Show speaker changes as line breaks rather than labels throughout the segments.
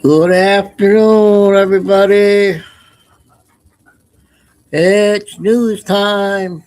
Good afternoon, everybody. It's news time.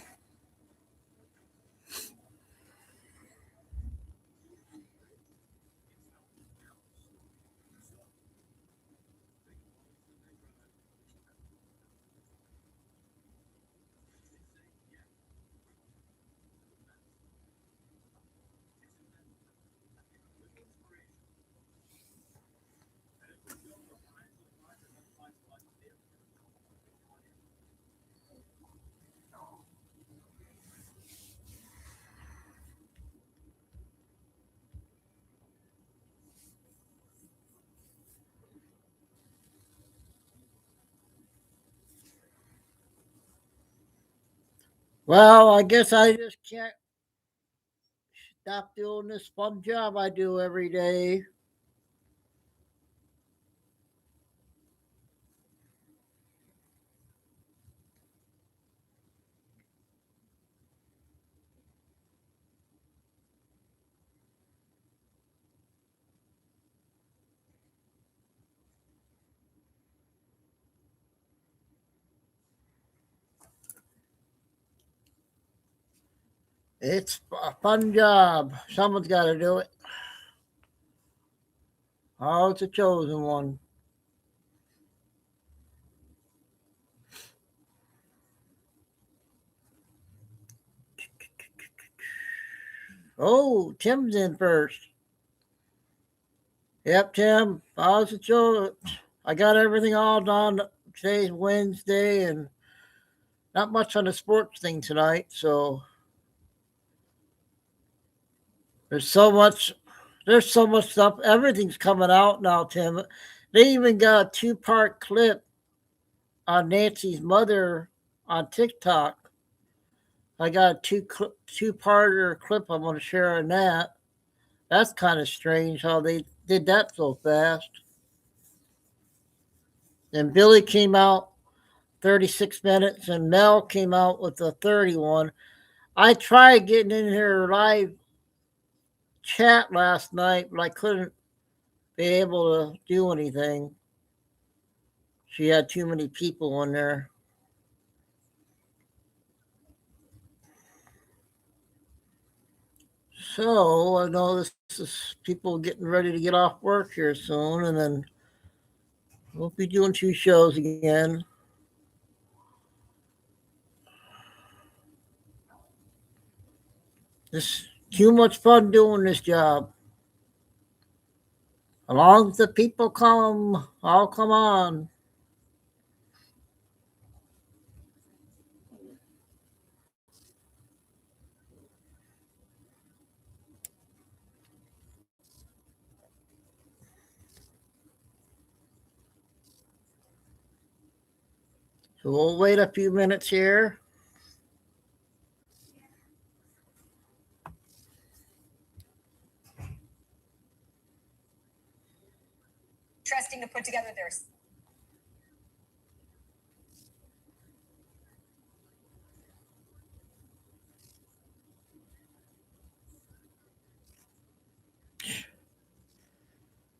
Well, I guess I just can't stop doing this fun job I do every day. It's a fun job. Someone's got to do it. Oh, it's a chosen one. Oh, Tim's in first. Yep, Tim. Oh, it's a chosen. I got everything all done. Today's Wednesday, and not much on the sports thing tonight. So there's so much. There's so much stuff. Everything's coming out now, Tim. They even got a two-part clip on Nancy's mother on TikTok. I got a two-parter clip I'm going to share on that. That's kind of strange how they did that so fast. And Billy came out 36 minutes, and Mel came out with a 31. I tried getting in her live chat last night, but I couldn't be able to do anything. She had too many people in there. So I know this is people getting ready to get off work here soon, and then we'll be doing two shows again. It's too much fun doing this job. As long as the people come, I'll come on. So we'll wait a few minutes here.
Interesting to put together their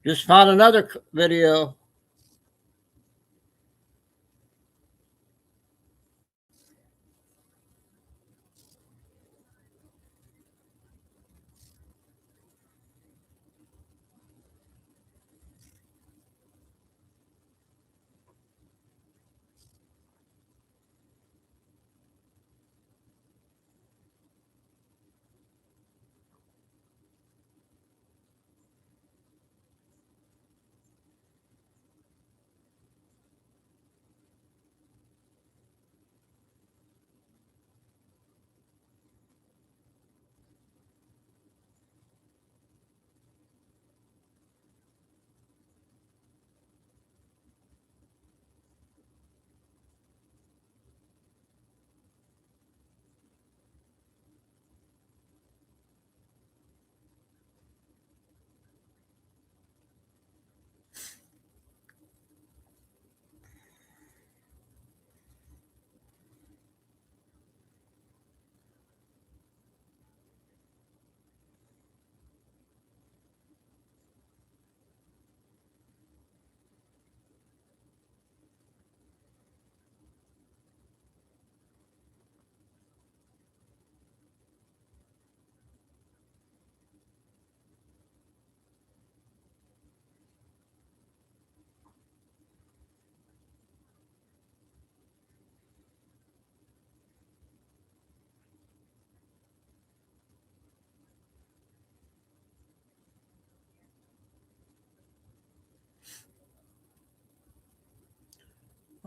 Just found another video.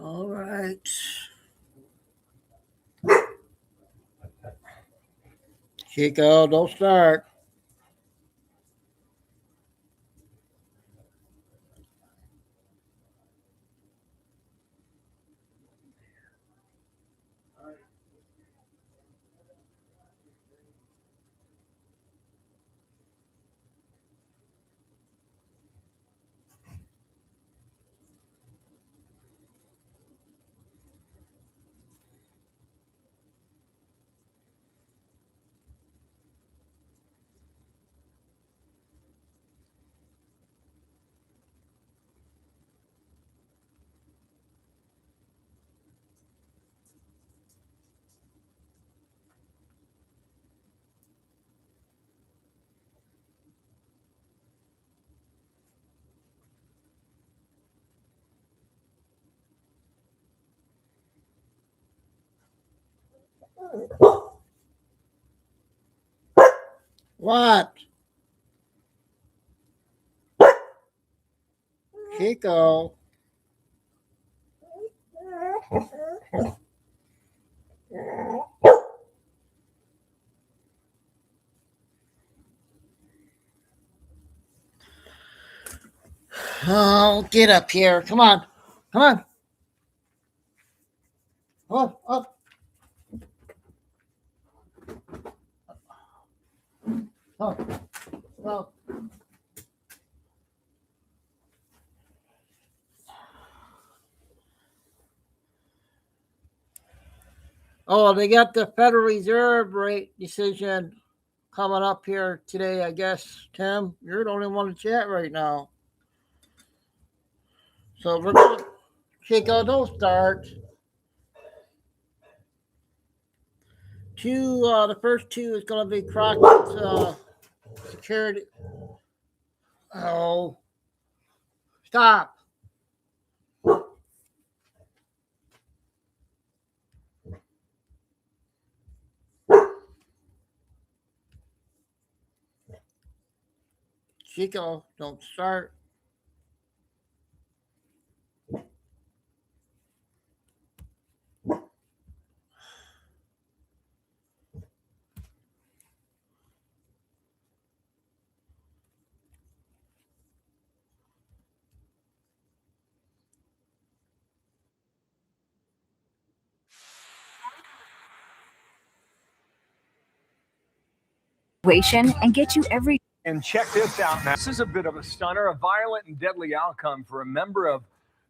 All right. Chico, don't start. What? Chico. Oh, get up here. Come on. Come on. Up, up. Up. Up. Oh, they got the Federal Reserve rate decision coming up here today, I guess. Tim, you're the only one to chat right now. So we're going to, Chico, don't start. The first two is going to be Crockett's security. Oh, stop. Chico, don't start.
And get you every.
And check this out now. This is a bit of a stunner, a violent and deadly outcome for a member of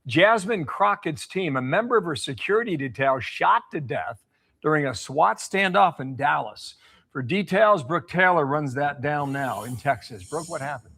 Jasmine Crockett's team. A member of her security detail shot to death during a SWAT standoff in Dallas. For details, Brooke Taylor runs that down now in Texas. Brooke, what happened?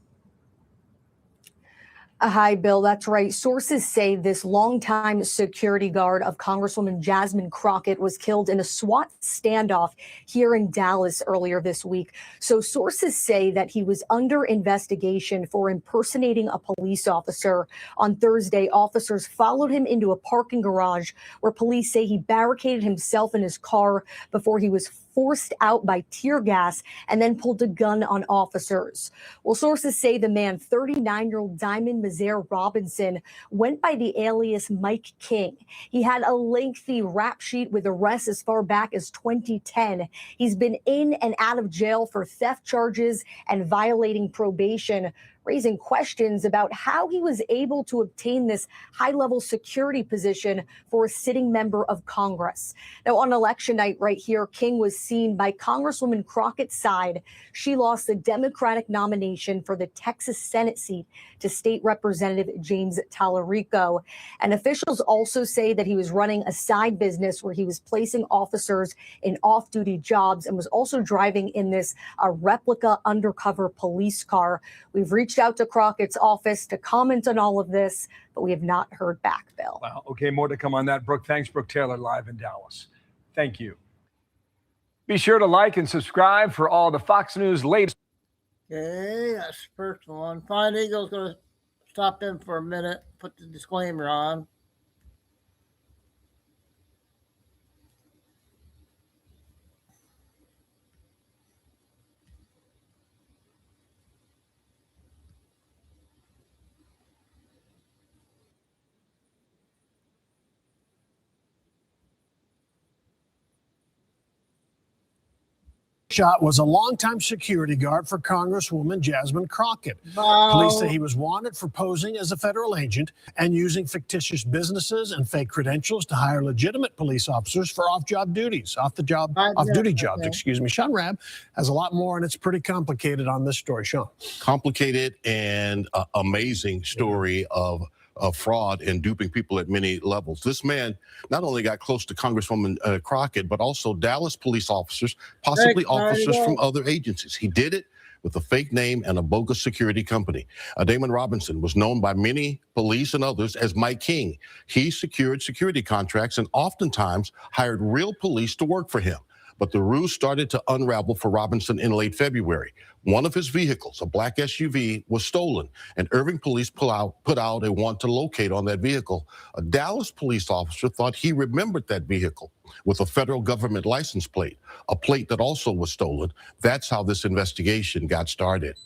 Hi, Bill. That's right. Sources say this longtime security guard of Congresswoman Jasmine Crockett was killed in a SWAT standoff here in Dallas earlier this week. So sources say that he was under investigation for impersonating a police officer. On Thursday, officers followed him into a parking garage where police say he barricaded himself in his car before he was forced out by tear gas and then pulled a gun on officers. Well, sources say the man, 39-year-old Diamond Mazer Robinson, went by the alias Mike King. He had a lengthy rap sheet with arrests as far back as 2010. He's been in and out of jail for theft charges and violating probation, raising questions about how he was able to obtain this high-level security position for a sitting member of Congress. Now, on election night right here, King was seen by Congresswoman Crockett's side. She lost the Democratic nomination for the Texas Senate seat to State Representative James Tallarico. And officials also say that he was running a side business where he was placing officers in off-duty jobs and was also driving in this replica undercover police car. We've reached out to Crockett's office to comment on all of this, but we have not heard back, Bill.
Wow. Okay, more to come on that, Brooke. Thanks, Brooke Taylor, live in Dallas. Thank you. Be sure to like and subscribe for all the Fox News latest.
Okay, that's the first one. Fine Eagle's going to stop in for a minute, put the disclaimer on.
Shot was a longtime security guard for Congresswoman Jasmine Crockett.
No.
Police say he was wanted for posing as a federal agent and using fictitious businesses and fake credentials to hire legitimate police officers for off-duty jobs. Excuse me. Sean Rabb has a lot more, and it's pretty complicated on this story. Sean.
Complicated and amazing story of fraud and duping people at many levels. This man not only got close to Congresswoman Crockett, but also Dallas police officers, possibly officers from other agencies. He did it with a fake name and a bogus security company. Damon Robinson was known by many police and others as Mike King. He secured security contracts and oftentimes hired real police to work for him. But the ruse started to unravel for Robinson in late February. One of his vehicles, a black SUV, was stolen, and Irving police put out a want to locate on that vehicle. A Dallas police officer thought he remembered that vehicle with a federal government license plate, a plate that also was stolen. That's how this investigation got started.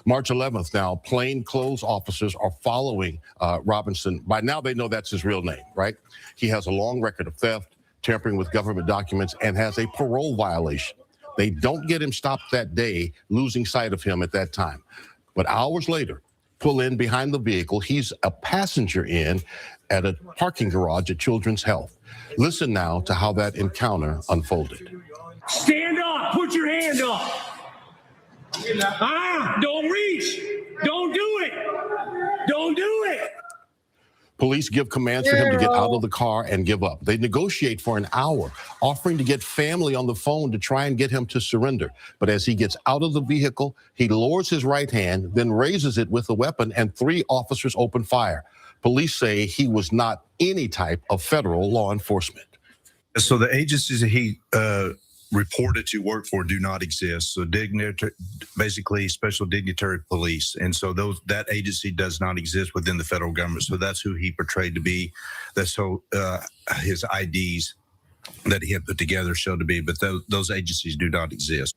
March 11th now, plainclothes officers are following Robinson. By now they know that's his real name, right? He has a long record of theft, tampering with government documents, and has a parole violation. They don't get him stopped that day, losing sight of him at that time. But hours later, pull in behind the vehicle. He's a passenger in at a parking garage at Children's Health. Listen now to how that encounter unfolded.
Stand up, put your hand up. Don't reach. Don't do it. Don't do it.
Police give commands for him to get out of the car and give up. They negotiate for an hour, offering to get family on the phone to try and get him to surrender. But as he gets out of the vehicle, he lowers his right hand, then raises it with a weapon, and 3 officers open fire. Police say he was not any type of federal law enforcement.
So the agencies that he reported to work for do not exist. So basically special dignitary police. And so that agency does not exist within the federal government. So that's who he portrayed to be. That's who his IDs that he had put together showed to be. But those agencies do not exist.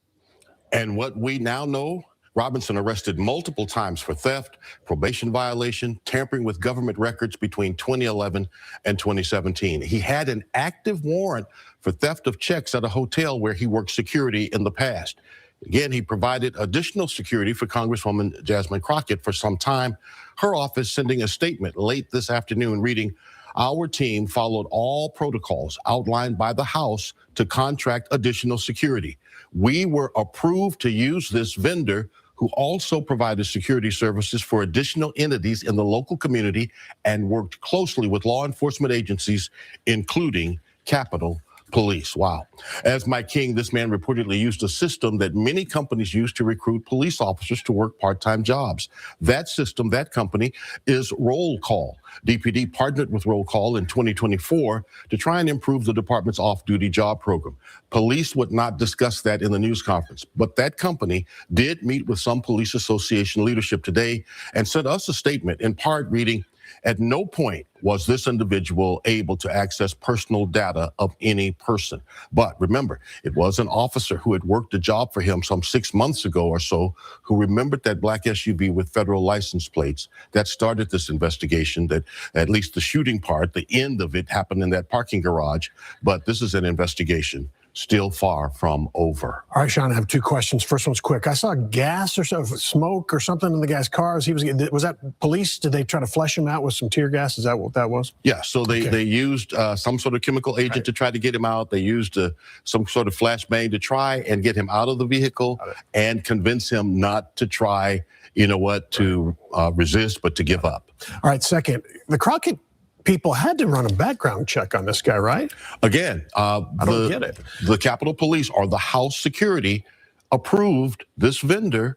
And what we now know, Robinson arrested multiple times for theft, probation violation, tampering with government records between 2011 and 2017. He had an active warrant for theft of checks at a hotel where he worked security in the past. Again, he provided additional security for Congresswoman Jasmine Crockett for some time. Her office sending a statement late this afternoon reading, "Our team followed all protocols outlined by the House to contract additional security. We were approved to use this vendor who also provided security services for additional entities in the local community and worked closely with law enforcement agencies, including Capitol Police." Wow. As Mike King, this man reportedly used a system that many companies use to recruit police officers to work part-time jobs. That system, that company, is Roll Call. DPD partnered with Roll Call in 2024 to try and improve the department's off-duty job program. Police would not discuss that in the news conference, but that company did meet with some police association leadership today and sent us a statement, in part reading, "At no point was this individual able to access personal data of any person." But remember, it was an officer who had worked a job for him some 6 months ago or so who remembered that black SUV with federal license plates that started this investigation. That at least the shooting part, the end of it, happened in that parking garage. But this is an investigation still far from over.
All right, Sean, I have 2 questions. First one's quick. I saw gas or something, smoke or something in the guy's car. Was that police? Did they try to flush him out with some tear gas? Is that what that was?
Yeah, so they used some sort of chemical agent to try to get him out. They used some sort of flashbang to try and get him out of the vehicle and convince him not to try, to resist, but to give up.
All right, second, the Crockett people had to run a background check on this guy, right?
Again,
I don't get it.
The Capitol Police or the House Security approved this vendor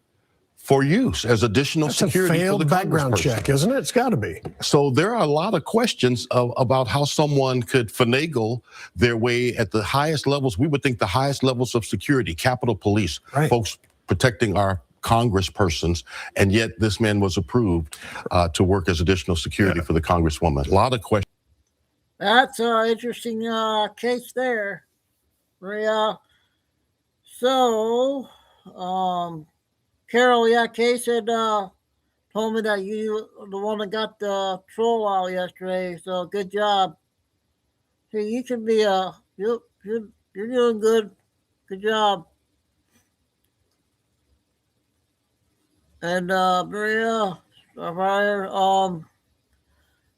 for use as additional security.
A failed
for the
background check, isn't it? It's got to be.
So there are a lot of questions about how someone could finagle their way at the highest levels. We would think the highest levels of security, Capitol Police, folks protecting our congresspersons, and yet this man was approved to work as additional security for the congresswoman. A lot of questions.
That's an interesting case there, Maria. So, Carol, Kay said, told me that you were the one that got the troll out yesterday. So good job. See, you should be you're doing good. Good job. And Maria, Fire.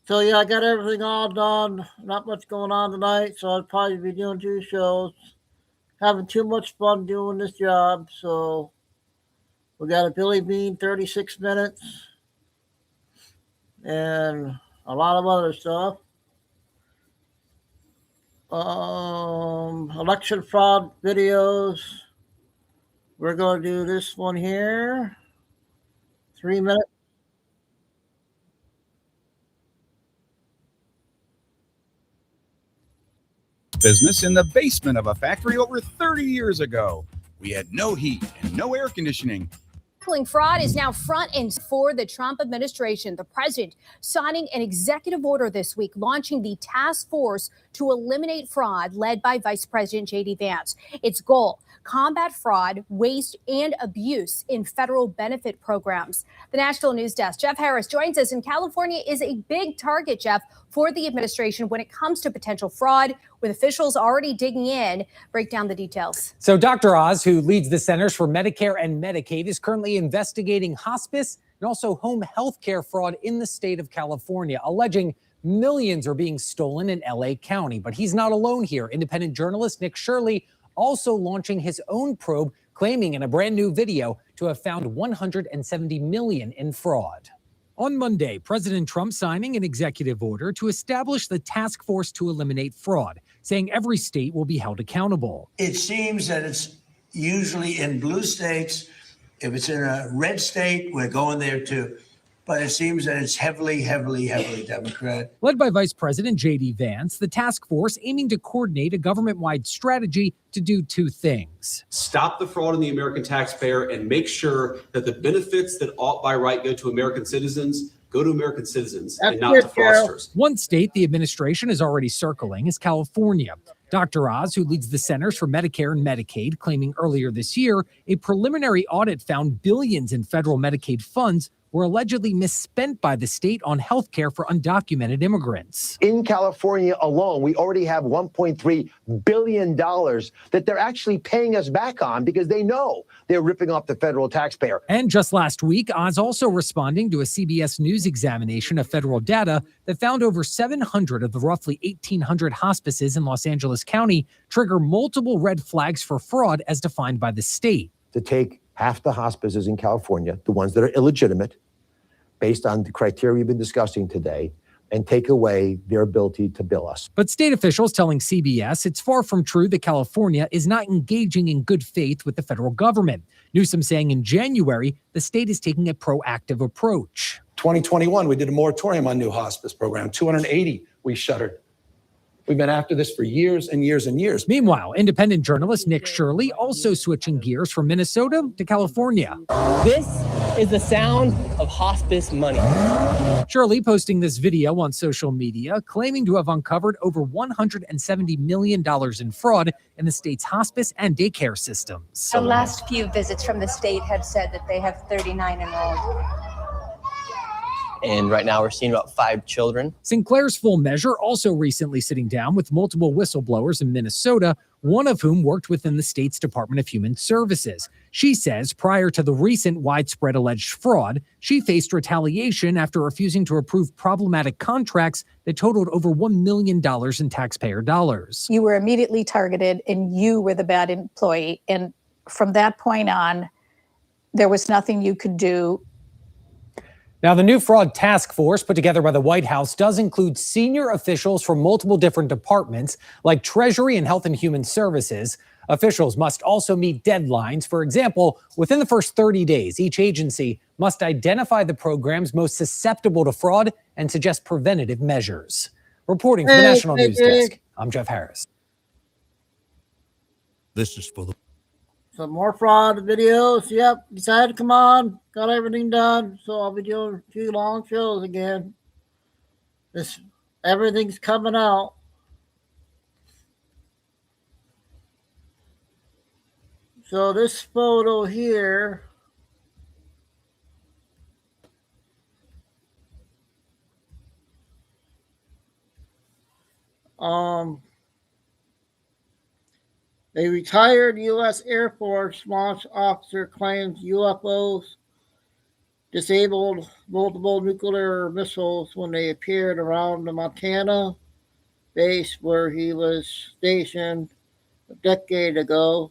So yeah, I got everything all done. Not much going on tonight, so I'll probably be doing 2 shows. Having too much fun doing this job. So we got a Billy Bean 36 minutes and a lot of other stuff. Election fraud videos. We're going to do this one here. 3 minutes.
Business in the basement of a factory over 30 years ago. We had no heat and no air conditioning.
Tackling fraud is now front and for the Trump administration. The president signing an executive order this week, launching the task force to eliminate fraud led by Vice President J.D. Vance. Its goal, combat fraud, waste, and abuse in federal benefit programs. The National News Desk, Jeff Harris joins us. And California is a big target, Jeff, for the administration when it comes to potential fraud, with officials already digging in. Break down the details.
So Dr. Oz, who leads the Centers for Medicare and Medicaid, is currently investigating hospice and also home health care fraud in the state of California, alleging millions are being stolen in LA County. But he's not alone here. Independent journalist Nick Shirley also launching his own probe, claiming in a brand new video to have found $170 million in fraud. On Monday, President Trump signing an executive order to establish the task force to eliminate fraud, saying every state will be held accountable.
It seems that it's usually in blue states. If it's in a red state, we're going there too. But it seems that it's heavily Democrat.
Led by Vice President J.D. Vance, the task force aiming to coordinate a government-wide strategy to do 2 things.
Stop the fraud in the American taxpayer and make sure that the benefits that ought by right go to American citizens go to American citizens and not to fraudsters.
One state the administration is already circling is California. Dr. Oz, who leads the Centers for Medicare and Medicaid, claiming earlier this year a preliminary audit found billions in federal Medicaid funds were allegedly misspent by the state on health care for undocumented immigrants.
In California alone, we already have $1.3 billion that they're actually paying us back on because they know they're ripping off the federal taxpayer.
And just last week, Oz also responding to a CBS News examination of federal data that found over 700 of the roughly 1,800 hospices in Los Angeles County trigger multiple red flags for fraud as defined by the state.
To take half the hospices in California, the ones that are illegitimate, based on the criteria we've been discussing today, and take away their ability to bill us.
But state officials telling CBS it's far from true that California is not engaging in good faith with the federal government. Newsom saying in January, the state is taking a proactive approach.
2021, we did a moratorium on new hospice program. 280 we shuttered. We've been after this for years and years and years.
Meanwhile, independent journalist Nick Shirley also switching gears from Minnesota to California.
This is the sound of hospice money.
Shirley posting this video on social media, claiming to have uncovered over $170 million in fraud in the state's hospice and daycare systems.
The last few visits from the state have said that they have 39 enrolled.
And right now we're seeing about 5 children.
Sinclair's Full Measure also recently sitting down with multiple whistleblowers in Minnesota, one of whom worked within the state's Department of Human Services. She says prior to the recent widespread alleged fraud, she faced retaliation after refusing to approve problematic contracts that totaled over $1 million in taxpayer dollars.
You were immediately targeted and you were the bad employee. And from that point on, there was nothing you could do.
Now, the new fraud task force put together by the White House does include senior officials from multiple different departments like Treasury and Health and Human Services. Officials must also meet deadlines. For example, within the first 30 days, each agency must identify the programs most susceptible to fraud and suggest preventative measures. Reporting for the National News Desk, I'm Jeff Harris.
This is for the
Some more fraud videos. Yep, decided to come on. Got everything done. So I'll be doing a few long shows again. Everything's coming out. So this photo here. A retired U.S. Air Force launch officer claims UFOs disabled multiple nuclear missiles when they appeared around the Montana base where he was stationed a decade ago,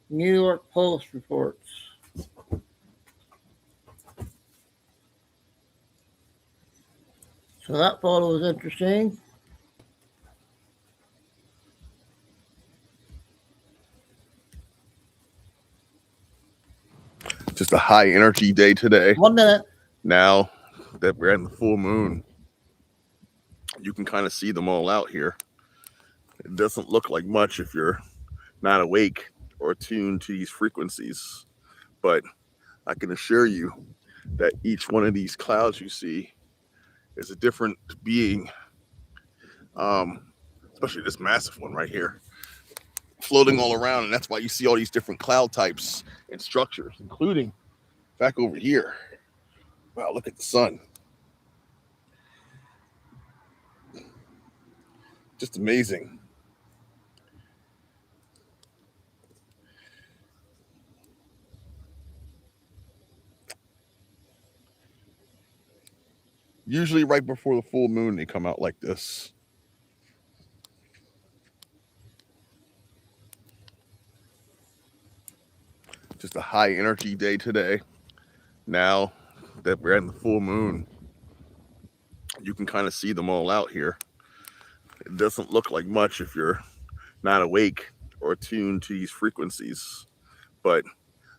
New York Post reports. So that photo was interesting.
Just a high energy day today.
1 minute.
Now that we're in the full moon, you can kind of see them all out here. It doesn't look like much if you're not awake or attuned to these frequencies, but I can assure you that each one of these clouds you see is a different being, especially this massive one right here, floating all around. And that's why you see all these different cloud types and structures, including back over here. Wow, look at the sun. Just amazing. Usually right before the full moon, they come out like this. Just a high energy day today. Now that we're in the full moon, you can kind of see them all out here. It doesn't look like much if you're not awake or attuned to these frequencies, but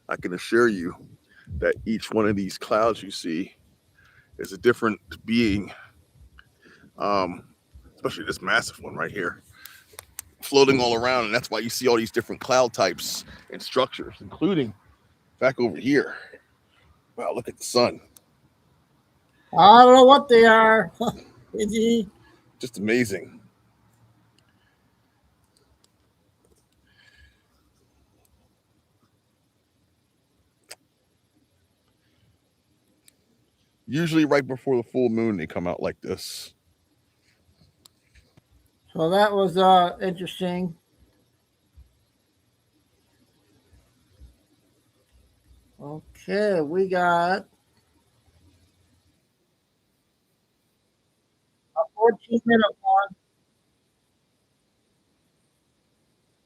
I can assure you that each one of these clouds you see is a different being, especially this massive one right here, floating all around. And that's why you see all these different cloud types and structures, including back over here. Wow, look at the sun.
I don't know what they are.
Just amazing. Usually right before the full moon, they come out like this.
So that was interesting. Okay, we got a 14-minute one.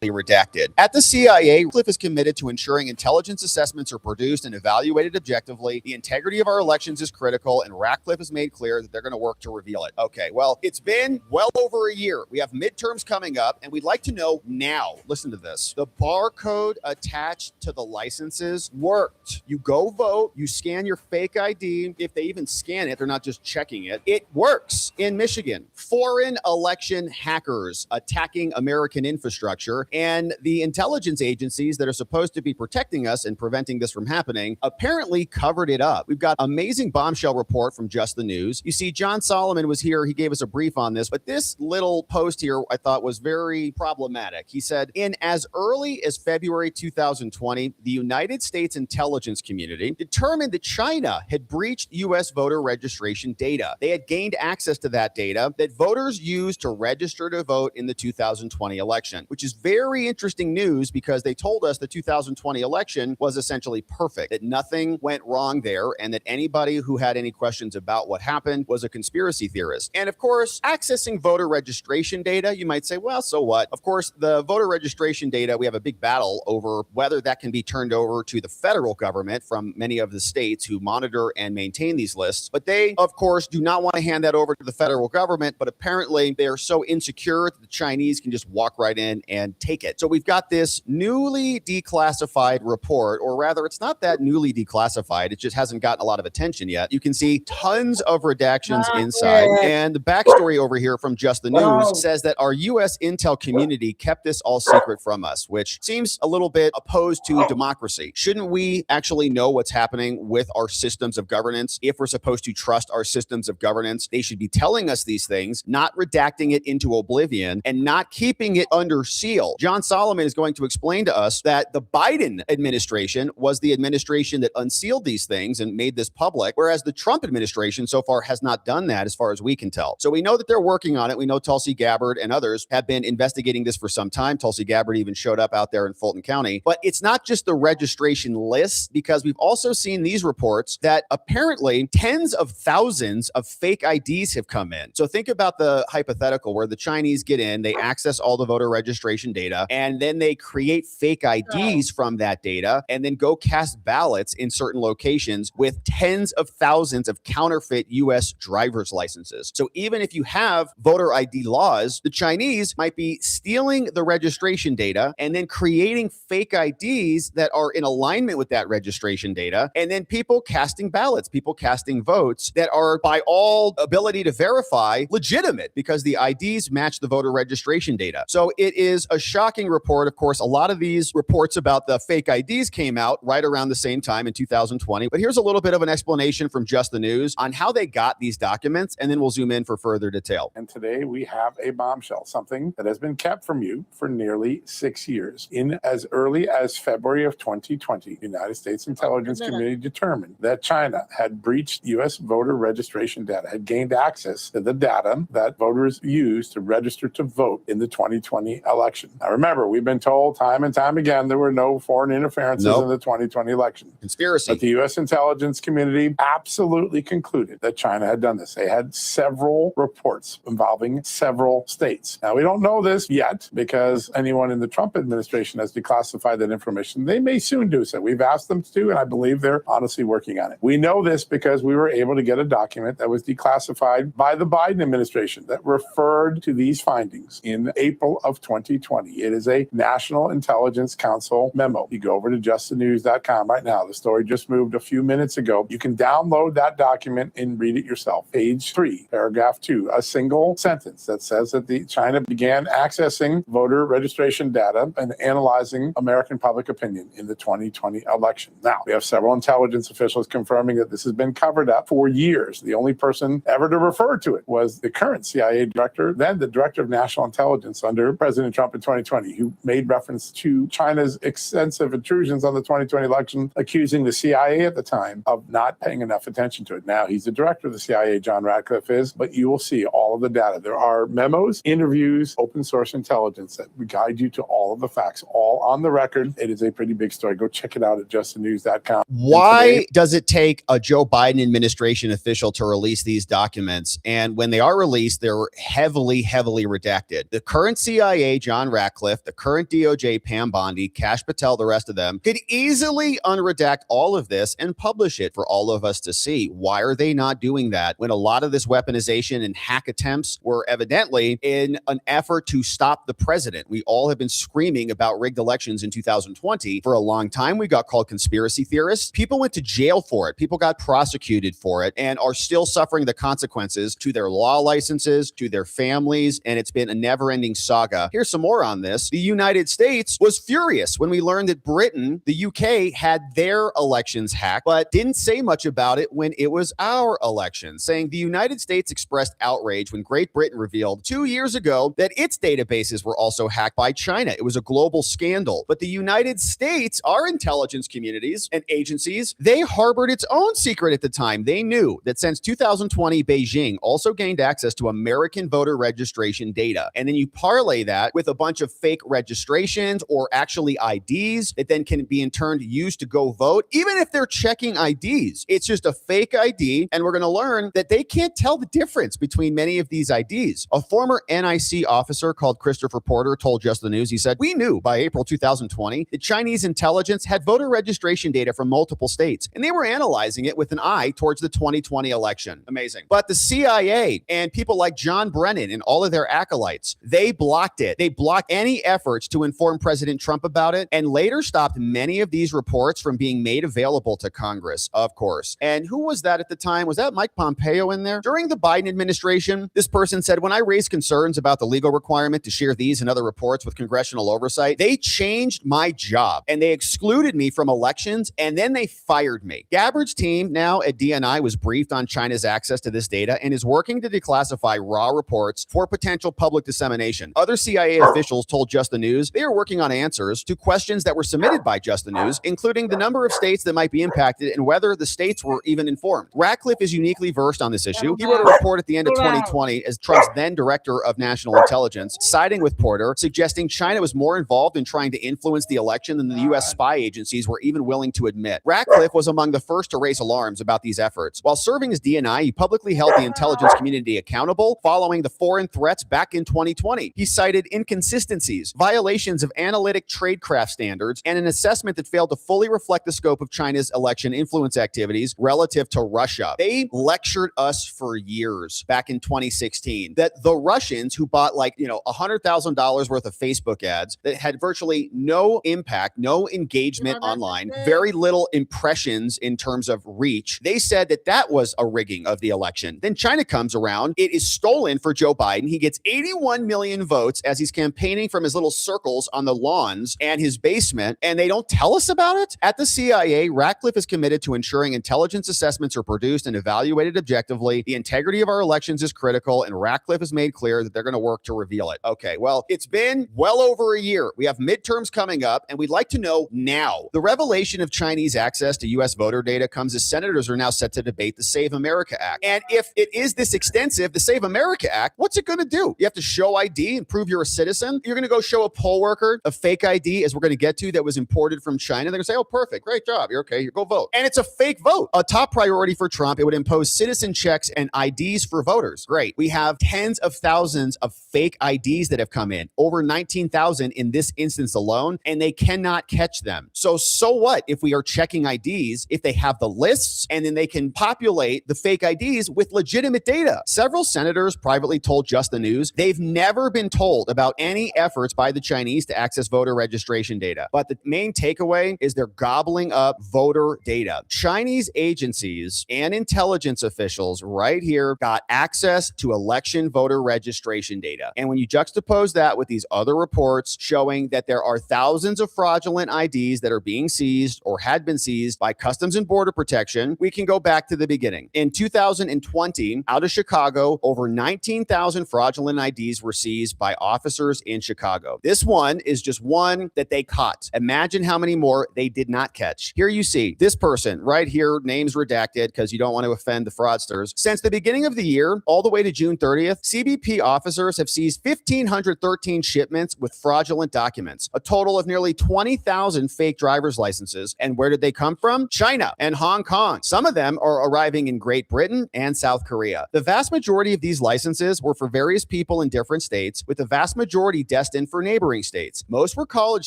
Redacted. At the CIA, Cliff is committed to ensuring intelligence assessments are produced and evaluated objectively. The integrity of our elections is critical, and Ratcliffe has made clear that they're going to work to reveal it. Okay, well, it's been well over a year. We have midterms coming up, and we'd like to know now. Listen to this. The barcode attached to the licenses worked. You go vote, you scan your fake ID. If they even scan it, they're not just checking it. It works in Michigan. Foreign election hackers attacking American infrastructure. And the intelligence agencies that are supposed to be protecting us and preventing this from happening apparently covered it up. We've got amazing bombshell report from Just the News. You see, John Solomon was here. He gave us a brief on this, but this little post here I thought was very problematic. He said, in as early as February 2020, the United States intelligence community determined that China had breached U.S. voter registration data. They had gained access to that data that voters used to register to vote in the 2020 election, which is very interesting news because they told us the 2020 election was essentially perfect, that nothing went wrong there, and that anybody who had any questions about what happened was a conspiracy theorist. And of course, accessing voter registration data, you might say, well, so what? Of course, the voter registration data, we have a big battle over whether that can be turned over to the federal government from many of the states who monitor and maintain these lists. But they, of course, do not want to hand that over to the federal government, but apparently they are so insecure that the Chinese can just walk right in and take it. So we've got this newly declassified report, or rather, it's not that newly declassified. It just hasn't gotten a lot of attention yet. You can see tons of redactions inside. And the backstory over here from Just the News says that our U.S. intel community kept this all secret from us, which seems a little bit opposed to democracy. Shouldn't we actually know what's happening with our systems of governance? If we're supposed to trust our systems of governance, they should be telling us these things, not redacting it into oblivion and not keeping it under seal. John Solomon is going to explain to us that the Biden administration was the administration that unsealed these things and made this public, whereas the Trump administration so far has not done that as far as we can tell. So we know that they're working on it. We know Tulsi Gabbard and others have been investigating this for some time. Tulsi Gabbard even showed up out there in Fulton County. But it's not just the registration lists, because we've also seen these reports that apparently tens of thousands of fake IDs have come in. So think about the hypothetical where the Chinese get in, they access all the voter registration data, and then they create fake IDs from that data and then go cast ballots in certain locations with tens of thousands of counterfeit U.S. driver's licenses. So even if you have voter ID laws, the Chinese might be stealing the registration data and then creating fake IDs that are in alignment with that registration data, and then people casting ballots, people casting votes that are by all ability to verify legitimate because the IDs match the voter registration data. So it is a shocking report. Of course, a lot of these reports about the fake IDs came out right around the same time in 2020. But here's a little bit of an explanation from Just the News on how they got these documents, and then we'll zoom in for further detail.
And today we have a bombshell, something that has been kept from you for nearly 6 years. In as early as February of 2020, the United States Intelligence Community determined that China had breached U.S. voter registration data, had gained access to the data that voters used to register to vote in the 2020 election. Now remember, we've been told time and time again there were no foreign interferences in the 2020 election.
Conspiracy.
But the U.S. intelligence community absolutely concluded that China had done this. They had several reports involving several states. Now, we don't know this yet because anyone in the Trump administration has declassified that information. They may soon do so. We've asked them to, and I believe they're honestly working on it. We know this because we were able to get a document that was declassified by the Biden administration that referred to these findings in April of 2020. It is a National Intelligence Council memo. You go over to justthenews.com right now. The story just moved a few minutes ago. You can download that document and read it yourself. Page 3, paragraph 2, a single sentence that says that China began accessing voter registration data and analyzing American public opinion in the 2020 election. Now, we have several intelligence officials confirming that this has been covered up for years. The only person ever to refer to it was the current CIA director, then the director of national intelligence under President Trump in 2020, who made reference to China's extensive intrusions on the 2020 election, accusing the CIA at the time of not paying enough attention to it. Now, he's the director of the CIA, John Ratcliffe is, but you will see all of the data. There are memos, interviews, open source intelligence that would guide you to all of the facts, all on the record. It is a pretty big story. Go check it out at justthenews.com.
Why does it take a Joe Biden administration official to release these documents? And when they are released, they're heavily redacted. The current CIA, John Ratcliffe, the current DOJ, Pam Bondi, Kash Patel, the rest of them could easily unredact all of this and publish it for all of us to see. Why are they not doing that when a lot of this weaponization and hack attempts were evidently in an effort to stop the president? We all have been screaming about rigged elections in 2020 for a long time. We got called conspiracy theorists. People went to jail for it. People got prosecuted for it and are still suffering the consequences to their law licenses, to their families, and it's been a never-ending saga. Here's some more on this. The United States was furious when we learned that Britain, the UK, had their elections hacked, but didn't say much about it when it was our election, saying the United States expressed outrage when Great Britain revealed 2 years ago that its databases were also hacked by China. It was a global scandal. But the United States, our intelligence communities and agencies, they harbored its own secret at the time. They knew that since 2020, Beijing also gained access to American voter registration data. And then you parlay that with a bunch of fake registrations or actually IDs that then can be in turn used to go vote. Even if they're checking IDs, it's just a fake ID. And we're going to learn that they can't tell the difference between many of these IDs. A former NIC officer called Christopher Porter told Just the News, he said, "We knew by April 2020 that Chinese intelligence had voter registration data from multiple states, and they were analyzing it with an eye towards the 2020 election." Amazing. But the CIA and people like John Brennan and all of their acolytes, they blocked it. They blocked any efforts to inform President Trump about it, and later stopped many of these reports from being made available to Congress, of course. And who was that at the time? Was that Mike Pompeo in there? During the Biden administration, this person said, "When I raised concerns about the legal requirement to share these and other reports with congressional oversight, they changed my job and they excluded me from elections, and then they fired me." Gabbard's team now at DNI was briefed on China's access to this data and is working to declassify raw reports for potential public dissemination. Other CIA officials officials told Just the News they are working on answers to questions that were submitted by Just the News, including the number of states that might be impacted and whether the states were even informed. Ratcliffe is uniquely versed on this issue. He wrote a report at the end of 2020 as Trump's then director of national intelligence, siding with Porter, suggesting China was more involved in trying to influence the election than the U.S. spy agencies were even willing to admit. Ratcliffe was among the first to raise alarms about these efforts. While serving as DNI, he publicly held the intelligence community accountable following the foreign threats back in 2020. He cited inconsistencies, violations of analytic tradecraft standards, and an assessment that failed to fully reflect the scope of China's election influence activities relative to Russia. They lectured us for years back in 2016 that the Russians who bought $100,000 worth of Facebook ads that had virtually no impact, no engagement online, very little impressions in terms of reach. They said that that was a rigging of the election. Then China comes around. It is stolen for Joe Biden. He gets 81 million votes as he's campaigning from his little circles on the lawns and his basement, and they don't tell us about it? At the CIA, Ratcliffe is committed to ensuring intelligence assessments are produced and evaluated objectively. The integrity of our elections is critical, and Ratcliffe has made clear that they're going to work to reveal it. Okay, well, it's been well over a year. We have midterms coming up, and we'd like to know now. The revelation of Chinese access to U.S. voter data comes as senators are now set to debate the Save America Act. And if it is this extensive, the Save America Act, what's it going to do? You have to show ID and prove you're a citizen? You're going to go show a poll worker a fake ID, as we're going to get to, that was imported from China. They're going to say, oh, perfect, great job. You're okay. You go vote. And it's a fake vote. A top priority for Trump, it would impose citizen checks and IDs for voters. Great. We have tens of thousands of fake IDs that have come in, over 19,000 in this instance alone, and they cannot catch them. So what if we are checking IDs if they have the lists and then they can populate the fake IDs with legitimate data? Several senators privately told Just the News they've never been told about any efforts by the Chinese to access voter registration data. But the main takeaway is they're gobbling up voter data. Chinese agencies and intelligence officials right here got access to election voter registration data. And when you juxtapose that with these other reports showing that there are thousands of fraudulent IDs that are being seized or had been seized by Customs and Border Protection, we can go back to the beginning. In 2020, out of Chicago, over 19,000 fraudulent IDs were seized by officers in Chicago. This one is just one that they caught. Imagine how many more they did not catch. Here you see this person right here, names redacted because you don't want to offend the fraudsters. Since the beginning of the year, all the way to June 30th, CBP officers have seized 1,513 shipments with fraudulent documents, a total of nearly 20,000 fake driver's licenses. And where did they come from? China and Hong Kong. Some of them are arriving in Great Britain and South Korea. The vast majority of these licenses were for various people in different states, with the vast majority destined for neighboring states. Most were college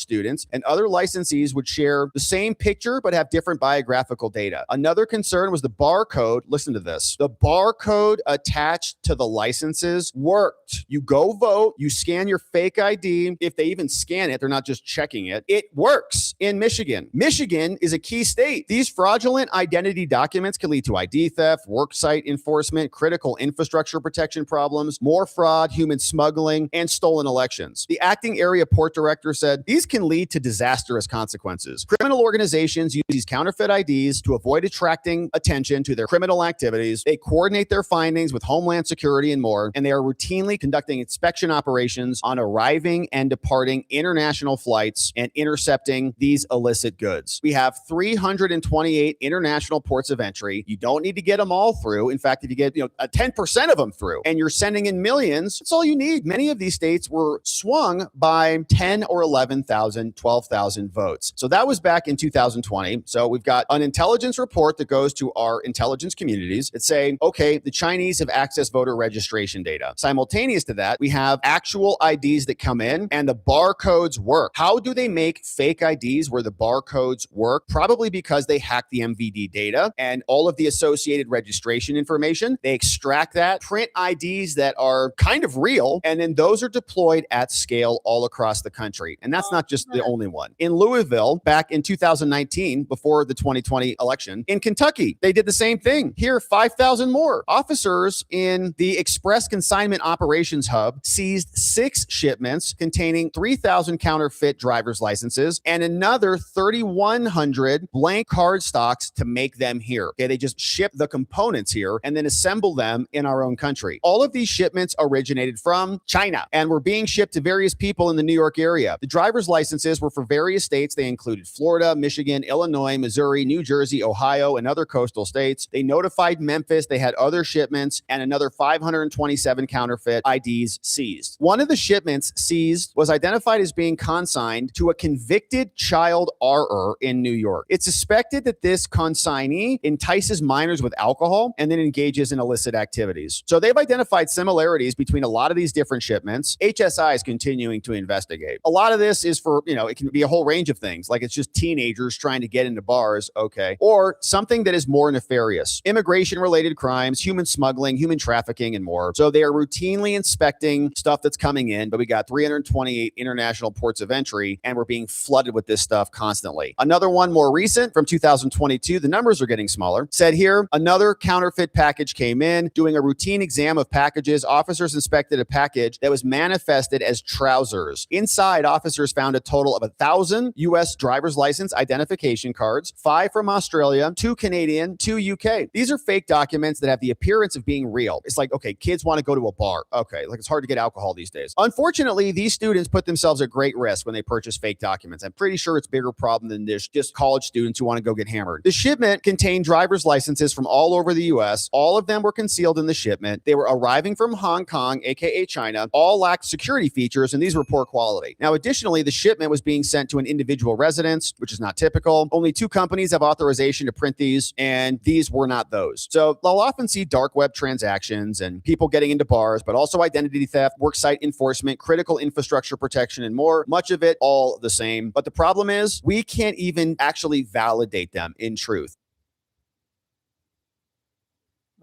students, and other licensees would share the same picture but have different biographical data. Another concern was the barcode. Listen to this. The barcode attached to the licenses worked. You go vote, you scan your fake ID. If they even scan it, they're not just checking it. It works in Michigan. Michigan is a key state. These fraudulent identity documents can lead to ID theft, worksite enforcement, critical infrastructure protection problems, more fraud, human smuggling, and stolen elections. The acting area port director said these can lead to disastrous consequences. Criminal organizations use these counterfeit IDs to avoid attracting attention to their criminal activities. They coordinate their findings with Homeland Security and more, and they are routinely conducting inspection operations on arriving and departing international flights and intercepting these illicit goods. We have 328 international ports of entry. You don't need to get them all through. In fact, if you get 10% of them through and you're sending in millions, that's all you need. Many of these states were swung by 10 or 11,000, 12,000 votes. So that was back in 2020. So we've got an intelligence report that goes to our intelligence communities that say, okay, the Chinese have accessed voter registration data. Simultaneous to that, we have actual IDs that come in and the barcodes work. How do they make fake IDs where the barcodes work? Probably because they hack the MVD data and all of the associated registration information. They extract that, print IDs that are kind of real, and then those are deployed at scale all across the country. And that's not just the only one. In Louisville, back in 2019, before the 2020 election, in Kentucky, they did the same thing. Here, 5,000 more. Officers in the Express Consignment Operations Hub seized 6 shipments containing 3,000 counterfeit driver's licenses and another 3,100 blank card stocks to make them here. Okay, they just ship the components here and then assemble them in our own country. All of these shipments originated from China and were being shipped to various people in the New York area. The driver's licenses were for various states. They included Florida, Michigan, Illinois, Missouri, New Jersey, Ohio, and other coastal states. They notified Memphis. They had other shipments and another 527 counterfeit IDs seized. One of the shipments seized was identified as being consigned to a convicted child RR in New York. It's suspected that this consignee entices minors with alcohol and then engages in illicit activities. So they've identified similarities between a lot of these different shipments. HSI is continuing to investigate. A lot of this is for, it can be a whole range of things, like it's just teenagers trying to get into bars, okay, or something that is more nefarious. Immigration-related crimes, human smuggling, human trafficking, and more. So they are routinely inspecting stuff that's coming in, but we got 328 international ports of entry, and we're being flooded with this stuff constantly. Another one more recent from 2022, the numbers are getting smaller. Said here, another counterfeit package came in. Doing a routine exam of packages, officers inspected a package that was manifested as trousers. Inside, officers found a total of 1,000 U.S. driver's license identification cards, 5 from Australia, 2 Canadian, 2 UK. These are fake documents that have the appearance of being real. It's like, okay, kids want to go to a bar. Okay, like it's hard to get alcohol these days. Unfortunately, these students put themselves at great risk when they purchase fake documents. I'm pretty sure it's a bigger problem than there's just college students who want to go get hammered. The shipment contained driver's licenses from all over the U.S. All of them were concealed in the shipment. They were arriving from Hong Kong, aka China. All lacked security features, and these were poor quality. Now, additionally, the shipment was being sent to an individual residence, which is not typical. Only 2 companies have authorization to print these, and these were not those. So they'll often see dark web transactions and people getting into bars, but also identity theft, worksite enforcement, critical infrastructure protection, and more. Much of it all the same. But the problem is we can't even actually validate them in truth.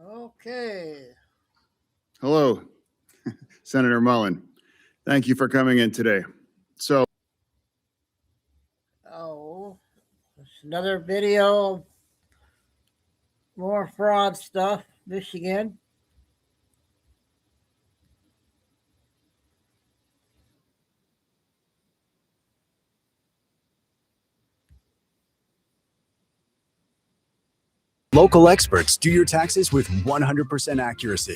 Okay.
Hello, Senator Mullen. Thank you for coming in today. So,
it's another video. More fraud stuff, Michigan.
Local experts do your taxes with 100% accuracy.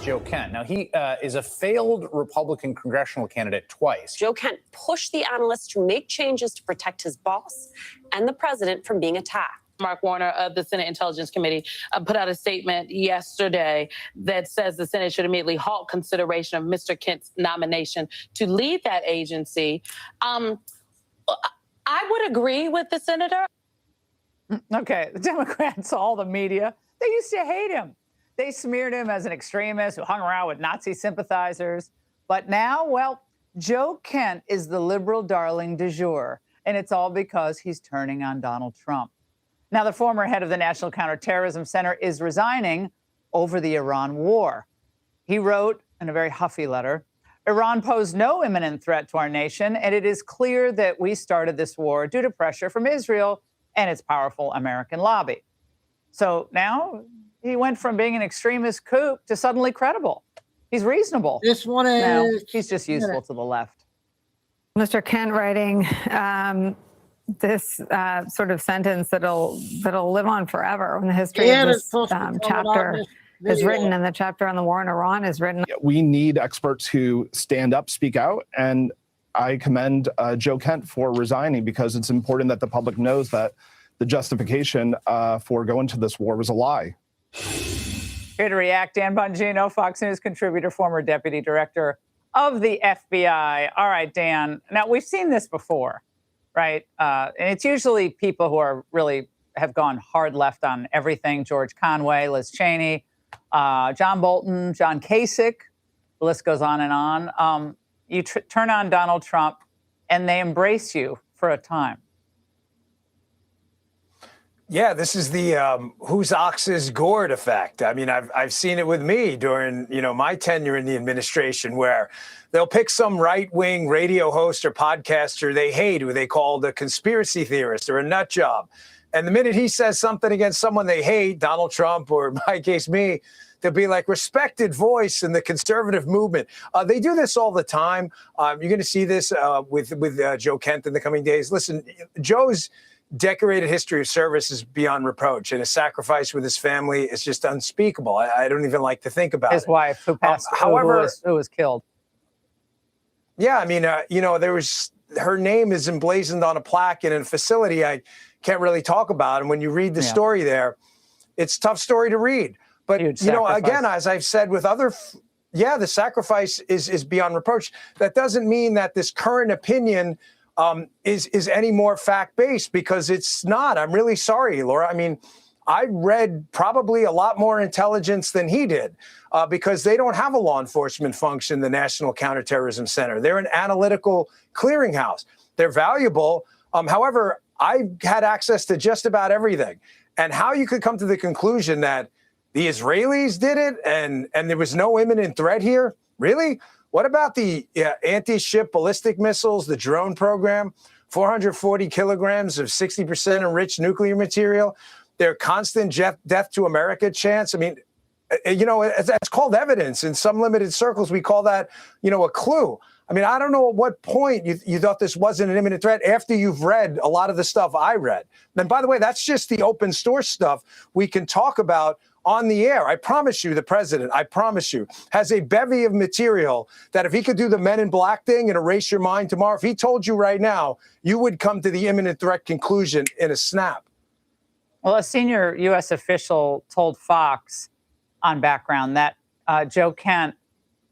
Joe Kent. Now, he is a failed Republican congressional candidate twice.
Joe Kent pushed the analysts to make changes to protect his boss and the president from being attacked.
Mark Warner of the Senate Intelligence Committee put out a statement yesterday that says the Senate should immediately halt consideration of Mr. Kent's nomination to lead that agency. I would agree with the senator.
Okay, the Democrats, all the media, they used to hate him. They smeared him as an extremist who hung around with Nazi sympathizers. But now, well, Joe Kent is the liberal darling du jour, and it's all because he's turning on Donald Trump. Now, the former head of the National Counterterrorism Center is resigning over the Iran war. He wrote in a very huffy letter, Iran posed no imminent threat to our nation, and it is clear that we started this war due to pressure from Israel and its powerful American lobby. So now he went from being an extremist kook to suddenly credible. He's reasonable.
This one is...
No, he's just useful to the left.
Mr. Kent writing this sort of sentence that'll live on forever when the history of this chapter is written, and the chapter on the war in Iran is written.
We need experts who stand up, speak out, and I commend Joe Kent for resigning because it's important that the public knows that the justification for going to this war was a lie.
Here to react, Dan Bongino, Fox News contributor, former deputy director of the FBI. All right, Dan. Now, we've seen this before, right? And it's usually people who are really have gone hard left on everything. George Conway, Liz Cheney, John Bolton, John Kasich. The list goes on and on. You turn on Donald Trump, and they embrace you for a time.
Yeah, this is the whose ox is gored effect. I mean, I've seen it with me during, my tenure in the administration, where they'll pick some right-wing radio host or podcaster they hate, who they call the conspiracy theorist or a nut job. And the minute he says something against someone they hate, Donald Trump or in my case, me, they'll be like respected voice in the conservative movement. They do this all the time. You're going to see this with Joe Kent in the coming days. Listen, Joe's
decorated history of service is beyond reproach, and his sacrifice with his family is just unspeakable. I don't even like to think about
His
it.
wife, who passed,
however,
who was killed.
Yeah, I mean, her name is emblazoned on a plaque in a facility I can't really talk about. And when you read the story there, it's a tough story to read. But, again, as I've said with other, the sacrifice is beyond reproach. That doesn't mean that this current opinion is any more fact-based, because it's not. I'm really sorry, Laura. I mean, I read probably a lot more intelligence than he did, because they don't have a law enforcement function, the National Counterterrorism Center. They're an analytical clearinghouse. They're valuable. However, I had access to just about everything. And how you could come to the conclusion that the Israelis did it and there was no imminent threat here? Really? What about the anti-ship ballistic missiles, the drone program, 440 kilograms of 60% enriched nuclear material, their constant death to America chants? I mean, that's called evidence. In some limited circles, we call that, a clue. I mean, I don't know at what point you thought this wasn't an imminent threat after you've read a lot of the stuff I read. And by the way, that's just the open source stuff we can talk about on the air. I promise you, the president, has a bevy of material that if he could do the Men in Black thing and erase your mind tomorrow, if he told you right now, you would come to the imminent threat conclusion in a snap.
Well, a senior U.S. official told Fox on Background that Joe Kent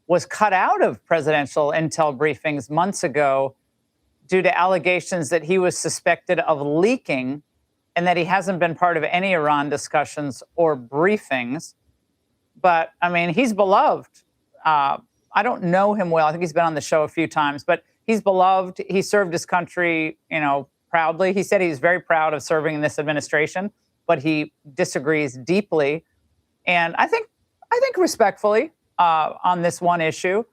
was cut out of presidential intel briefings months ago due to allegations that he was suspected of leaking and that he hasn't been part of any Iran discussions or briefings. But, I mean, he's beloved. I don't know him well. I think he's been on the show a few times, but he's beloved. He served his country, proudly. He said he's very proud of serving in this administration, but he disagrees deeply. And I think respectfully, on this one issue.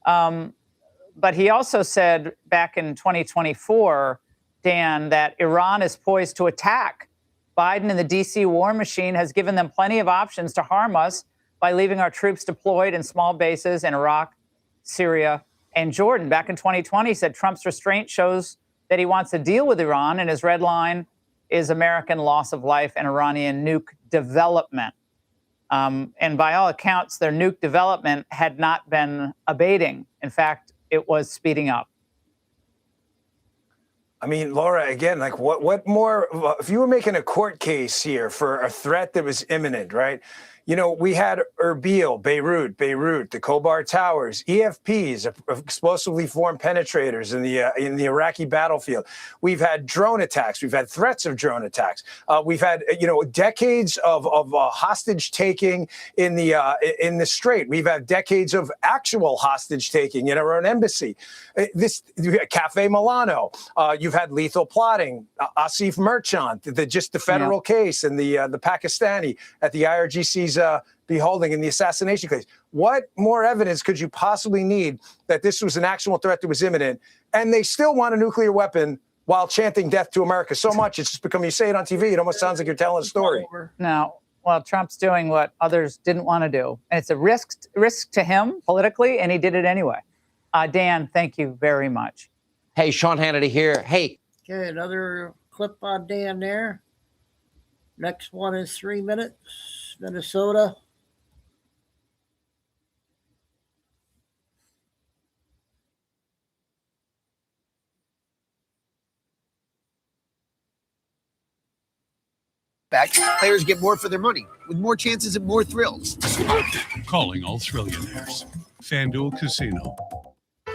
But he also said back in 2024, Dan, that Iran is poised to attack. Biden and the D.C. war machine has given them plenty of options to harm us by leaving our troops deployed in small bases in Iraq, Syria, and Jordan. Back in 2020, he said Trump's restraint shows that he wants to deal with Iran, and his red line is American loss of life and Iranian nuke development. And by all accounts, their nuke development had not been abating. In fact, it was speeding up.
I mean, Laura, again, like what more, if you were making a court case here for a threat that was imminent, right? We had Erbil, Beirut, the Khobar Towers, EFPs, explosively formed penetrators in the Iraqi battlefield. We've had drone attacks. We've had threats of drone attacks. We've had decades of hostage taking in the Strait. We've had decades of actual hostage taking in our own embassy. Cafe Milano. You've had lethal plotting. Asif Merchant, the federal case, and the Pakistani at the IRGC's beholding in the assassination case. What more evidence could you possibly need that this was an actual threat that was imminent? And they still want a nuclear weapon while chanting death to America so much. It's just become, you say it on TV, it almost sounds like you're telling a story.
No. Well, Trump's doing what others didn't want to do. And it's a risk to him politically, and he did it anyway. Dan, thank you very much.
Hey, Sean Hannity here. Hey.
Okay, another clip on Dan there. Next one is 3 minutes. Minnesota.
Players get more for their money, with more chances and more thrills.
Calling all thrillionaires. FanDuel Casino.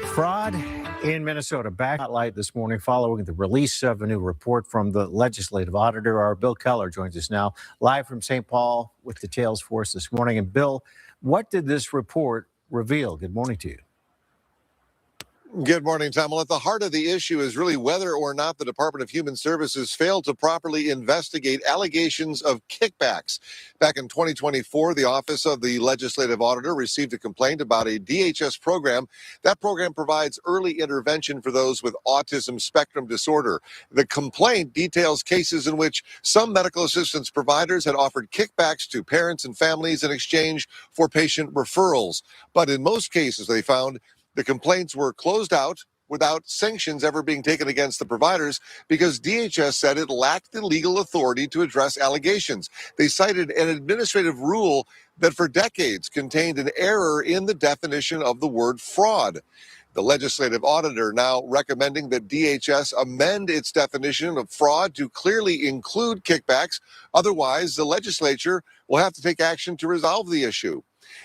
Fraud in Minnesota. Backlight this morning following the release of a new report from the legislative auditor. Our Bill Keller joins us now live from St. Paul with details for us this morning. And Bill, what did this report reveal? Good morning to you.
Good morning, Tom. Well, at the heart of the issue is really whether or not the Department of Human Services failed to properly investigate allegations of kickbacks. Back in 2024, the Office of the Legislative Auditor received a complaint about a DHS program. That program provides early intervention for those with autism spectrum disorder. The complaint details cases in which some medical assistance providers had offered kickbacks to parents and families in exchange for patient referrals. But in most cases, they found the complaints were closed out, without sanctions ever being taken against the providers because DHS said it lacked the legal authority to address allegations. They cited an administrative rule that for decades contained an error in the definition of the word fraud. The legislative auditor now recommending that DHS amend its definition of fraud to clearly include kickbacks. Otherwise, the legislature will have to take action to resolve the issue.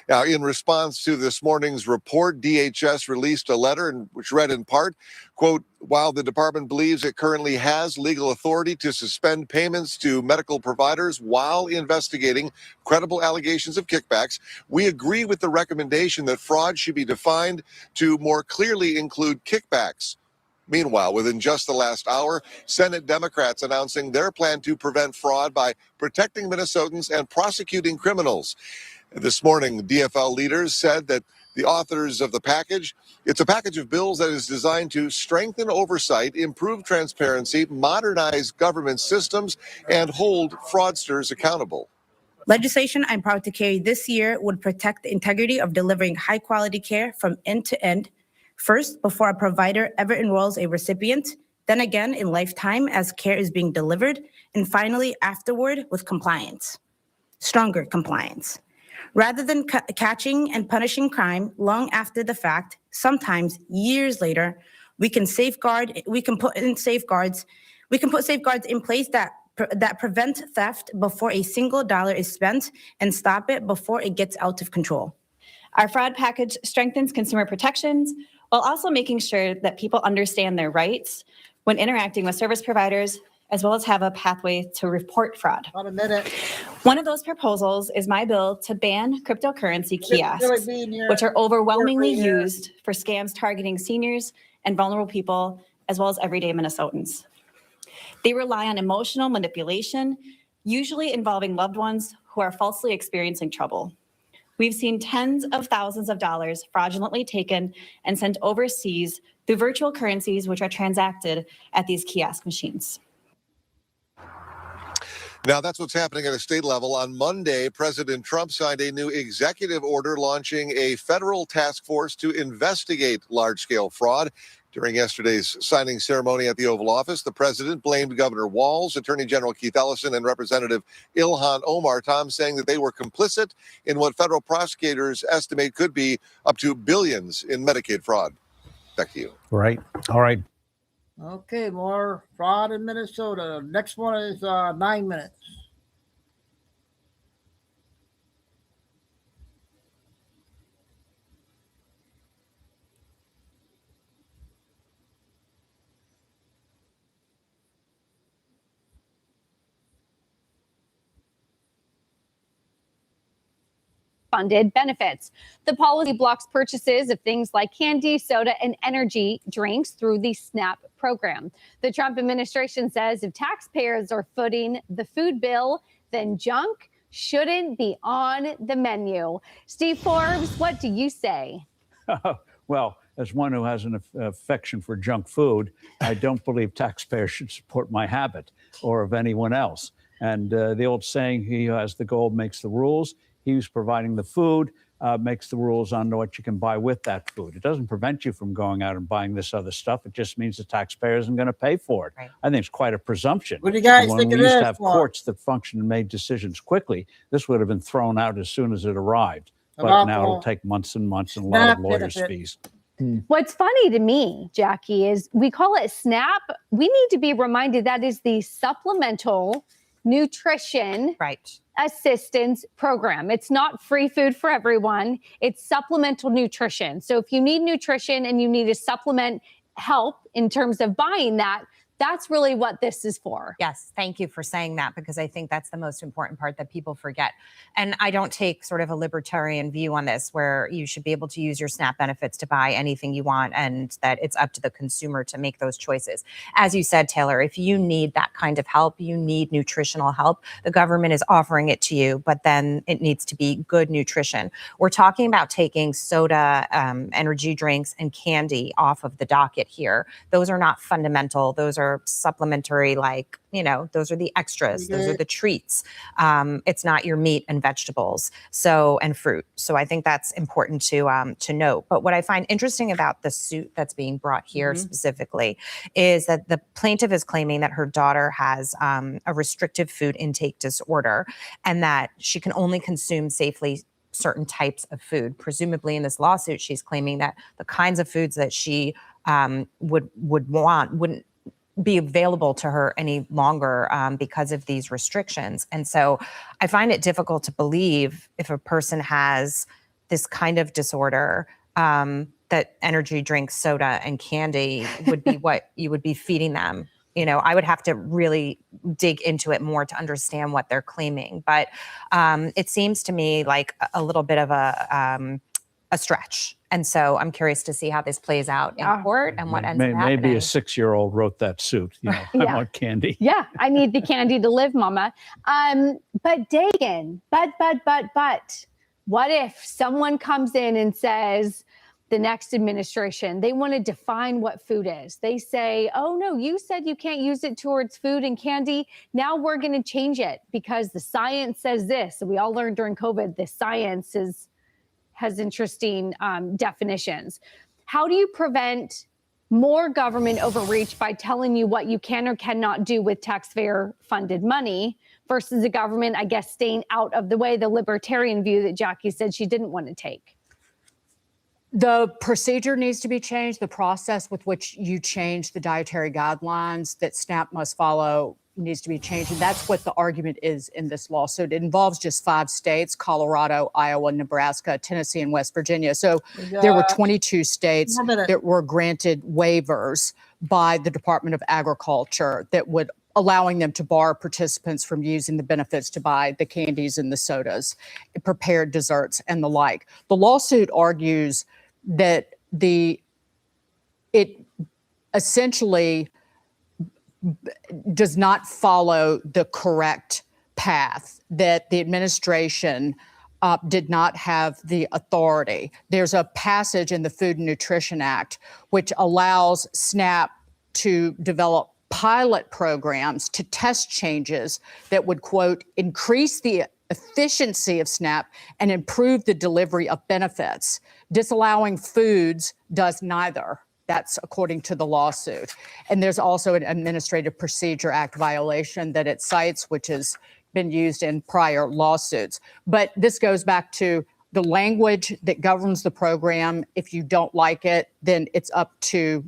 Now, in response to this morning's report, DHS released a letter which read in part, quote, while the department believes it currently has legal authority to suspend payments to medical providers while investigating credible allegations of kickbacks, we agree with the recommendation that fraud should be defined to more clearly include kickbacks. Meanwhile, within just the last hour, Senate Democrats announcing their plan to prevent fraud by protecting Minnesotans and prosecuting criminals. This morning, DFL leaders said that the authors of the package, it's a package of bills that is designed to strengthen oversight, improve transparency, modernize government systems, and hold fraudsters accountable.
Legislation I'm proud to carry this year would protect the integrity of delivering high-quality care from end to end, first before a provider ever enrolls a recipient, then again in lifetime as care is being delivered, and finally afterward with compliance, stronger compliance. Rather than catching and punishing crime long after the fact, sometimes years later, we can put safeguards in place that prevent theft before a single dollar is spent and stop it before it gets out of control.
Our fraud package strengthens consumer protections while also making sure that people understand their rights when interacting with service providers, as well as have a pathway to report fraud.
About a minute.
One of those proposals is my bill to ban cryptocurrency kiosks, which are overwhelmingly used for scams targeting seniors and vulnerable people, as well as everyday Minnesotans. They rely on emotional manipulation, usually involving loved ones who are falsely experiencing trouble. We've seen tens of thousands of dollars fraudulently taken and sent overseas through virtual currencies, which are transacted at these kiosk machines.
Now, that's what's happening at a state level. On Monday, President Trump signed a new executive order launching a federal task force to investigate large-scale fraud. During yesterday's signing ceremony at the Oval Office, the president blamed Governor Walz, Attorney General Keith Ellison, and Representative Ilhan Omar, Tom, saying that they were complicit in what federal prosecutors estimate could be up to billions in Medicaid fraud. Back to you.
Right. All right.
Okay, more fraud in Minnesota. Next one is 9 minutes.
Funded benefits. The policy blocks purchases of things like candy, soda, and energy drinks through the SNAP program. The Trump administration says if taxpayers are footing the food bill, then junk shouldn't be on the menu. Steve Forbes, what do you say?
Well, as one who has an affection for junk food, I don't believe taxpayers should support my habit or of anyone else. And the old saying, he who has the gold makes the rules. He who's providing the food makes the rules on what you can buy with that food. It doesn't prevent you from going out and buying this other stuff. It just means the taxpayer isn't going to pay for it. Right. I think it's quite a presumption.
What do you guys
when
think
we
of
used
this
to have
one?
courts that functioned and made decisions quickly, this would have been thrown out as soon as it arrived. But
About
now it'll take months and months and a lot of lawyers' fees.
What's funny to me, Jackie, is we call it SNAP. We need to be reminded that is the Supplemental Nutrition Assistance Program. It's not free food for everyone. It's supplemental nutrition. So if you need nutrition and you need to supplement help in terms of buying that, that's really what this is for.
Yes, thank you for saying that, because I think that's the most important part that people forget. And I don't take sort of a libertarian view on this, where you should be able to use your SNAP benefits to buy anything you want and that it's up to the consumer to make those choices. As you said, Taylor, if you need that kind of help, you need nutritional help, the government is offering it to you, but then it needs to be good nutrition. We're talking about taking soda, energy drinks, and candy off of the docket here. Those are not fundamental. Those are are supplementary, like, those are the extras, those are the treats. It's not your meat and vegetables, and fruit. So I think that's important to note. But what I find interesting about the suit that's being brought here specifically is that the plaintiff is claiming that her daughter has a restrictive food intake disorder and that she can only consume safely certain types of food. Presumably in this lawsuit, she's claiming that the kinds of foods that she would want wouldn't be available to her any longer because of these restrictions. And so I find it difficult to believe if a person has this kind of disorder that energy drinks, soda, and candy would be what you would be feeding them. I would have to really dig into it more to understand what they're claiming. But it seems to me like a little bit of a stretch. And so I'm curious to see how this plays out in court and what ends up happening.
Maybe a 6-year-old wrote that suit. I want candy.
Yeah, I need the candy to live, Mama. But Dagan, but what if someone comes in and says, the next administration, they want to define what food is. They say, oh no, you said you can't use it towards food and candy. Now we're going to change it because the science says this. So we all learned during COVID, the science has interesting definitions. How do you prevent more government overreach by telling you what you can or cannot do with taxpayer funded money versus the government, I guess, staying out of the way, the libertarian view that Jackie said she didn't want to take?
The procedure needs to be changed. The process with which you change the dietary guidelines that SNAP must follow needs to be changed. And that's what the argument is in this lawsuit. It involves just 5 states, Colorado, Iowa, Nebraska, Tennessee, and West Virginia. So there were 22 states that were granted waivers by the Department of Agriculture that would allowing them to bar participants from using the benefits to buy the candies and the sodas, prepared desserts, and the like. The lawsuit argues that it essentially does not follow the correct path, that the administration did not have the authority. There's a passage in the Food and Nutrition Act which allows SNAP to develop pilot programs to test changes that would, quote, increase the efficiency of SNAP and improve the delivery of benefits. Disallowing foods does neither. That's according to the lawsuit. And there's also an Administrative Procedure Act violation that it cites, which has been used in prior lawsuits. But this goes back to the language that governs the program. If you don't like it, then it's up to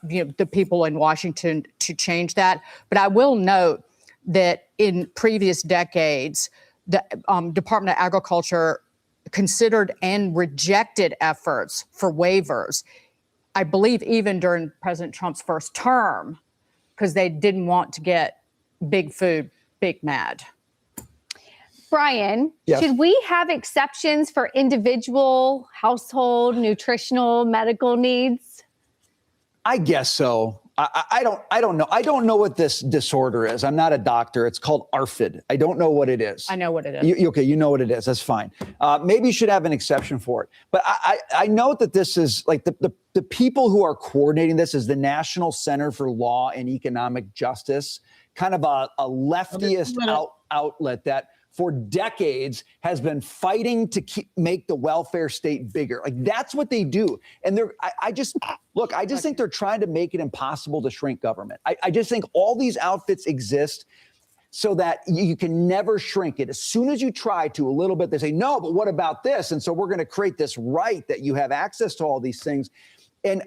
the people in Washington to change that. But I will note that in previous decades, the Department of Agriculture considered and rejected efforts for waivers. I believe even during President Trump's first term, because they didn't want to get big food big mad.
Brian,
Yes.
Should we have exceptions for individual, household, nutritional, medical needs?
I guess so. I don't know. I don't know what this disorder is. I'm not a doctor. It's called ARFID. I don't know what it is.
I know what it is.
Okay, you know what it is. That's fine. Maybe you should have an exception for it. But I note that this is like the people who are coordinating this is the National Center for Law and Economic Justice, kind of a leftiest outlet that for decades has been fighting to make the welfare state bigger. Like that's what they do. And I just think they're trying to make it impossible to shrink government. I just think all these outfits exist so that you can never shrink it. As soon as you try to a little bit, they say, no, but what about this? And so we're going to create this right that you have access to all these things. And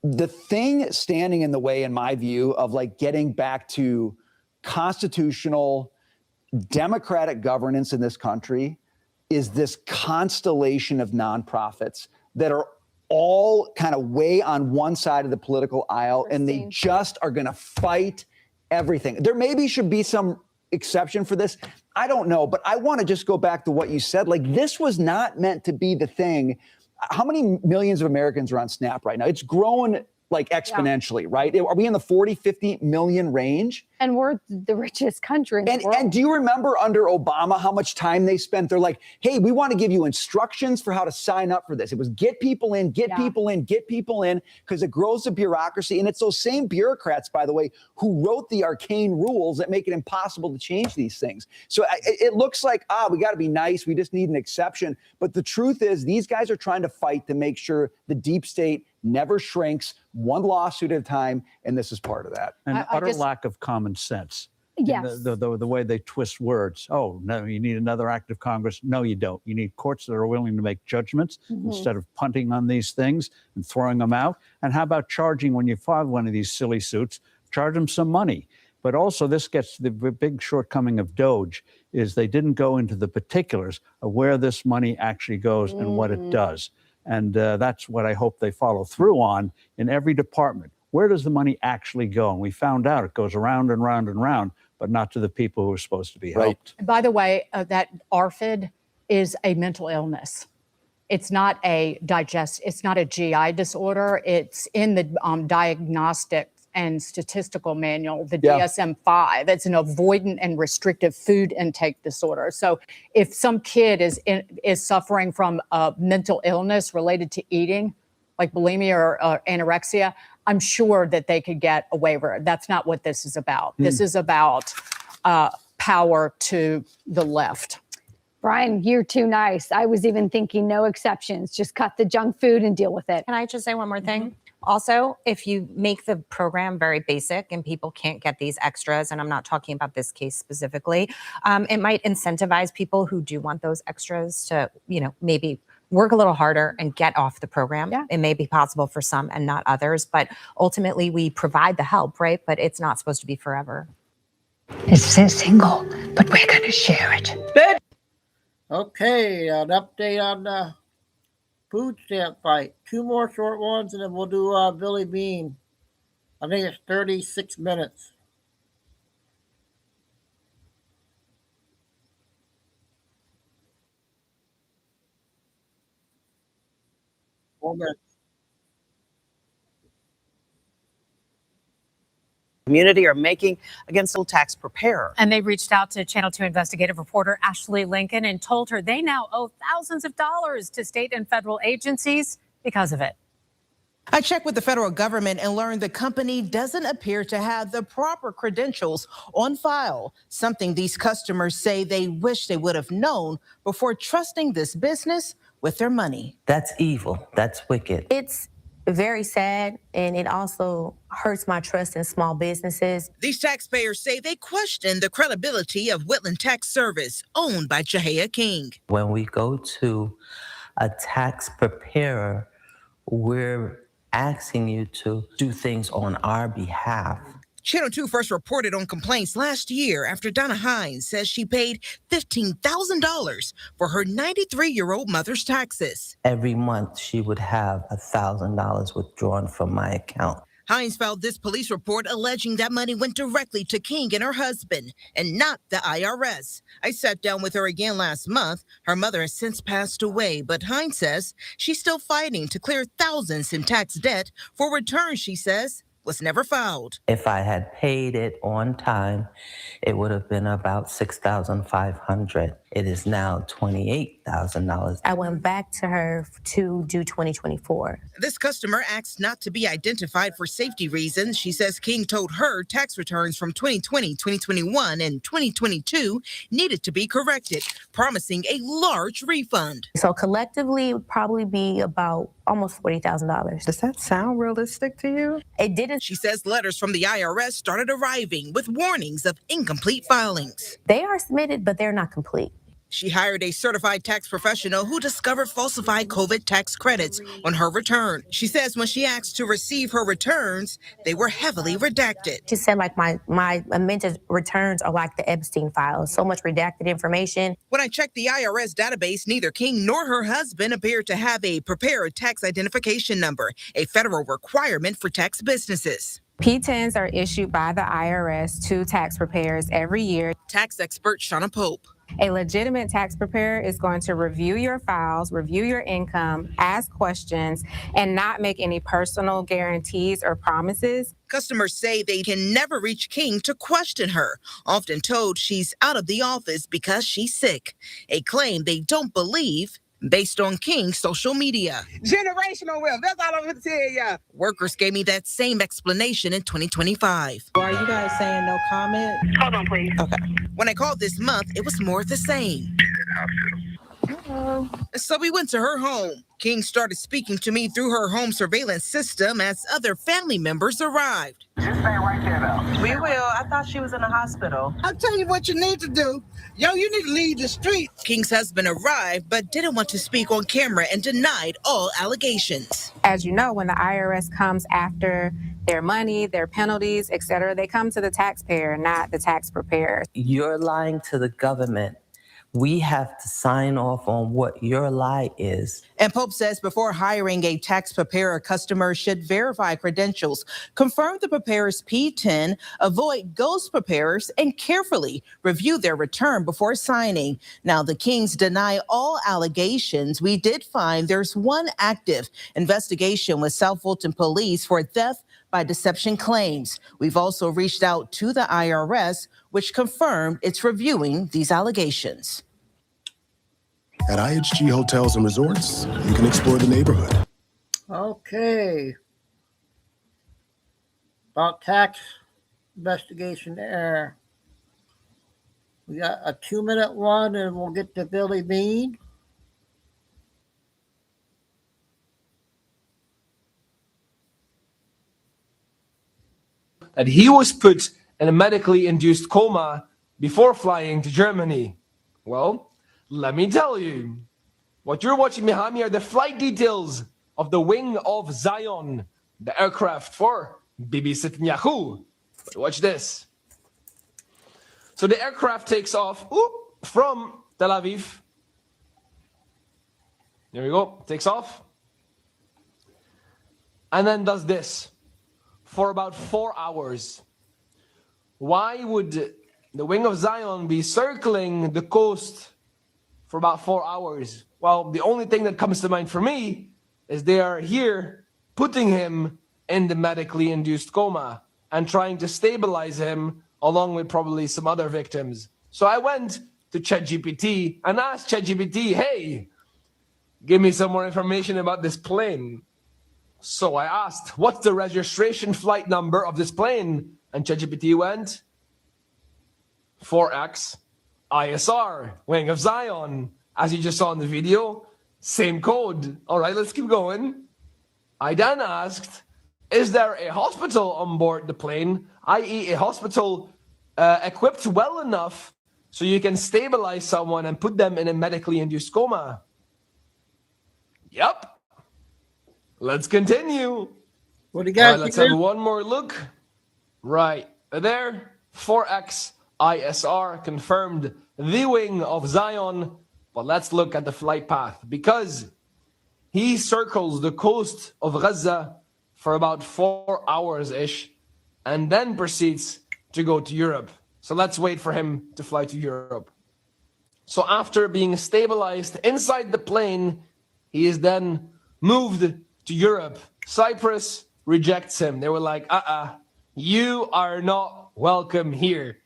the thing standing in the way, in my view, of like getting back to constitutional democratic governance in this country is this constellation of nonprofits that are all kind of way on one side of the political aisle, and they just are going to fight everything. There maybe should be some exception for this. I don't know, but I want to just go back to what you said. Like this was not meant to be the thing. How many millions of Americans are on SNAP right now? It's grown like exponentially, right? Are we in the 40, 50 million range?
And we're the richest country in the world.
And do you remember under Obama how much time they spent? They're like, hey, we want to give you instructions for how to sign up for this. It was get people in, get people in, get people in, because it grows the bureaucracy. And it's those same bureaucrats, by the way, who wrote the arcane rules that make it impossible to change these things. So it looks like, we got to be nice. We just need an exception. But the truth is, these guys are trying to fight to make sure the deep state never shrinks, one lawsuit at a time, and this is part of that.
An utter lack of common sense.
Yes.
The way they twist words. Oh, no, you need another act of Congress. No, you don't. You need courts that are willing to make judgments instead of punting on these things and throwing them out. And how about charging when you file one of these silly suits, charge them some money. But also this gets the big shortcoming of DOJ is they didn't go into the particulars of where this money actually goes and what it does. And that's what I hope they follow through on in every department. Where does the money actually go? And we found out it goes around and round and round, but not to the people who are supposed to be helped.
And by the way, that ARFID is a mental illness. It's not it's not a GI disorder. It's in the Diagnostic and Statistical Manual, the DSM-5. It's an avoidant and restrictive food intake disorder. So if some kid is suffering from a mental illness related to eating, like bulimia or anorexia, I'm sure that they could get a waiver. That's not what this is about. This is about power to the left.
Brian, you're too nice. I was even thinking no exceptions. Just cut the junk food and deal with it.
Can I just say one more thing? Also, if you make the program very basic and people can't get these extras, and I'm not talking about this case specifically, it might incentivize people who do want those extras to, maybe work a little harder and get off the program. It may be possible for some and not others, but ultimately we provide the help, right? But it's not supposed to be forever.
It's single, but we're going to share it.
Okay, an update on the food stamp fight. 2 more short ones, and then we'll do Billy Bean. I think it's 36 minutes.
Community are making against the tax preparer.
And they reached out to Channel 2 investigative reporter Ashley Lincoln and told her they now owe thousands of dollars to state and federal agencies because of it.
I checked with the federal government and learned the company doesn't appear to have the proper credentials on file, something these customers say they wish they would have known before trusting this business with their money.
That's evil. That's wicked.
It's very sad, and it also hurts my trust in small businesses.
These taxpayers say they question the credibility of Whitland Tax Service, owned by Jahia King.
When we go to a tax preparer, we're asking you to do things on our behalf.
Channel 2 first reported on complaints last year after Donna Hines says she paid $15,000 for her 93-year-old mother's taxes.
Every month, she would have $1,000 withdrawn from my account.
Hines filed this police report alleging that money went directly to King and her husband and not the IRS. I sat down with her again last month. Her mother has since passed away, but Hines says she's still fighting to clear thousands in tax debt for returns she says was never filed.
If I had paid it on time, it would have been about $6,500. It is now $28,000.
I went back to her to do 2024.
This customer asked not to be identified for safety reasons. She says King told her tax returns from 2020, 2021, and 2022 needed to be corrected, promising a large refund.
So collectively, it would probably be about almost $40,000.
Does that sound realistic to you?
It didn't.
She says letters from the IRS started arriving with warnings of incomplete filings.
They are submitted, but they're not complete.
She hired a certified tax professional who discovered falsified COVID tax credits on her return. She says when she asked to receive her returns, they were heavily redacted.
She said like my amended returns are like the Epstein files, so much redacted information.
When I checked the IRS database, neither King nor her husband appeared to have a prepared tax identification number, a federal requirement for tax businesses.
P-10s are issued by the IRS to tax preparers every year.
Tax expert Shauna Pope.
A legitimate tax preparer is going to review your files, review your income, ask questions, and not make any personal guarantees or promises.
Customers say they can never reach King to question her, often told she's out of the office because she's sick, a claim they don't believe based on King's social media. Generational wealth, that's all I'm going to tell ya. Workers gave me that same explanation in 2025.
Are you guys saying no comment?
Hold on, please. Okay. When I called this month, it was more of the same. So we went to her home. King started speaking to me through her home surveillance system as other family members arrived.
Just stay right there now. We will. I thought she was in the hospital.
I'll tell you what you need to do. Yo, you need to leave the street. King's husband arrived, but didn't want to speak on camera and denied all allegations.
As you know, when the IRS comes after their money, their penalties, etc., they come to the taxpayer, not the tax preparer.
You're lying to the government. We have to sign off on what your lie is.
And Pope says before hiring a tax preparer, customers should verify credentials, confirm the preparer's P10, avoid ghost preparers, and carefully review their return before signing. Now, the Kings deny all allegations. We did find there's one active investigation with South Fulton Police for theft by deception claims. We've also reached out to the IRS, which confirmed it's reviewing these allegations.
At IHG Hotels and Resorts, you can explore the neighborhood.
Okay. About tax investigation there. We got a 2-minute one and we'll get to Billy Bean.
That he was put in a medically induced coma before flying to Germany. Well, let me tell you, what you're watching behind me are the flight details of the Wing of Zion, the aircraft for Bibi Netanyahu. But watch this. So the aircraft takes off from Tel Aviv. There we go, takes off. And then does this for about 4 hours. Why would the Wing of Zion be circling the coast for about 4 hours? Well, the only thing that comes to mind for me is they are here putting him in the medically induced coma and trying to stabilize him along with probably some other victims. So I went to ChatGPT and asked ChatGPT, hey, give me some more information about this plane. So I asked, what's the registration flight number of this plane? And ChatGPT went, 4X ISR, Wing of Zion. As you just saw in the video, same code. All right, let's keep going. I then asked, is there a hospital on board the plane, i.e. a hospital equipped well enough so you can stabilize someone and put them in a medically induced coma? Yep. Let's continue.
What do you got?
Let's have one more look. Right there, 4X ISR confirmed the Wing of Zion. But let's look at the flight path because he circles the coast of Gaza for about 4 hours-ish and then proceeds to go to Europe. So let's wait for him to fly to Europe. So after being stabilized inside the plane, he is then moved to Europe. Cyprus rejects him. They were like, you are not welcome here.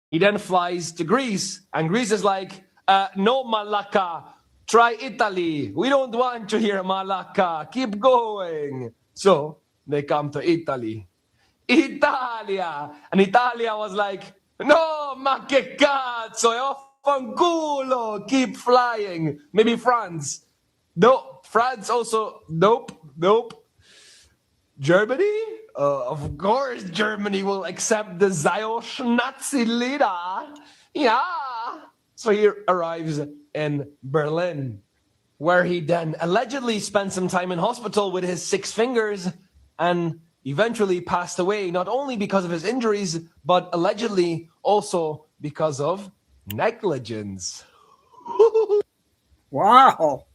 He then flies to Greece, and Greece is like, no, Malacca, try Italy. We don't want you here, Malacca. Keep going. So they come to Italy. Italia. And Italia was like, no, ma che cazzo, fanculo, keep flying. Maybe France. No, France also, nope. Germany? Of course, Germany will accept the Nazi leader. Yeah. So he arrives in Berlin, where he then allegedly spent some time in hospital with his 6 fingers and eventually passed away, not only because of his injuries, but allegedly also because of negligence.
Wow.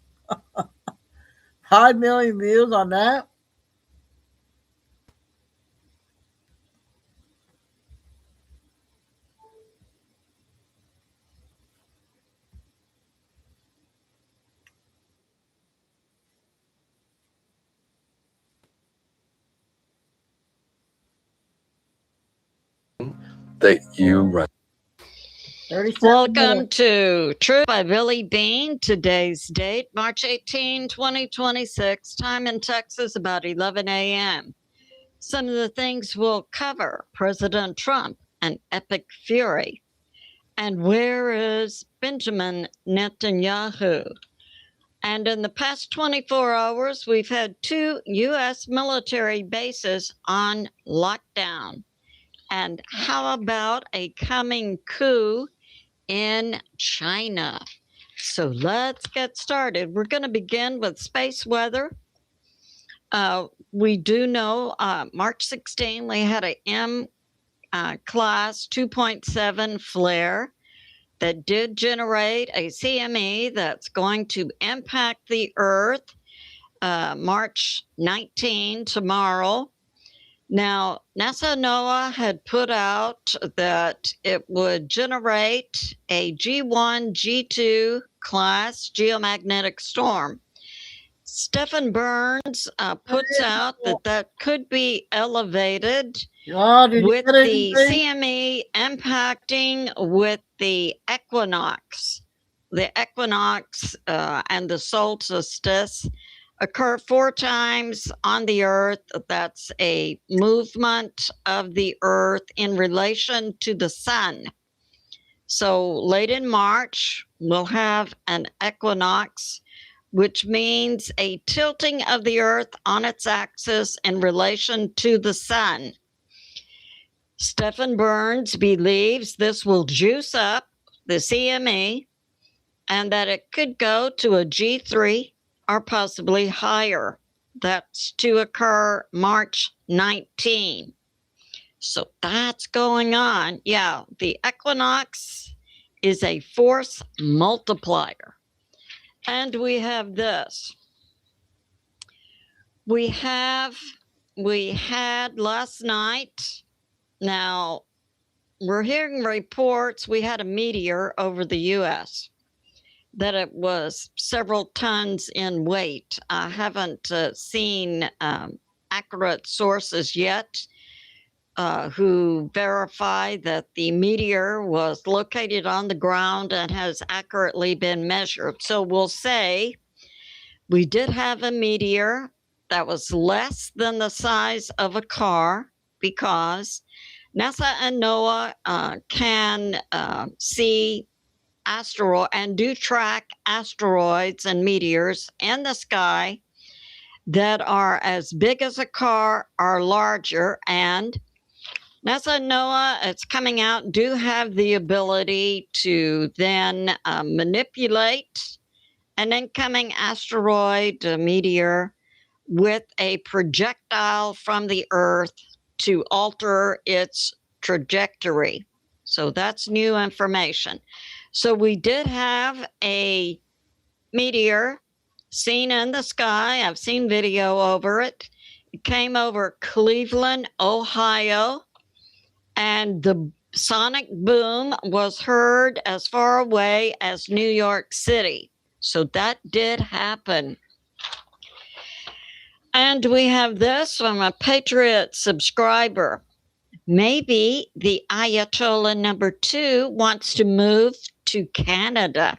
5 million views on that.
that you run.
Welcome to True by Billy Bean. Today's date, March 18, 2026. Time in Texas, about 11 a.m. Some of the things we'll cover: President Trump, an epic fury. And where is Benjamin Netanyahu? And in the past 24 hours, we've had 2 U.S. military bases on lockdown. And how about a coming coup in China? So let's get started. We're going to begin with space weather. We do know March 16, we had a M class 2.7 flare that did generate a CME that's going to impact the Earth March 19, tomorrow. Now, NASA NOAA had put out that it would generate a G1, G2 class geomagnetic storm. Stephen Burns puts out that could be elevated with the CME impacting with the equinox. The equinox and the solstice occur 4 times on the Earth. That's a movement of the Earth in relation to the sun. So late in March, we'll have an equinox, which means a tilting of the Earth on its axis in relation to the sun. Stephen Burns believes this will juice up the CME and that it could go to a G3 or possibly higher. That's to occur March 19. So that's going on. Yeah, the equinox is a force multiplier. And we have this. We had last night. Now, we're hearing reports we had a meteor over the U.S., that it was several tons in weight. I haven't seen accurate sources yet who verify that the meteor was located on the ground and has accurately been measured. So we'll say we did have a meteor that was less than the size of a car, because NASA and NOAA can see asteroid and do track asteroids and meteors in the sky that are as big as a car or larger. And NASA and NOAA, it's coming out, do have the ability to then manipulate an incoming asteroid, a meteor, with a projectile from the Earth to alter its trajectory. So that's new information. So we did have a meteor seen in the sky. I've seen video over it. It came over Cleveland, Ohio, and the sonic boom was heard as far away as New York City. So that did happen. And we have this from a Patriot subscriber. Maybe the Ayatollah number 2 wants to move to Canada.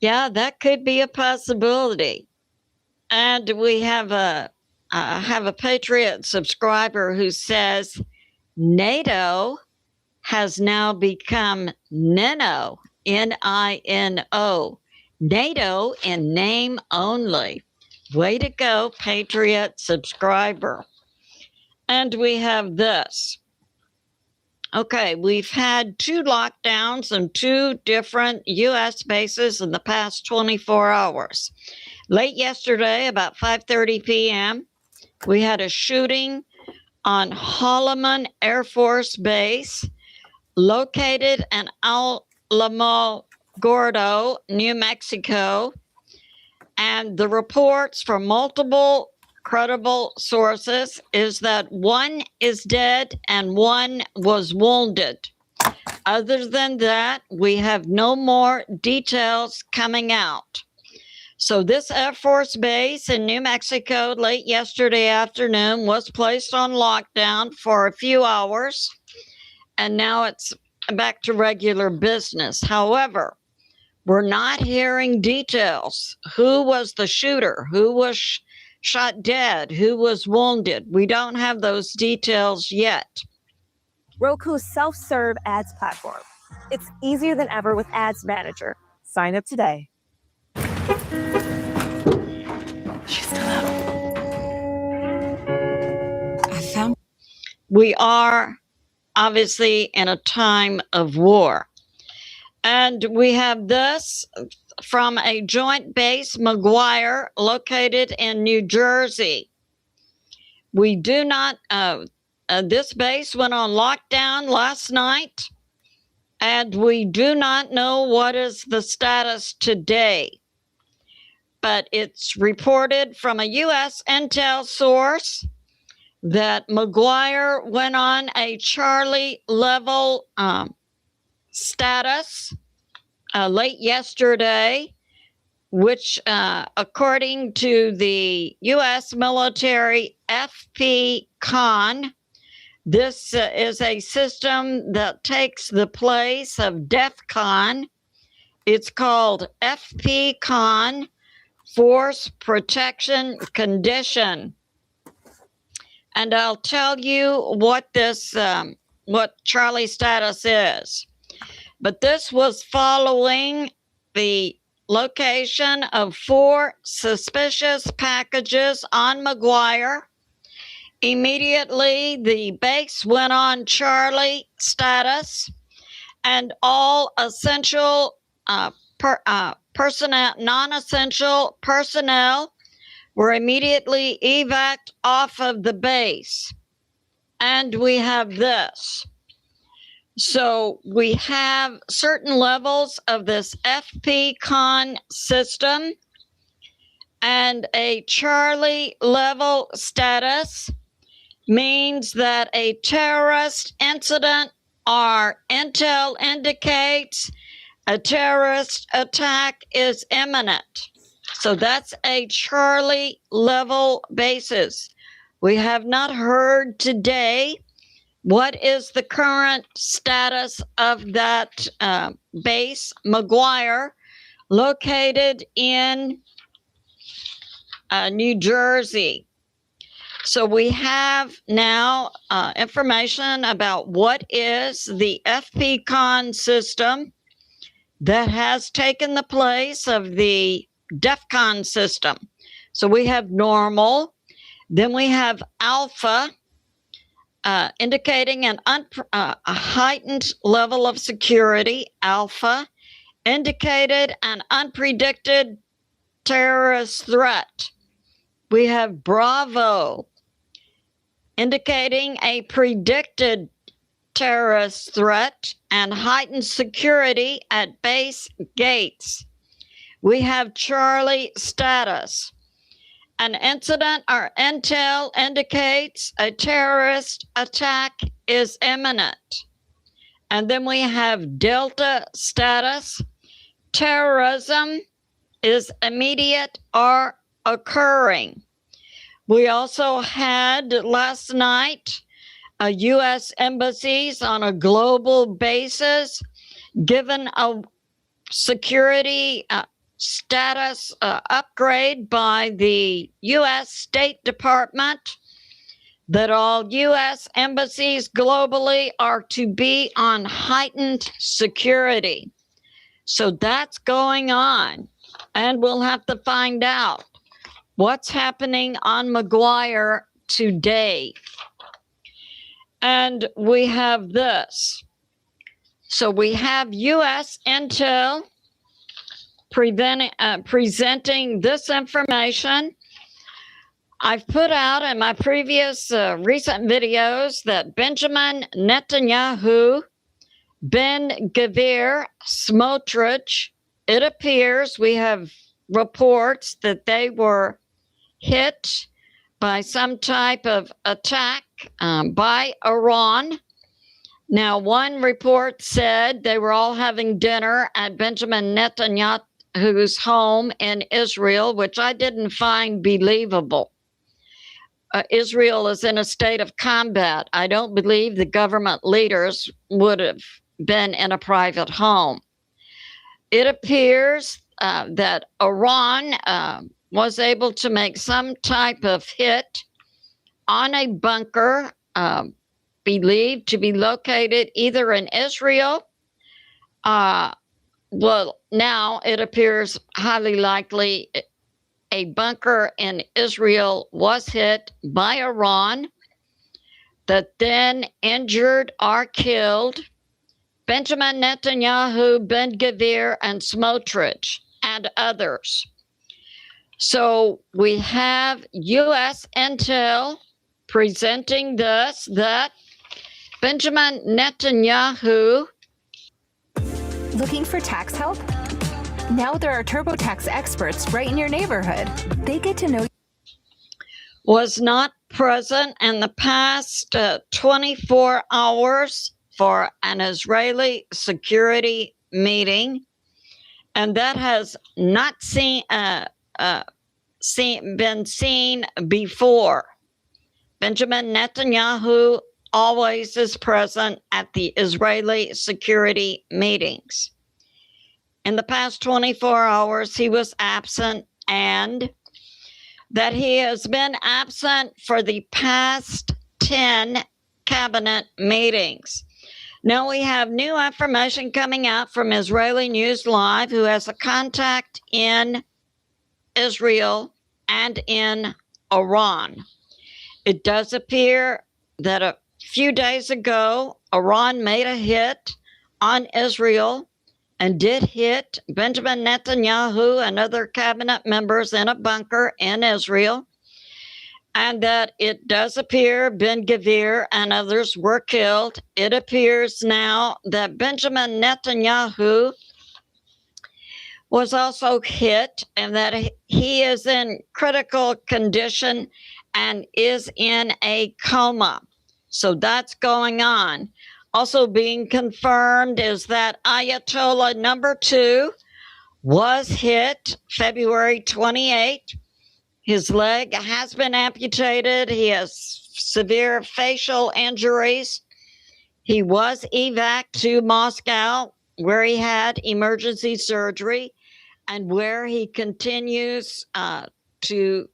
Yeah, that could be a possibility. And we have a Patriot subscriber who says NATO has now become NINO, N-I-N-O, NATO in name only. Way to go, Patriot subscriber. And we have this. Okay, we've had 2 lockdowns in 2 different U.S. bases in the past 24 hours. Late yesterday, about 5:30 p.m., we had a shooting on Holloman Air Force Base, located in Alamogordo, New Mexico. And the reports from multiple credible sources is that 1 is dead and 1 was wounded. Other than that, we have no more details coming out. So this Air Force base in New Mexico late yesterday afternoon was placed on lockdown for a few hours. and now it's back to regular business. However, we're not hearing details. Who was the shooter? Who was shot dead? Who was wounded? We don't have those details yet.
Roku's self-serve ads platform. It's easier than ever with Ads Manager. Sign up today.
She's still out.
We are obviously in a time of war. And we have this from a joint base, McGuire, located in New Jersey. We do not, this base went on lockdown last night, and we do not know what is the status today. But it's reported from a U.S. intel source that McGuire went on a Charlie level status late yesterday, which according to the U.S. military FP-CON, this is a system that takes the place of DEFCON. It's called FP-CON, Force Protection Condition. And I'll tell you what this, what Charlie status is. But this was following the location of 4 suspicious packages on McGuire. Immediately, the base went on Charlie status, and all essential personnel, non-essential personnel were immediately evac'd off of the base. And we have this. So we have certain levels of this FP-CON system, and a Charlie level status means that a terrorist incident or intel indicates a terrorist attack is imminent. So that's a Charlie level basis. We have not heard today what is the current status of that base, McGuire, located in New Jersey. So we have now information about what is the FP-CON system that has taken the place of the DEFCON system. So we have normal, then we have alpha, indicating a heightened level of security. Alpha indicated an unpredicted terrorist threat. We have Bravo, indicating a predicted terrorist threat and heightened security at base gates. We have Charlie status. An incident or intel indicates a terrorist attack is imminent. And then we have Delta status. Terrorism is immediate or occurring. We also had last night U.S. embassies on a global basis given a security status upgrade by the U.S. State Department that all U.S. embassies globally are to be on heightened security. So that's going on, and we'll have to find out what's happening on McGuire today. And we have this. So we have U.S. intel presenting this information. I've put out in my previous recent videos that Benjamin Netanyahu, Ben Gvir, Smotrich, it appears we have reports that they were hit by some type of attack by Iran. Now, one report said they were all having dinner at Benjamin Netanyahu's home in Israel, which I didn't find believable. Israel is in a state of combat. I don't believe the government leaders would have been in a private home. It appears that Iran was able to make some type of hit on a bunker believed to be located either in Israel. Well, now it appears highly likely a bunker in Israel was hit by Iran that then injured or killed Benjamin Netanyahu, Ben-Gvir, and Smotrich, and others. So we have U.S. intel presenting this, that Benjamin Netanyahu.
Looking for tax help? Now there are TurboTax experts right in your neighborhood. They get to know you.
Was not present in the past 24 hours for an Israeli security meeting, and that has not been seen before. Benjamin Netanyahu always is present at the Israeli security meetings. In the past 24 hours, he was absent, and that he has been absent for the past 10 cabinet meetings. Now we have new information coming out from Israeli News Live, who has a contact in Israel and in Iran. It does appear that a few days ago, Iran made a hit on Israel and did hit Benjamin Netanyahu and other cabinet members in a bunker in Israel, and that it does appear Ben-Gvir and others were killed. It appears now that Benjamin Netanyahu was also hit and that he is in critical condition and is in a coma. So that's going on. Also being confirmed is that Ayatollah number 2 was hit February 28. His leg has been amputated. He has severe facial injuries. He was evac to Moscow, where he had emergency surgery and where he continues to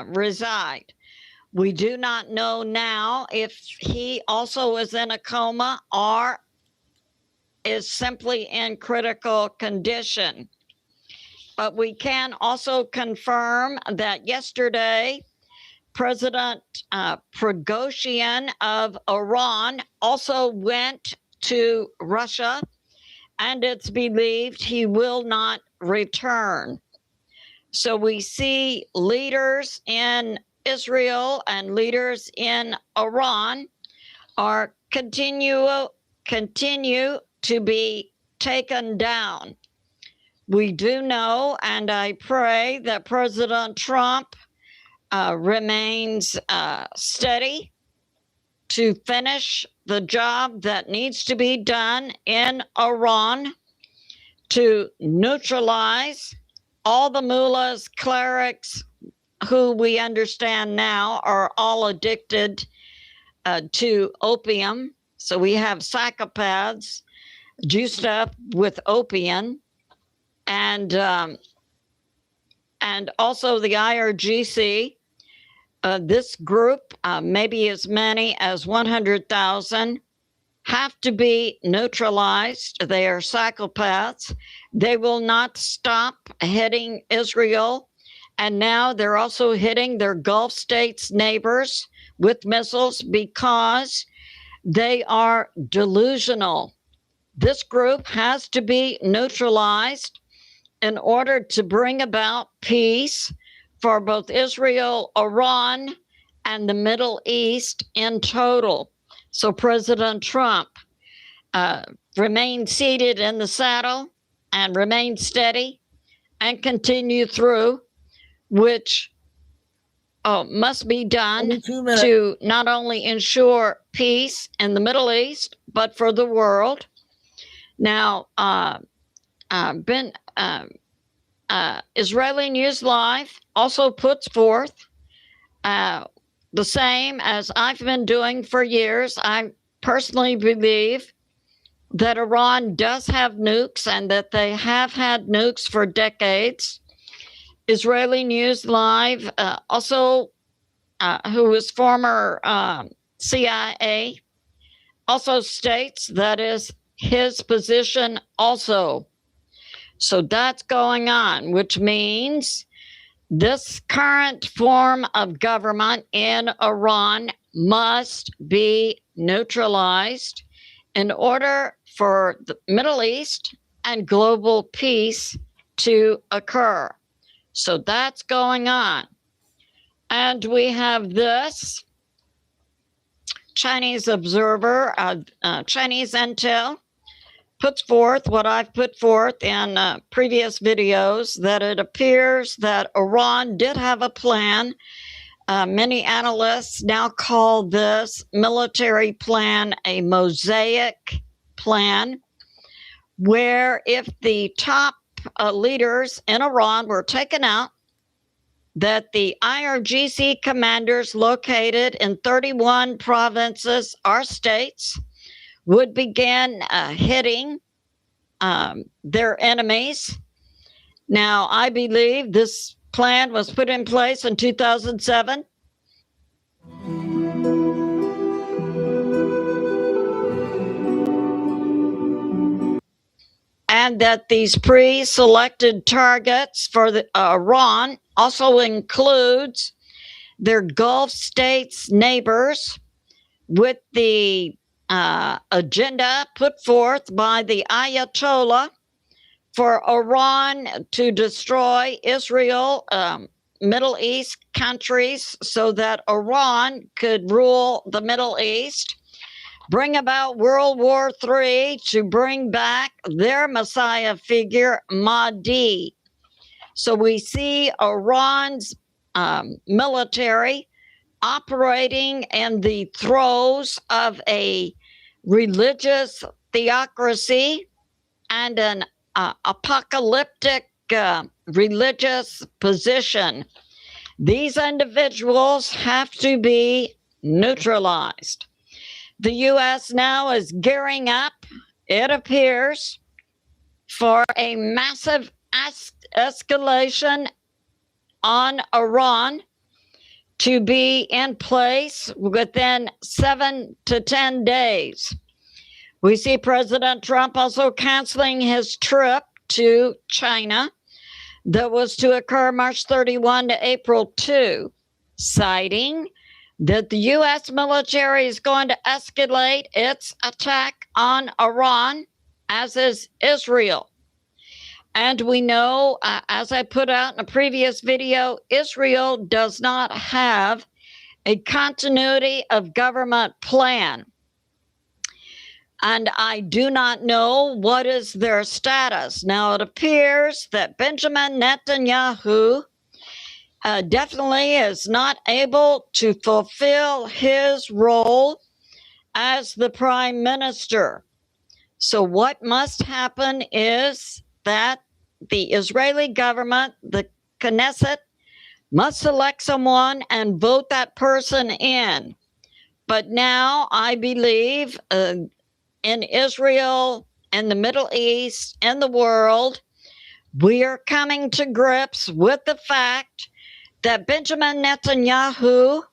reside. We do not know now if he also is in a coma or is simply in critical condition. But we can also confirm that yesterday, President Prigozhin of Iran also went to Russia, and it's believed he will not return. So we see leaders in Israel and leaders in Iran are continue to be taken down. We do know, and I pray that President Trump remains steady to finish the job that needs to be done in Iran to neutralize all the mullahs, clerics, who we understand now are all addicted to opium. So we have psychopaths juiced up with opium, and also the IRGC. This group, maybe as many as 100,000, have to be neutralized. They are psychopaths. They will not stop hitting Israel. And now they're also hitting their Gulf states neighbors with missiles because they are delusional. This group has to be neutralized in order to bring about peace for both Israel, Iran, and the Middle East in total. So President Trump remain seated in the saddle and remain steady and continue through, which must be done to not only ensure peace in the Middle East, but for the world. Now, Israeli News Live also puts forth the same as I've been doing for years. I personally believe that Iran does have nukes and that they have had nukes for decades. Israeli News Live, also, who is former CIA, also states that is his position also. So that's going on, which means this current form of government in Iran must be neutralized in order for the Middle East and global peace to occur. So that's going on. And we have this Chinese observer, Chinese intel, puts forth what I've put forth in previous videos, that it appears that Iran did have a plan. Many analysts now call this military plan a mosaic plan, where if the top leaders in Iran were taken out, that the IRGC commanders located in 31 provinces or states would begin hitting their enemies. Now, I believe this plan was put in place in 2007. And that these pre-selected targets for the Iran also includes their Gulf states neighbors, with the agenda put forth by the Ayatollah for Iran to destroy Israel, Middle East countries, so that Iran could rule the Middle East, bring about World War III to bring back their Messiah figure, Mahdi. So we see Iran's military operating in the throes of a religious theocracy and an apocalyptic religious position. These individuals have to be neutralized. The U.S. now is gearing up, it appears, for a massive escalation on Iran to be in place within 7 to 10 days. We see President Trump also canceling his trip to China that was to occur March 31 to April 2, citing that the U.S. military is going to escalate its attack on Iran, as is Israel. And we know, as I put out in a previous video, Israel does not have a continuity of government plan. And I do not know what is their status. Now, it appears that Benjamin Netanyahu definitely is not able to fulfill his role as the prime minister. So what must happen is that the Israeli government, the Knesset, must select someone and vote that person in. But now I believe in Israel, in the Middle East, in the world, we are coming to grips with the fact that Benjamin Netanyahu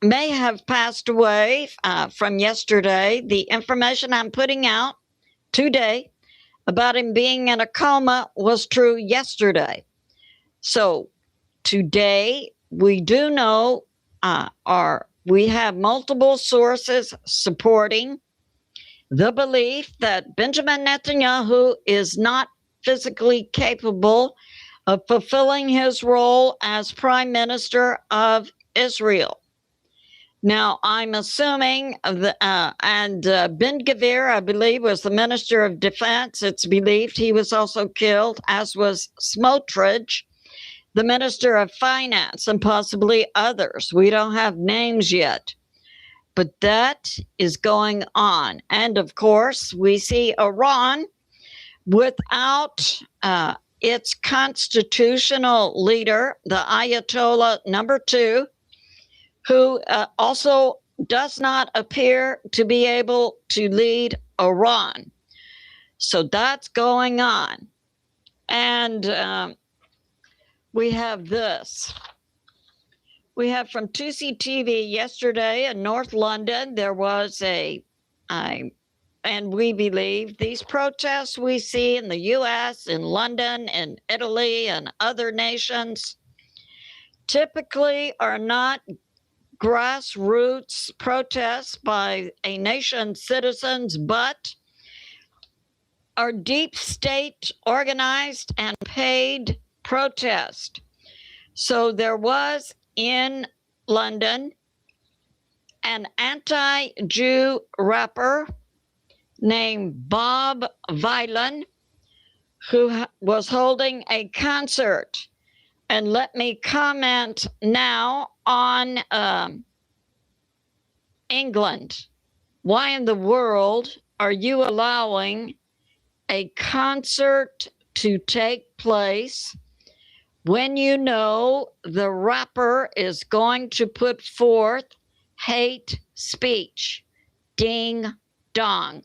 may have passed away from yesterday. The information I'm putting out today about him being in a coma was true yesterday. So today we do know, we have multiple sources supporting the belief that Benjamin Netanyahu is not physically capable of fulfilling his role as Prime Minister of Israel. Now, I'm assuming, Ben Gvir, I believe, was the Minister of Defense. It's believed he was also killed, as was Smotrich, the Minister of Finance, and possibly others. We don't have names yet. But that is going on. And of course, we see Iran without its constitutional leader, the Ayatollah number 2, who also does not appear to be able to lead Iran. So that's going on. And we have this. We have from 2CTV yesterday in North London, there was and we believe these protests we see in the US, in London, in Italy, and other nations typically are not grassroots protests by a nation's citizens, but are deep state organized and paid protest. So there was in London an anti-Jew rapper named Bob Vylan who was holding a concert. And let me comment now on England. Why in the world are you allowing a concert to take place when you know the rapper is going to put forth hate speech? Ding dong.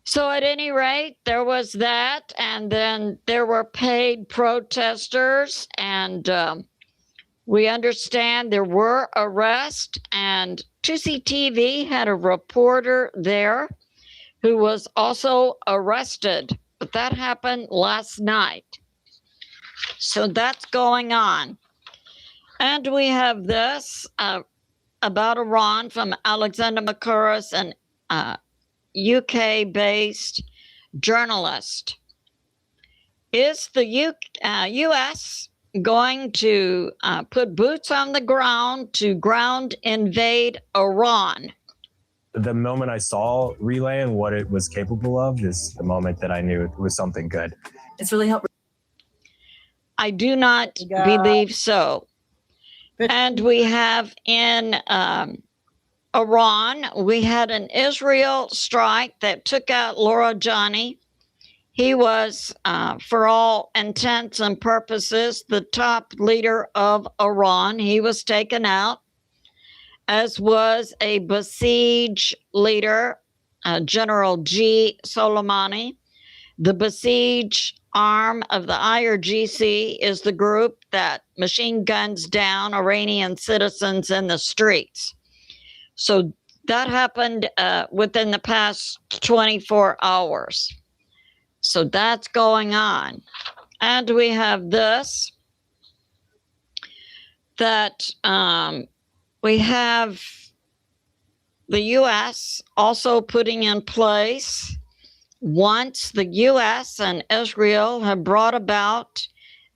So at any rate, there was that, and then there were paid protesters, and we understand there were arrests, and 2CTV had a reporter there who was also arrested, but that happened last night. So that's going on. And we have this about Iran from Alexander Makuras, an UK-based journalist. Is the U.S. going to put boots on the ground to ground invade Iran?
The moment I saw Relay and what it was capable of is the moment that I knew it was something good.
It's really helped.
I do not believe so. And we have in Iran, we had an Israel strike that took out Larijani. He was, for all intents and purposes, the top leader of Iran. He was taken out, as was a Basij leader, General G. Soleimani. The Basij arm of the IRGC is the group that machine guns down Iranian citizens in the streets. So that happened within the past 24 hours. So that's going on. And we have this, that we have the U.S. also putting in place, once the U.S. and Israel have brought about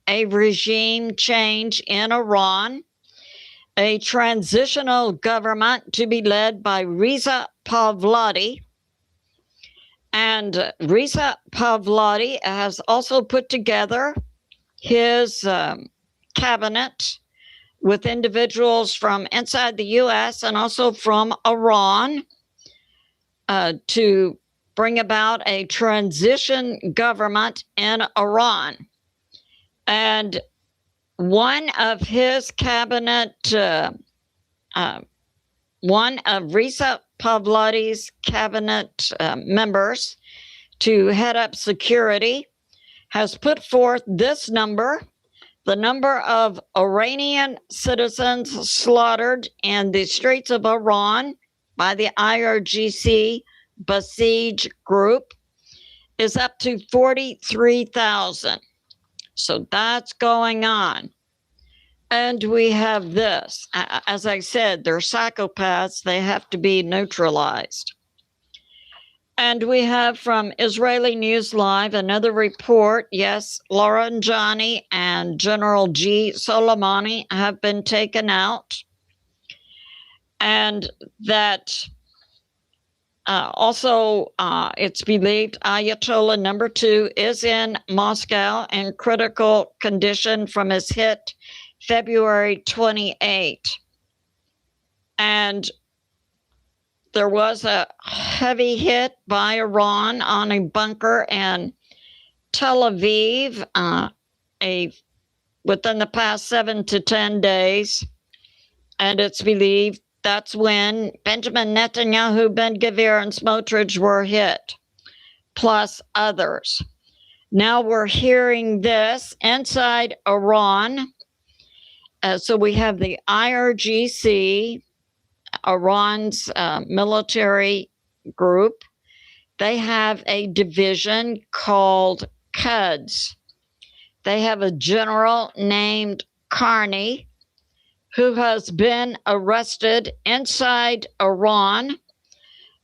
a regime change in Iran, a transitional government to be led by Reza Pahlavi. And Reza Pahlavi has also put together his cabinet with individuals from inside the U.S. and also from Iran to bring about a transition government in Iran. And one of his cabinet, one of Reza Pahlavi's cabinet members to head up security has put forth this number, the number of Iranian citizens slaughtered in the streets of Iran by the IRGC Basij group is up to 43,000. So that's going on. And we have this. As I said, they're psychopaths. They have to be neutralized. And we have from Israeli News Live another report. Yes, Larijani and General G. Soleimani have been taken out. And that also, it's believed Ayatollah number 2 is in Moscow in critical condition from his hit February 28. And there was a heavy hit by Iran on a bunker in Tel Aviv within the past 7 to 10 days. And it's believed that's when Benjamin Netanyahu, Ben-Gvir, and Smotrich were hit, plus others. Now we're hearing this inside Iran. So we have the IRGC, Iran's military group. They have a division called Quds. They have a general named Karni, who has been arrested inside Iran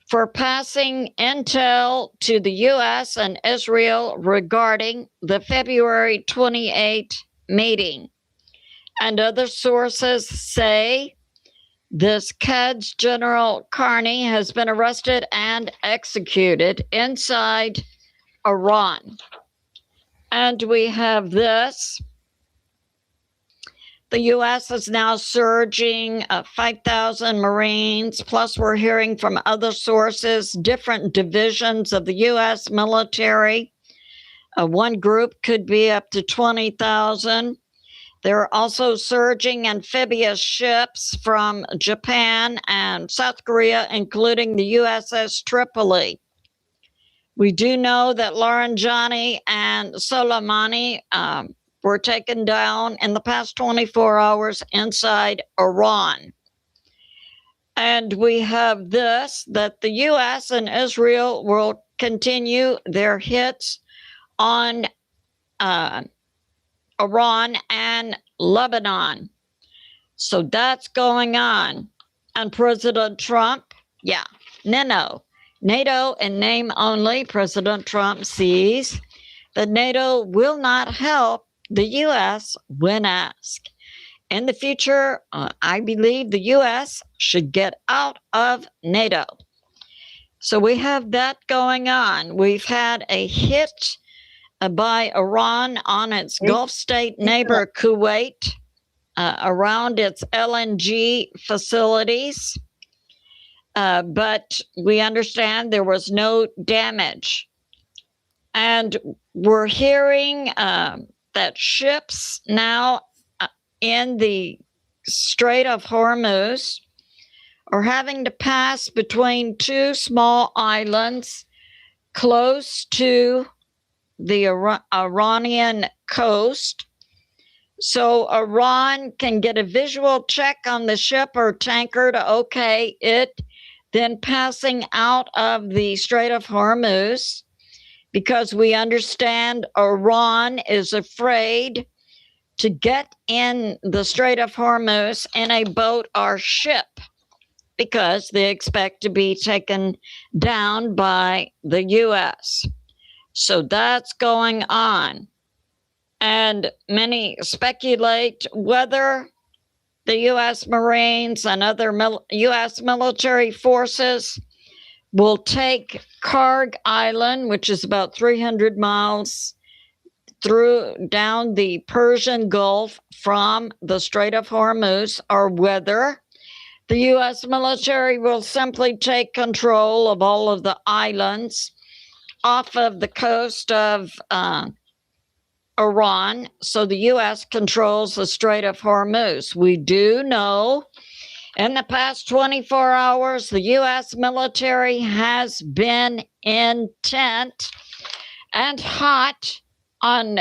for passing intel to the U.S. and Israel regarding the February 28 meeting. And other sources say this Quds General Karni has been arrested and executed inside Iran. And we have this. The U.S. is now surging 5,000 Marines, plus we're hearing from other sources, different divisions of the U.S. military. One group could be up to 20,000. There are also surging amphibious ships from Japan and South Korea, including the USS Tripoli. We do know that Laranjani and Soleimani were taken down in the past 24 hours inside Iran. And we have this, that the U.S. and Israel will continue their hits on Iran and Lebanon. So that's going on. And President Trump, NATO in name only, President Trump sees that NATO will not help the U.S. when asked. In the future, I believe the U.S. should get out of NATO. So we have that going on. We've had a hit by Iran on its Gulf state neighbor Kuwait around its LNG facilities. But we understand there was no damage. And we're hearing that ships now in the Strait of Hormuz are having to pass between two small islands close to the Iranian coast. So Iran can get a visual check on the ship or tanker to okay it, then passing out of the Strait of Hormuz, because we understand Iran is afraid to get in the Strait of Hormuz in a boat or ship because they expect to be taken down by the U.S. So that's going on. And many speculate whether the U.S. Marines and other U.S. military forces will take Karg Island, which is about 300 miles down the Persian Gulf from the Strait of Hormuz, or whether the U.S. military will simply take control of all of the islands off of the coast of Iran, so the U.S. controls the Strait of Hormuz. We do know in the past 24 hours, the U.S. military has been intent and hot on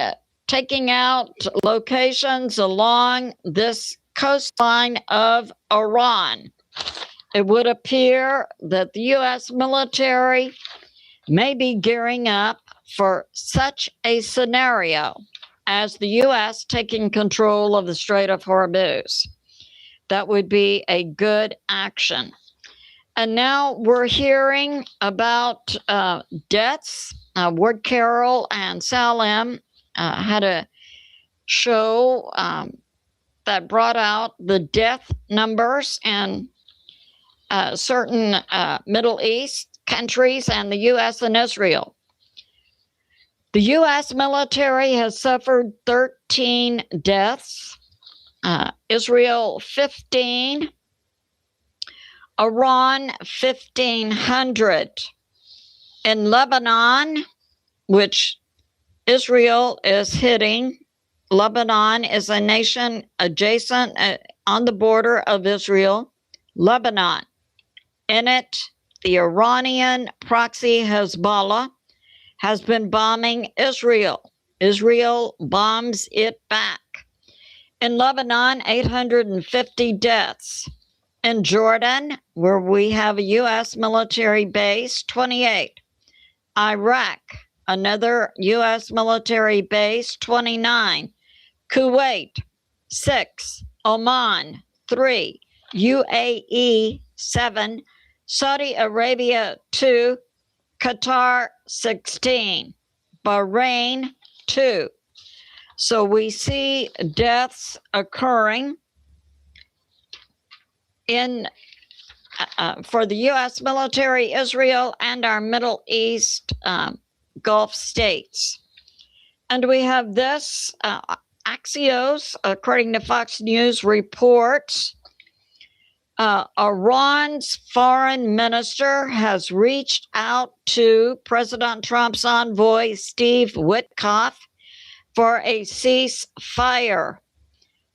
taking out locations along this coastline of Iran. It would appear that the U.S. military may be gearing up for such a scenario as the U.S. taking control of the Strait of Hormuz. That would be a good action. And now we're hearing about deaths. Ward Carroll and Sal M had a show that brought out the death numbers in certain Middle East countries and the U.S. and Israel. The U.S. military has suffered 13 deaths, Israel 15, Iran 1,500. In Lebanon, which Israel is hitting, Lebanon is a nation adjacent on the border of Israel, Lebanon. In it, the Iranian proxy Hezbollah has been bombing Israel. Israel bombs it back. In Lebanon, 850 deaths. In Jordan, where we have a U.S. military base, 28. Iraq, another U.S. military base, 29. Kuwait, 6. Oman, 3. UAE, 7. Saudi Arabia, 2. Qatar, 16. Bahrain, 2. So we see deaths occurring in for the U.S. military, Israel, and our Middle East Gulf states. And we have this, Axios, according to Fox News, reports Iran's foreign minister has reached out to President Trump's envoy, Steve Witkoff, for a ceasefire.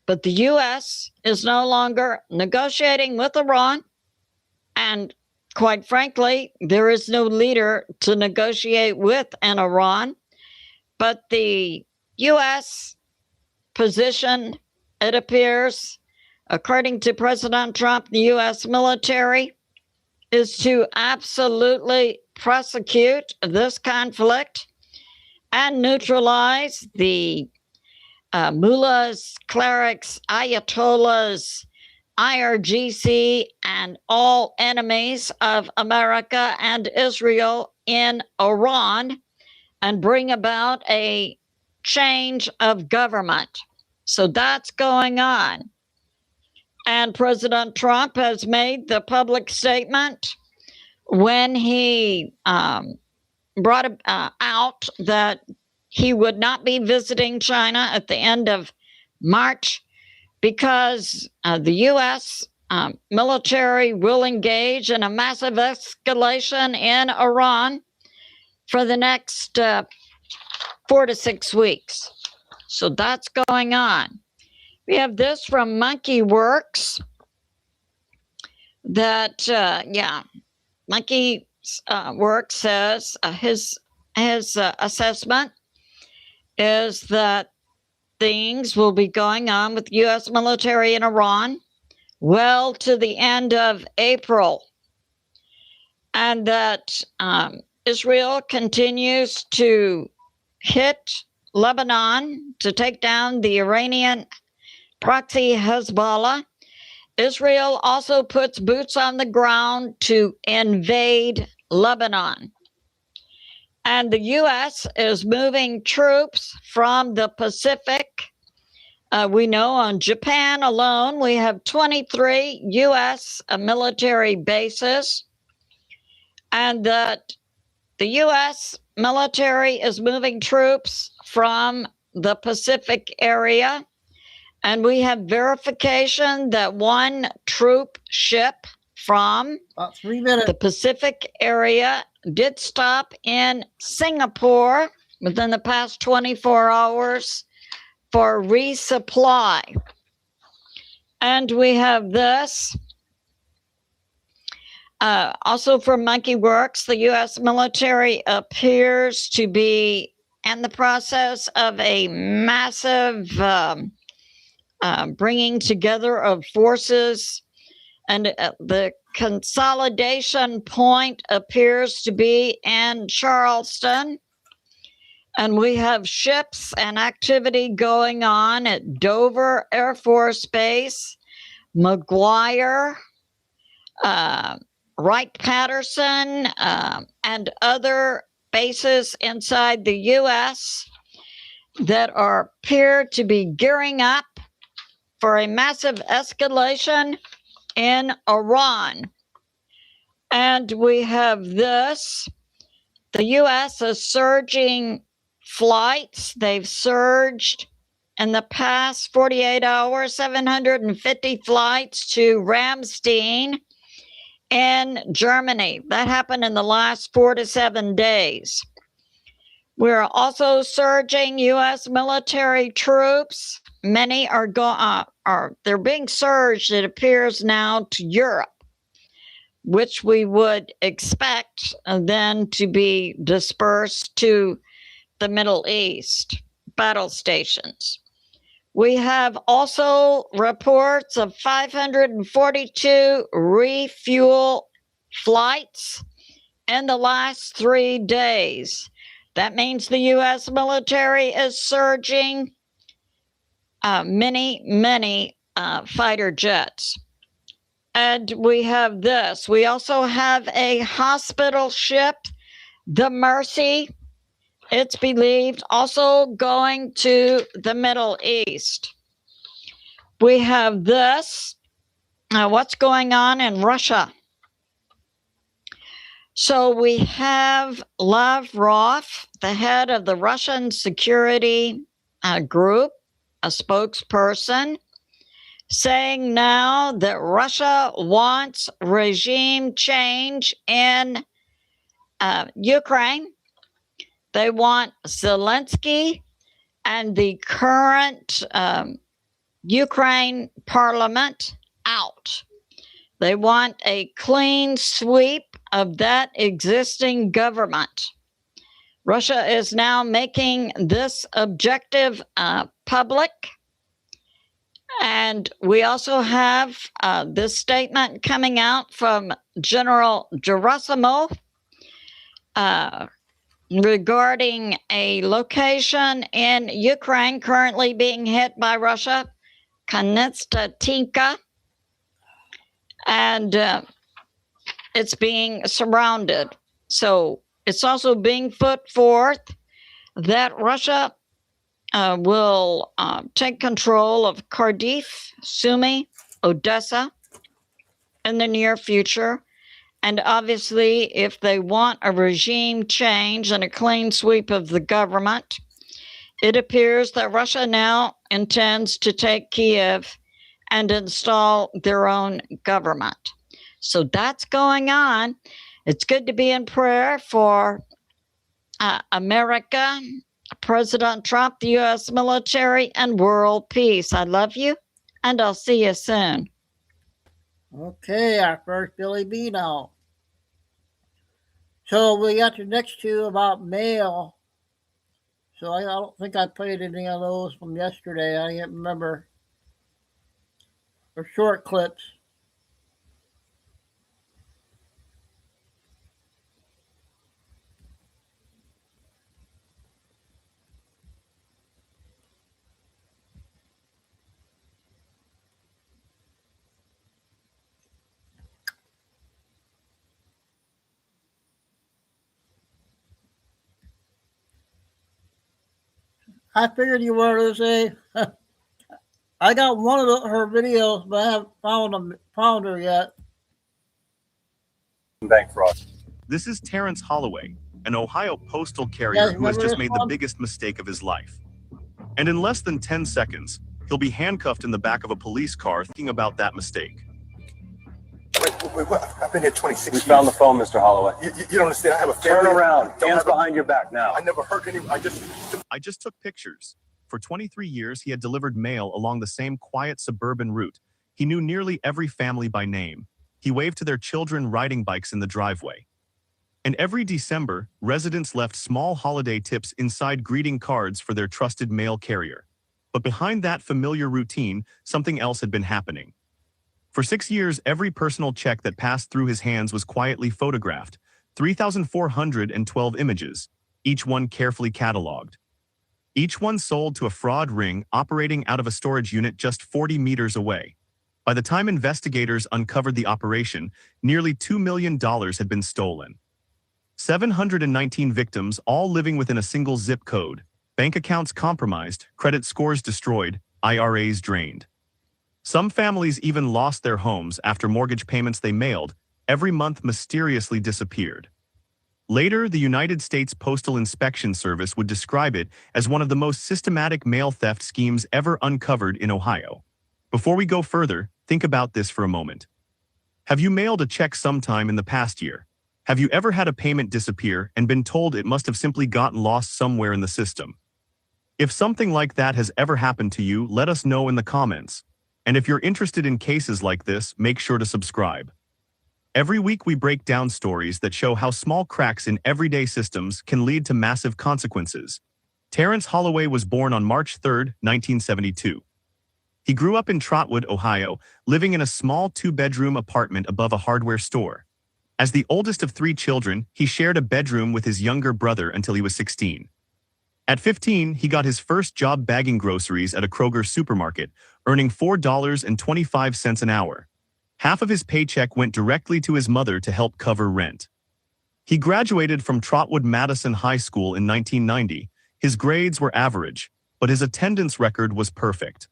But the U.S. is no longer negotiating with Iran. And quite frankly, there is no leader to negotiate with in Iran. But the U.S. position, it appears, according to President Trump, the U.S. military, is to absolutely prosecute this conflict and neutralize the mullahs, clerics, ayatollahs, IRGC, and all enemies of America and Israel in Iran, and bring about a change of government. So that's going on. And President Trump has made the public statement when he brought out that he would not be visiting China at the end of March because the U.S. Military will engage in a massive escalation in Iran for the next 4 to 6 weeks. So that's going on. We have this from Monkey Works that, Monkey Works says his assessment is that things will be going on with U.S. military in Iran well to the end of April, and that Israel continues to hit Lebanon to take down the Iranian proxy Hezbollah. Israel also puts boots on the ground to invade Lebanon. And the U.S. is moving troops from the Pacific. We know on Japan alone, we have 23 U.S. military bases, and that the U.S. military is moving troops from the Pacific area. And we have verification that one troop ship from the Pacific area did stop in Singapore within the past 24 hours for resupply. And we have this also from Monkey Works. The U.S. military appears to be in the process of a massive bringing together of forces, and the consolidation point appears to be in Charleston. And we have ships and activity going on at Dover Air Force Base, McGuire, Wright-Patterson, and other bases inside the U.S. that appear to be gearing up for a massive escalation in Iran. And we have this. The U.S. is surging flights. They've surged in the past 48 hours, 750 flights to Ramstein in Germany. That happened in the last 4 to 7 days. We're also surging U.S. military troops. Many they're being surged, it appears now, to Europe, which we would expect then to be dispersed to the Middle East battle stations. We have also reports of 542 refuel flights in the last 3 days. That means the U.S. military is surging many fighter jets. And we have this. We also have a hospital ship, the Mercy. It's believed also going to the Middle East. We have this. What's going on in Russia? So we have Lavrov, the head of the Russian security group, a spokesperson, saying now that Russia wants regime change in Ukraine. They want Zelensky and the current Ukraine parliament out. They want a clean sweep of that existing government. Russia is now making this objective public. And we also have this statement coming out from General Gerasimov regarding a location in Ukraine currently being hit by Russia, Konstantinka, and it's being surrounded. So it's also being put forth that Russia will take control of Kharkiv, Sumy, Odessa in the near future. And obviously, if they want a regime change and a clean sweep of the government, it appears that Russia now intends to take Kiev and install their own government. So that's going on. It's good to be in prayer for America, President Trump, the U.S. military, and world peace. I love you, and I'll see you soon.
Okay, our first Billy B now. So we got the next two about mail. So I don't think I played any of those from yesterday. I can't remember. They're short clips. I figured you were to say. I got one of her videos, but I haven't found her yet.
Bank fraud. This is Terrence Holloway, an Ohio postal carrier who has just made the biggest mistake of his life. And in less than 10 seconds, he'll be handcuffed in the back of a police car thinking about that mistake.
Wait, I've been here 26 years.
We found the phone, Mr. Holloway.
You don't understand. I have a family.
Turn around. Hands behind your back now.
I never heard any.
I just took pictures. For 23 years, he had delivered mail along the same quiet suburban route. He knew nearly every family by name. He waved to their children riding bikes in the driveway. And every December, residents left small holiday tips inside greeting cards for their trusted mail carrier. But behind that familiar routine, something else had been happening. For 6 years, every personal check that passed through his hands was quietly photographed, 3,412 images, each one carefully cataloged. Each one sold to a fraud ring operating out of a storage unit just 40 meters away. By the time investigators uncovered the operation, nearly $2 million had been stolen. 719 victims, all living within a single zip code. Bank accounts compromised, credit scores destroyed, IRAs drained. Some families even lost their homes after mortgage payments they mailed every month mysteriously disappeared. Later, the United States Postal Inspection Service would describe it as one of the most systematic mail theft schemes ever uncovered in Ohio. Before we go further, think about this for a moment. Have you mailed a check sometime in the past year? Have you ever had a payment disappear and been told it must have simply gotten lost somewhere in the system? If something like that has ever happened to you, let us know in the comments. And if you're interested in cases like this, make sure to subscribe. Every week we break down stories that show how small cracks in everyday systems can lead to massive consequences. Terrence Holloway was born on March 3, 1972. He grew up in Trotwood, Ohio, living in a small 2-bedroom apartment above a hardware store. As the oldest of 3 children, he shared a bedroom with his younger brother until he was 16. At 15, he got his first job bagging groceries at a Kroger supermarket, earning $4.25 an hour. Half of his paycheck went directly to his mother to help cover rent. He graduated from Trotwood Madison High School in 1990. His grades were average, but his attendance record was perfect.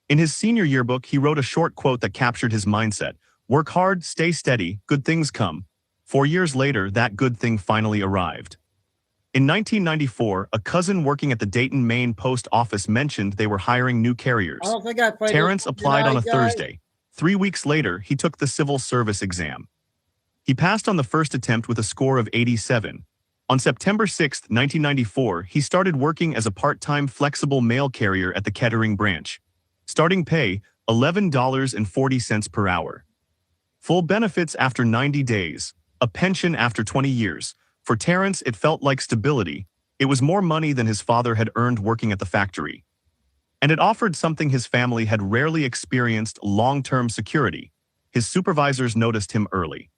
In his senior yearbook, he wrote a short quote that captured his mindset: "Work hard, stay steady, good things come." 4 years later, that good thing finally arrived. In 1994, a cousin working at the Dayton, Maine post office mentioned they were hiring new carriers.
I don't think I played
Terrence
this
applied on a
tonight, guys.
Thursday. 3 weeks later, he took the civil service exam. He passed on the first attempt with a score of 87. On September 6, 1994, he started working as a part-time flexible mail carrier at the Kettering branch. Starting pay, $11.40 per hour. Full benefits after 90 days. A pension after 20 years. For Terrence, it felt like stability. It was more money than his father had earned working at the factory. And it offered something his family had rarely experienced: long-term security. His supervisors noticed him early.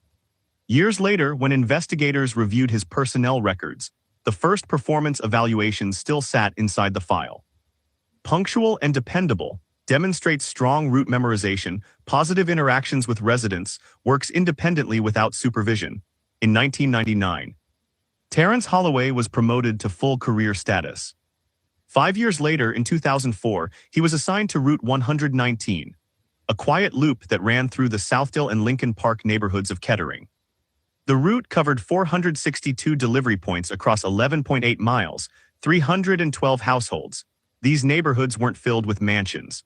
Years later, when investigators reviewed his personnel records, the first performance evaluation still sat inside the file. Punctual and dependable, demonstrates strong route memorization, positive interactions with residents, works independently without supervision. In 1999, Terrence Holloway was promoted to full career status. 5 years later, in 2004, he was assigned to Route 119, a quiet loop that ran through the Southdale and Lincoln Park neighborhoods of Kettering. The route covered 462 delivery points across 11.8 miles, 312 households. These neighborhoods weren't filled with mansions.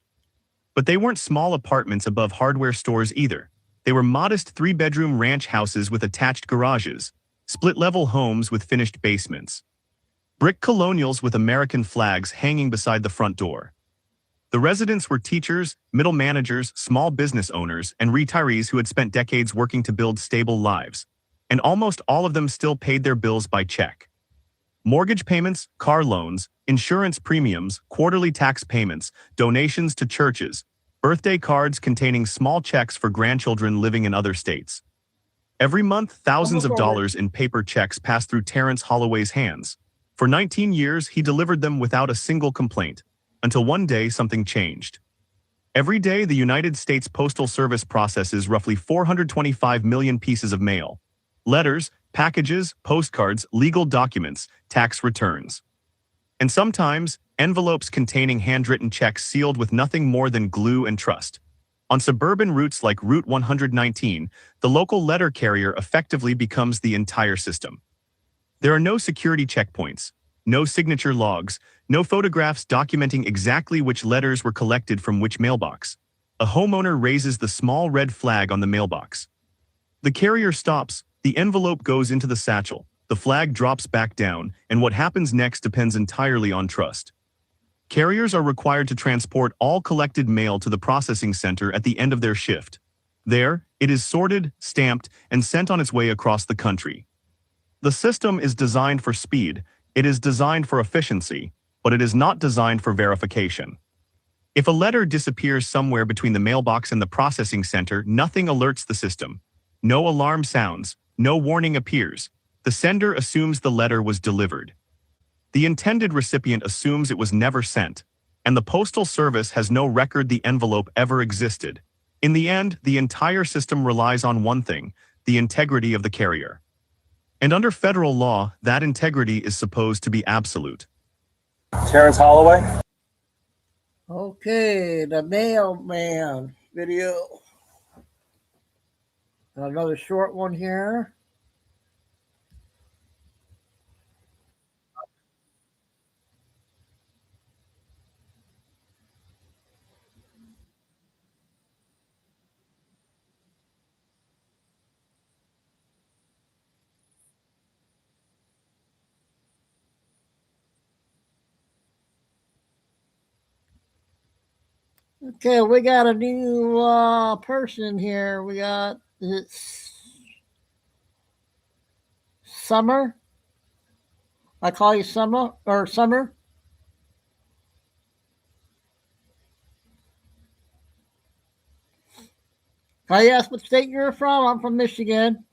But they weren't small apartments above hardware stores either. They were modest 3-bedroom ranch houses with attached garages, split-level homes with finished basements, brick colonials with American flags hanging beside the front door. The residents were teachers, middle managers, small business owners, and retirees who had spent decades working to build stable lives. And almost all of them still paid their bills by check. Mortgage payments, car loans, insurance premiums, quarterly tax payments, donations to churches, birthday cards containing small checks for grandchildren living in other states. Every month, thousands of dollars in paper checks passed through Terrence Holloway's hands. For 19 years, he delivered them without a single complaint, until one day something changed. Every day, the United States Postal Service processes roughly 425 million pieces of mail. Letters, packages, postcards, legal documents, tax returns. And sometimes, envelopes containing handwritten checks sealed with nothing more than glue and trust. On suburban routes like Route 119, the local letter carrier effectively becomes the entire system. There are no security checkpoints, no signature logs, no photographs documenting exactly which letters were collected from which mailbox. A homeowner raises the small red flag on the mailbox. The carrier stops, the envelope goes into the satchel, the flag drops back down, and what happens next depends entirely on trust. Carriers are required to transport all collected mail to the processing center at the end of their shift. There, it is sorted, stamped, and sent on its way across the country. The system is designed for speed, it is designed for efficiency, but it is not designed for verification. If a letter disappears somewhere between the mailbox and the processing center, nothing alerts the system. No alarm sounds, no warning appears. The sender assumes the letter was delivered. The intended recipient assumes it was never sent, and the Postal Service has no record the envelope ever existed. In the end, the entire system relies on one thing: the integrity of the carrier. And under federal law, that integrity is supposed to be absolute.
Terrence Holloway.
Okay, the mailman video. Another short one here. Okay, we got a new person here. We got, is it Summer? I call you Summer or Summer. Can I ask what state you're from? I'm from Michigan.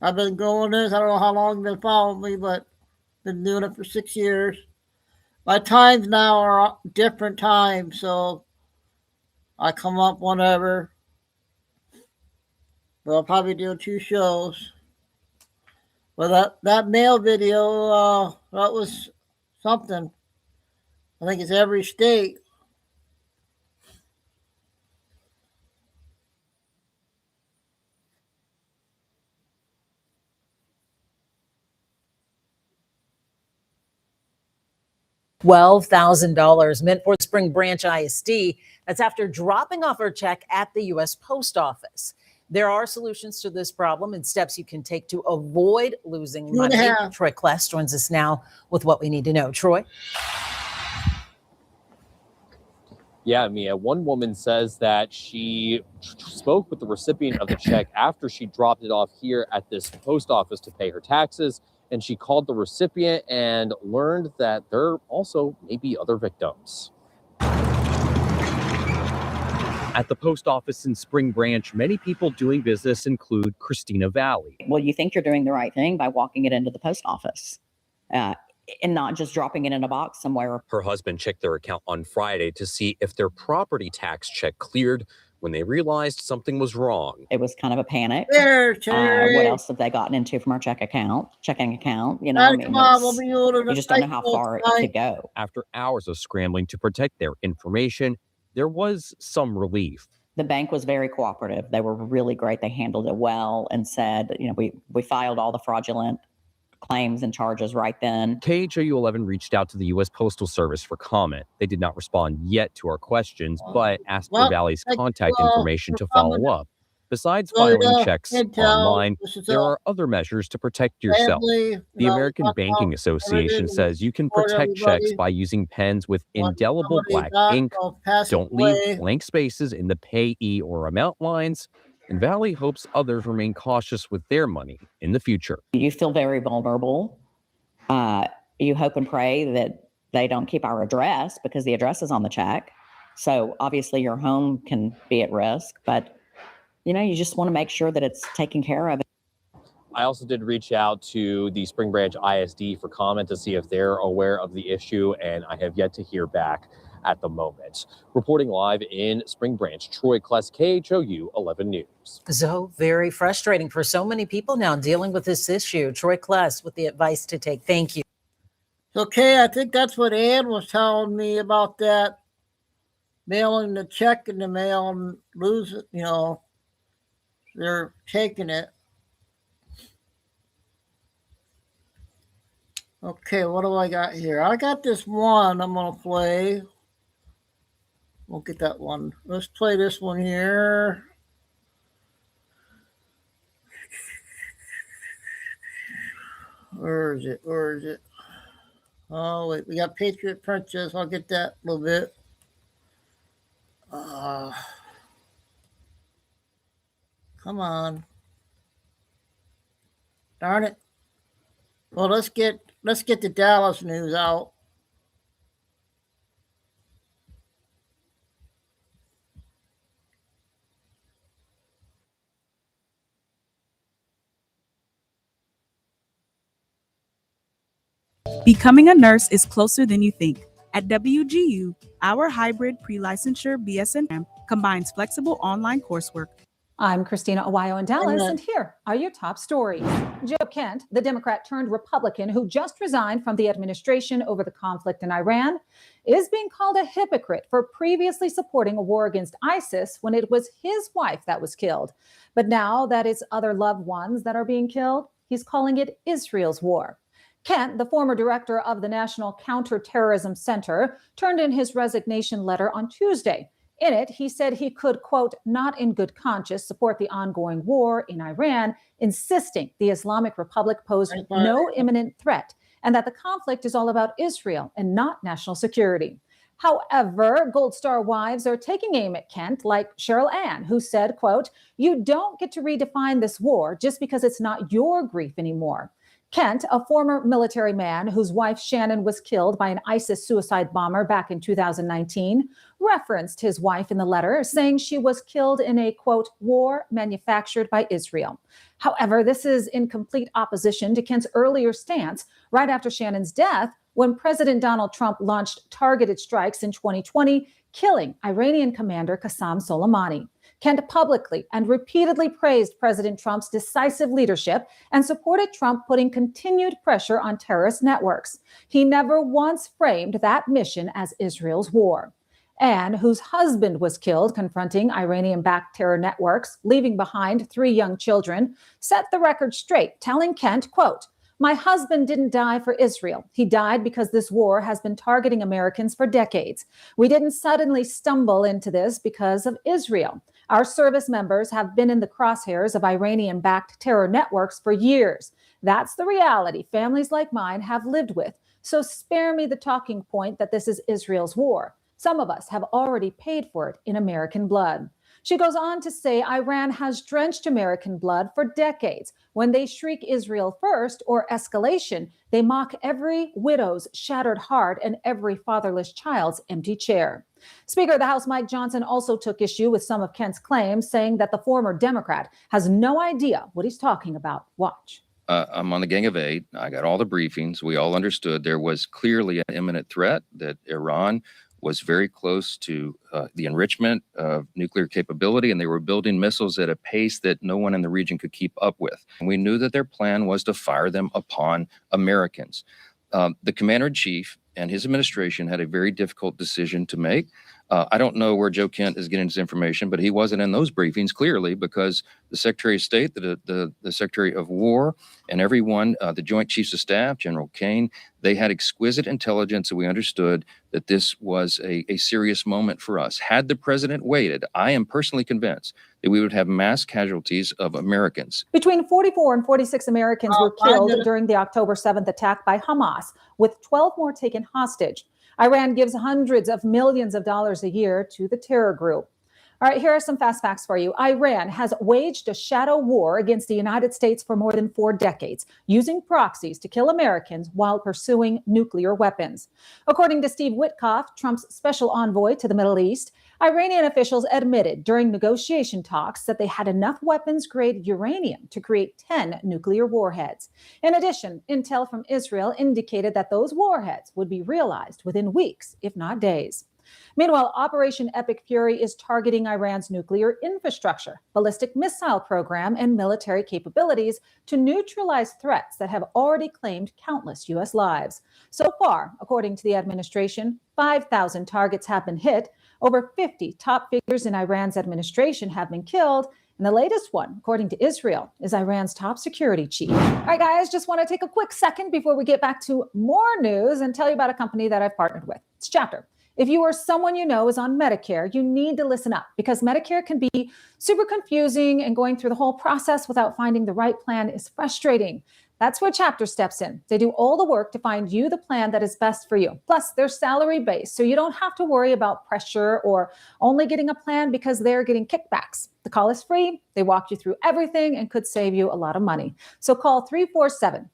I've been going this. I don't know how long you've been following me, but been doing it for 6 years. My times now are different times, so I come up whenever. But I'll probably do 2 shows. But that mail video, that was something. I think it's every state.
$12,000 meant for Spring Branch ISD. That's after dropping off her check at the U.S. Post Office. There are solutions to this problem and steps you can take to avoid losing money. Troy Kless joins us now with what we need to know. Troy?
Yeah, Mia. One woman says that she spoke with the recipient of the check after she dropped it off here at this post office to pay her taxes. And she called the recipient and learned that there also may be other victims. At the post office in Spring Branch, many people doing business include Christina Valley.
Well, you think you're doing the right thing by walking it into the post office and not just dropping it in a box somewhere.
Her husband checked their account on Friday to see if their property tax check cleared when they realized something was wrong.
It was kind of a panic.
There,
what else have they gotten into from our checking account? You know, I mean, you just don't know how far it could go.
After hours of scrambling to protect their information, there was some relief.
The bank was very cooperative. They were really great. They handled it well and said, you know, we filed all the fraudulent claims and charges right then.
KHOU 11 reached out to the U.S. Postal Service for comment. They did not respond yet to our questions, but asked for Valley's contact information to follow up. Besides filing checks online, there are other measures to protect yourself. The American Banking Association says you can protect checks by using pens with indelible black ink. Don't leave blank spaces in the payee or amount lines. And Valley hopes others remain cautious with their money in the future.
You feel very vulnerable. You hope and pray that they don't keep our address because the address is on the check. So obviously your home can be at risk, but you know, you just want to make sure that it's taken care of.
I also did reach out to the Spring Branch ISD for comment to see if they're aware of the issue, and I have yet to hear back at the moment. Reporting live in Spring Branch, Troy Kless, KHOU 11 News.
So very frustrating for so many people now dealing with this issue. Troy Kless with the advice to take. Thank you.
Okay, I think that's what Ann was telling me about that. Mailing the check in the mail and lose it, you know. They're taking it. Okay, what do I got here? I got this one I'm going to play. We'll get that one. Let's play this one here. Where is it? Where is it? Oh, wait. We got Patriot Princess. I'll get that a little bit. Come on. Darn it. Well, let's get the Dallas news out.
Becoming a nurse is closer than you think. At WGU, our hybrid pre-licensure BSN program combines flexible online coursework.
I'm Christina Awayo in Dallas, and here are your top stories. Joe Kent, the Democrat turned Republican who just resigned from the administration over the conflict in Iran, is being called a hypocrite for previously supporting a war against ISIS when it was his wife that was killed. But now that it's other loved ones that are being killed, he's calling it Israel's war. Kent, the former director of the National Counterterrorism Center, turned in his resignation letter on Tuesday. In it, he said he could, quote, not in good conscience support the ongoing war in Iran, insisting the Islamic Republic posed no imminent threat and that the conflict is all about Israel and not national security. However, Gold Star wives are taking aim at Kent, like Cheryl Ann, who said, quote, "You don't get to redefine this war just because it's not your grief anymore." Kent, a former military man whose wife Shannon was killed by an ISIS suicide bomber back in 2019, referenced his wife in the letter, saying she was killed in a, quote, war manufactured by Israel. However, this is in complete opposition to Kent's earlier stance right after Shannon's death, when President Donald Trump launched targeted strikes in 2020, killing Iranian commander Qasem Soleimani. Kent publicly and repeatedly praised President Trump's decisive leadership and supported Trump putting continued pressure on terrorist networks. He never once framed that mission as Israel's war. Anne, whose husband was killed confronting Iranian-backed terror networks, leaving behind 3 young children, set the record straight, telling Kent, quote, "My husband didn't die for Israel. He died because this war has been targeting Americans for decades. We didn't suddenly stumble into this because of Israel. Our service members have been in the crosshairs of Iranian-backed terror networks for years. That's the reality families like mine have lived with. So spare me the talking point that this is Israel's war. Some of us have already paid for it in American blood." She goes on to say Iran has drenched American blood for decades. When they shriek Israel first or escalation, they mock every widow's shattered heart and every fatherless child's empty chair. Speaker of the House Mike Johnson also took issue with some of Kent's claims, saying that the former Democrat has no idea what he's talking about. Watch.
I'm on the Gang of Eight. I got all the briefings. We all understood there was clearly an imminent threat, that Iran was very close to the enrichment of nuclear capability, and they were building missiles at a pace that no one in the region could keep up with. And we knew that their plan was to fire them upon Americans. The commander-in-chief and his administration had a very difficult decision to make. I don't know where Joe Kent is getting his information, but he wasn't in those briefings, clearly, because the Secretary of State, the Secretary of War, and everyone, the Joint Chiefs of Staff, General Kane, they had exquisite intelligence, and we understood that this was a serious moment for us. Had the president waited, I am personally convinced that we would have mass casualties of Americans.
Between 44 and 46 Americans were killed during the October 7th attack by Hamas, with 12 more taken hostage. Iran gives hundreds of millions of dollars a year to the terror group. All right, here are some fast facts for you. Iran has waged a shadow war against the United States for more than 4 decades, using proxies to kill Americans while pursuing nuclear weapons. According to Steve Witkoff, Trump's special envoy to the Middle East, Iranian officials admitted during negotiation talks that they had enough weapons-grade uranium to create 10 nuclear warheads. In addition, intel from Israel indicated that those warheads would be realized within weeks, if not days. Meanwhile, Operation Epic Fury is targeting Iran's nuclear infrastructure, ballistic missile program, and military capabilities to neutralize threats that have already claimed countless U.S. lives. So far, according to the administration, 5,000 targets have been hit. Over 50 top figures in Iran's administration have been killed. And the latest one, according to Israel, is Iran's top security chief. All right, guys, just want to take a quick second before we get back to more news and tell you about a company that I've partnered with. It's Chapter. If you or someone you know is on Medicare, you need to listen up, because Medicare can be super confusing, and going through the whole process without finding the right plan is frustrating. That's where Chapter steps in. They do all the work to find you the plan that is best for you. Plus, they're salary-based, so you don't have to worry about pressure or only getting a plan because they're getting kickbacks. The call is free. They walk you through everything and could save you a lot of money. So call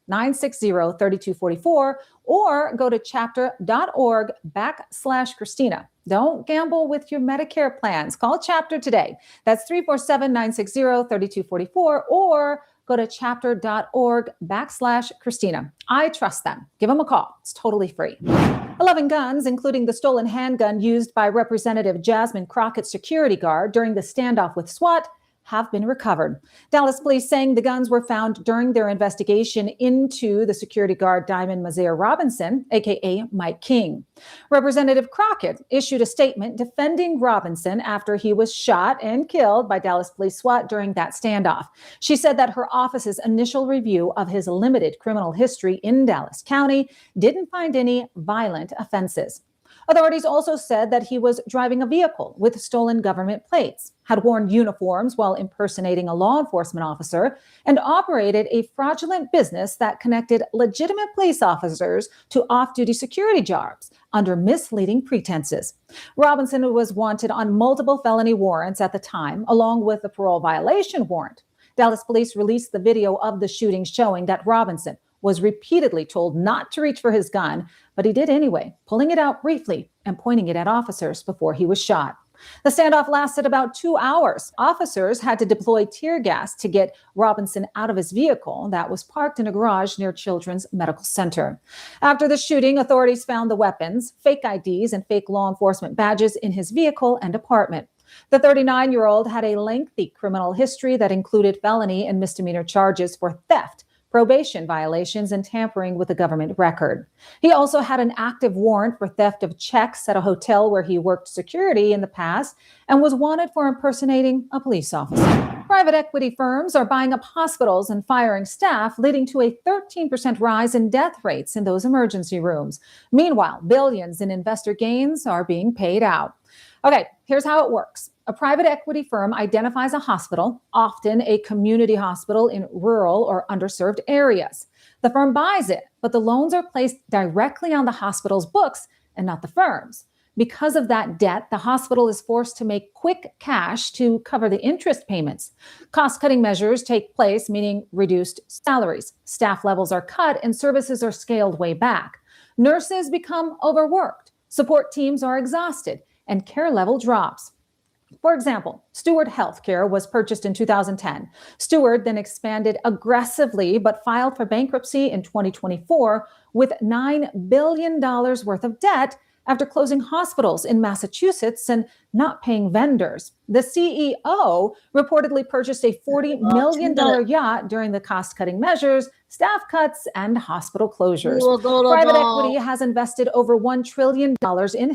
347-960-3244 or go to chapter.org/Christina. Don't gamble with your Medicare plans. Call Chapter today. That's 347-960-3244 or go to chapter.org/Christina. I trust them. Give them a call. It's totally free. 11 guns, including the stolen handgun used by Representative Jasmine Crockett's security guard during the standoff with SWAT, have been recovered. Dallas police saying the guns were found during their investigation into the security guard Diamond Mazier Robinson, aka Mike King. Representative Crockett issued a statement defending Robinson after he was shot and killed by Dallas police SWAT during that standoff. She said that her office's initial review of his limited criminal history in Dallas County didn't find any violent offenses. Authorities also said that he was driving a vehicle with stolen government plates, had worn uniforms while impersonating a law enforcement officer, and operated a fraudulent business that connected legitimate police officers to off-duty security jobs under misleading pretenses. Robinson was wanted on multiple felony warrants at the time, along with a parole violation warrant. Dallas police released the video of the shooting showing that Robinson was repeatedly told not to reach for his gun, but he did anyway, pulling it out briefly and pointing it at officers before he was shot. The standoff lasted about 2 hours. Officers had to deploy tear gas to get Robinson out of his vehicle that was parked in a garage near Children's Medical Center. After the shooting, authorities found the weapons, fake IDs, and fake law enforcement badges in his vehicle and apartment. The 39-year-old had a lengthy criminal history that included felony and misdemeanor charges for theft, probation violations, and tampering with a government record. He also had an active warrant for theft of checks at a hotel where he worked security in the past and was wanted for impersonating a police officer. Private equity firms are buying up hospitals and firing staff, leading to a 13% rise in death rates in those emergency rooms. Meanwhile, billions in investor gains are being paid out. Okay, here's how it works. A private equity firm identifies a hospital, often a community hospital in rural or underserved areas. The firm buys it, but the loans are placed directly on the hospital's books and not the firm's. Because of that debt, the hospital is forced to make quick cash to cover the interest payments. Cost-cutting measures take place, meaning reduced salaries. Staff levels are cut and services are scaled way back. Nurses become overworked. Support teams are exhausted and care level drops. For example, Steward Healthcare was purchased in 2010. Steward then expanded aggressively but filed for bankruptcy in 2024 with $9 billion worth of debt after closing hospitals in Massachusetts and not paying vendors. The CEO reportedly purchased a $40 million yacht during the cost-cutting measures, staff cuts, and hospital closures. Private equity has invested over $1 trillion in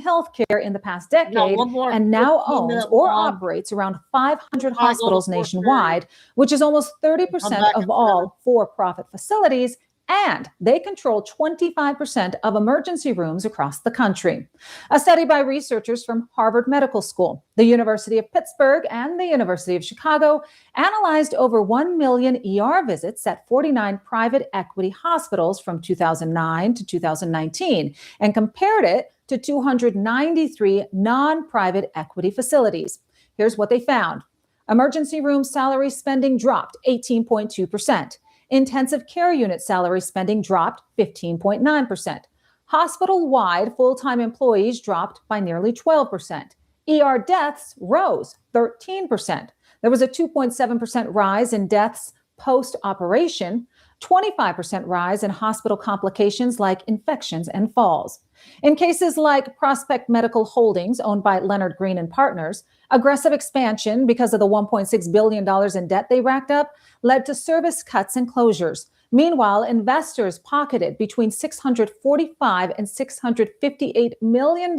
healthcare in the past decade and now owns or operates around 500 hospitals nationwide, which is almost 30% of all for-profit facilities, and they control 25% of emergency rooms across the country. A study by researchers from Harvard Medical School, the University of Pittsburgh, and the University of Chicago analyzed over 1 million ER visits at 49 private equity hospitals from 2009 to 2019 and compared it to 293 non-private equity facilities. Here's what they found. Emergency room salary spending dropped 18.2%. Intensive care unit salary spending dropped 15.9%. Hospital-wide full-time employees dropped by nearly 12%. ER deaths rose 13%. There was a 2.7% rise in deaths post-operation, 25% rise in hospital complications like infections and falls. In cases like Prospect Medical Holdings, owned by Leonard Green and Partners, aggressive expansion because of the $1.6 billion in debt they racked up led to service cuts and closures. Meanwhile, investors pocketed between $645 and $658 million,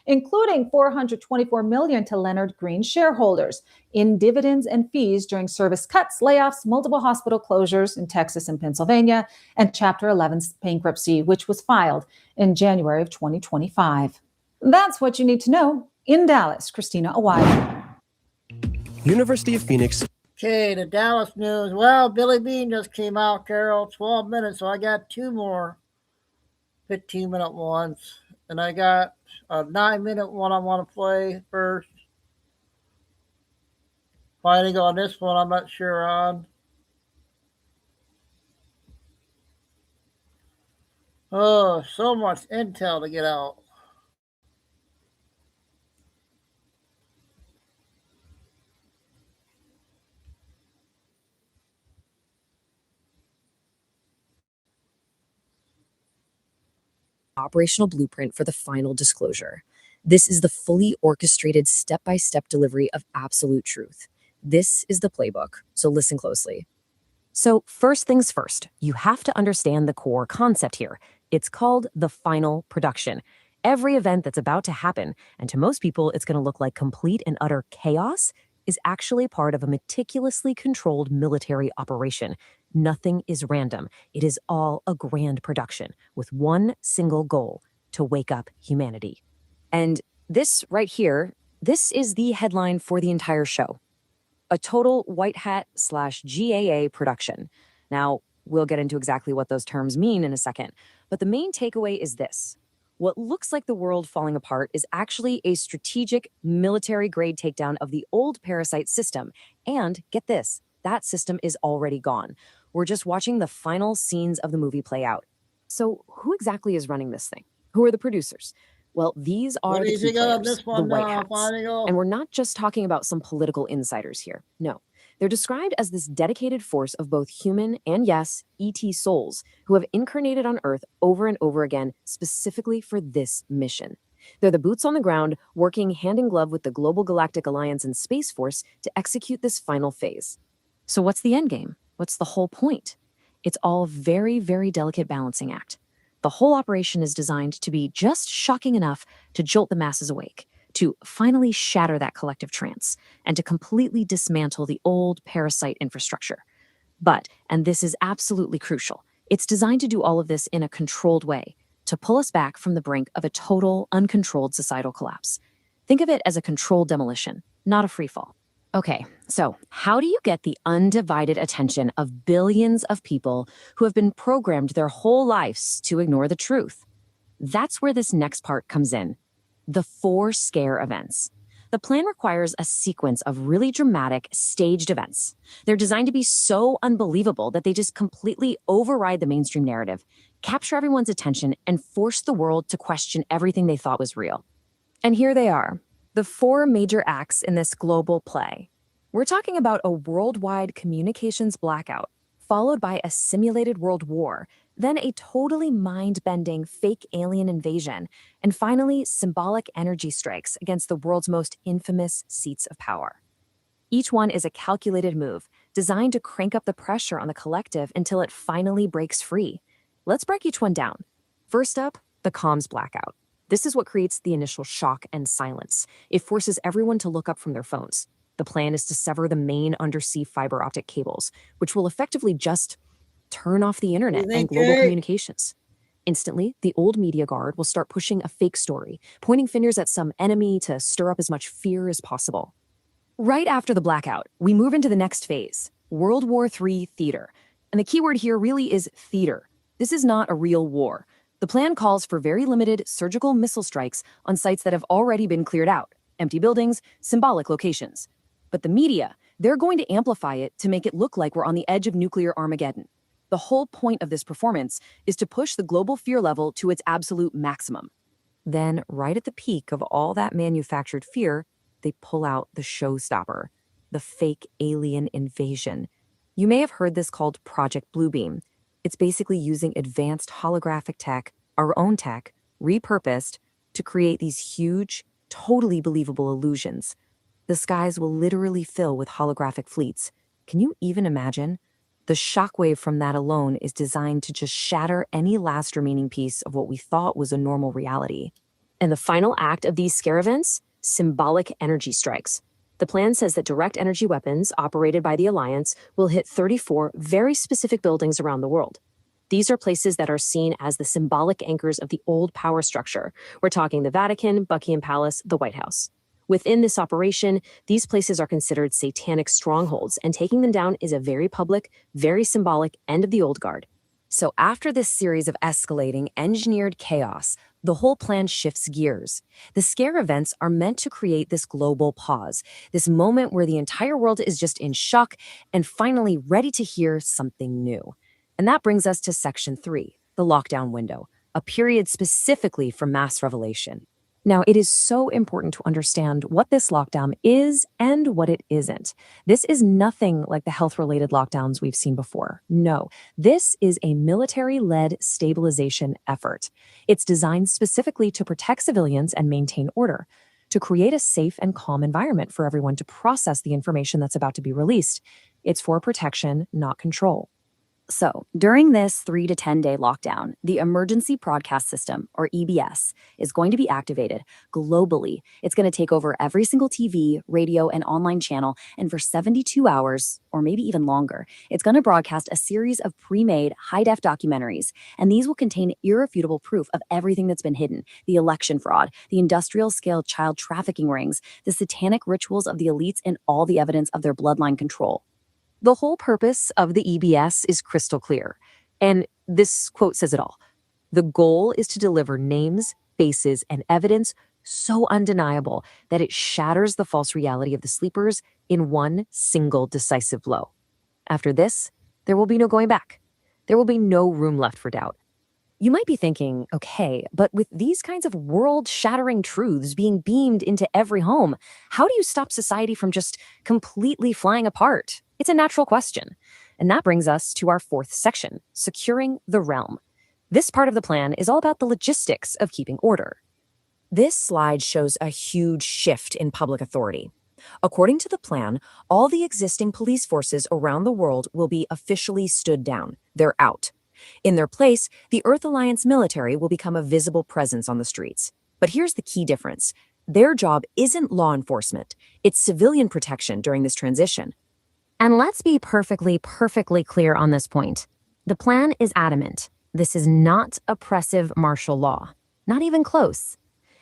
including $424 million to Leonard Green shareholders in dividends and fees during service cuts, layoffs, multiple hospital closures in Texas and Pennsylvania, and Chapter 11's bankruptcy, which was filed in January of 2025. That's what you need to know. In Dallas, Christina Awaya.
University of Phoenix.
Okay, the Dallas news. Well, Billy Bean just came out, Carol, 12 minutes, so I got two more 15-minute ones. And I got a 9-minute one I want to play first. Fighting on this one, I'm not sure on. Oh, so much intel to get out.
Operational blueprint for the final disclosure. This is the fully orchestrated step-by-step delivery of absolute truth. This is the playbook, so listen closely. So first things first, you have to understand the core concept here. It's called the final production. Every event that's about to happen, and to most people it's going to look like complete and utter chaos, is actually part of a meticulously controlled military operation. Nothing is random. It is all a grand production with one single goal: to wake up humanity. And this right here, this is the headline for the entire show. A total white hat/GAA production. Now, we'll get into exactly what those terms mean in a second, but the main takeaway is this. What looks like the world falling apart is actually a strategic military-grade takedown of the old parasite system. And get this, that system is already gone. We're just watching the final scenes of the movie play out. So who exactly is running this thing? Who are the producers? Well, these are the key players, the white hats. And we're not just talking about some political insiders here. No, they're described as this dedicated force of both human and, yes, ET souls who have incarnated on Earth over and over again specifically for this mission. They're the boots on the ground, working hand in glove with the Global Galactic Alliance and Space Force to execute this final phase. So what's the end game? What's the whole point? It's all a very, very delicate balancing act. The whole operation is designed to be just shocking enough to jolt the masses awake, to finally shatter that collective trance, and to completely dismantle the old parasite infrastructure. But, and this is absolutely crucial, it's designed to do all of this in a controlled way, to pull us back from the brink of a total, uncontrolled societal collapse. Think of it as a controlled demolition, not a freefall. Okay, so how do you get the undivided attention of billions of people who have been programmed their whole lives to ignore the truth? That's where this next part comes in. The 4 scare events. The plan requires a sequence of really dramatic, staged events. They're designed to be so unbelievable that they just completely override the mainstream narrative, capture everyone's attention, and force the world to question everything they thought was real. And here they are. The 4 major acts in this global play. We're talking about a worldwide communications blackout, followed by a simulated world war, then a totally mind-bending fake alien invasion, and finally symbolic energy strikes against the world's most infamous seats of power. Each one is a calculated move, designed to crank up the pressure on the collective until it finally breaks free. Let's break each one down. First up, the comms blackout. This is what creates the initial shock and silence. It forces everyone to look up from their phones. The plan is to sever the main undersea fiber optic cables, which will effectively just turn off the internet and global communications. Instantly, the old media guard will start pushing a fake story, pointing fingers at some enemy to stir up as much fear as possible. Right after the blackout, we move into the next phase, World War III theater. And the keyword here really is theater. This is not a real war. The plan calls for very limited surgical missile strikes on sites that have already been cleared out, empty buildings, symbolic locations. But the media, they're going to amplify it to make it look like we're on the edge of nuclear Armageddon. The whole point of this performance is to push the global fear level to its absolute maximum. Then, right at the peak of all that manufactured fear, they pull out the showstopper, the fake alien invasion. You may have heard this called Project Bluebeam. It's basically using advanced holographic tech, our own tech, repurposed to create these huge, totally believable illusions. The skies will literally fill with holographic fleets. Can you even imagine? The shockwave from that alone is designed to just shatter any last remaining piece of what we thought was a normal reality. And the final act of these scare events? Symbolic energy strikes. The plan says that direct energy weapons operated by the Alliance will hit 34 very specific buildings around the world. These are places that are seen as the symbolic anchors of the old power structure. We're talking the Vatican, Buckingham Palace, the White House. Within this operation, these places are considered satanic strongholds, and taking them down is a very public, very symbolic end of the old guard. So after this series of escalating, engineered chaos, the whole plan shifts gears. The scare events are meant to create this global pause, this moment where the entire world is just in shock and finally ready to hear something new. And that brings us to Section 3, the lockdown window, a period specifically for mass revelation. Now, it is so important to understand what this lockdown is and what it isn't. This is nothing like the health-related lockdowns we've seen before. No, this is a military-led stabilization effort. It's designed specifically to protect civilians and maintain order, to create a safe and calm environment for everyone to process the information that's about to be released. It's for protection, not control. So, during this 3 to 10 day lockdown, the Emergency Broadcast System, or EBS, is going to be activated globally. It's going to take over every single TV, radio, and online channel, and for 72 hours, or maybe even longer, it's going to broadcast a series of pre-made, high-def documentaries, and these will contain irrefutable proof of everything that's been hidden: the election fraud, the industrial-scale child trafficking rings, the satanic rituals of the elites, and all the evidence of their bloodline control. The whole purpose of the EBS is crystal clear, and this quote says it all. The goal is to deliver names, faces, and evidence so undeniable that it shatters the false reality of the sleepers in one single decisive blow. After this, there will be no going back. There will be no room left for doubt. You might be thinking, okay, but with these kinds of world-shattering truths being beamed into every home, how do you stop society from just completely flying apart? It's a natural question. And that brings us to our fourth section, securing the realm. This part of the plan is all about the logistics of keeping order. This slide shows a huge shift in public authority. According to the plan, all the existing police forces around the world will be officially stood down. They're out. In their place, the Earth Alliance military will become a visible presence on the streets. But here's the key difference. Their job isn't law enforcement. It's civilian protection during this transition. And let's be perfectly clear on this point. The plan is adamant. This is not oppressive martial law. Not even close.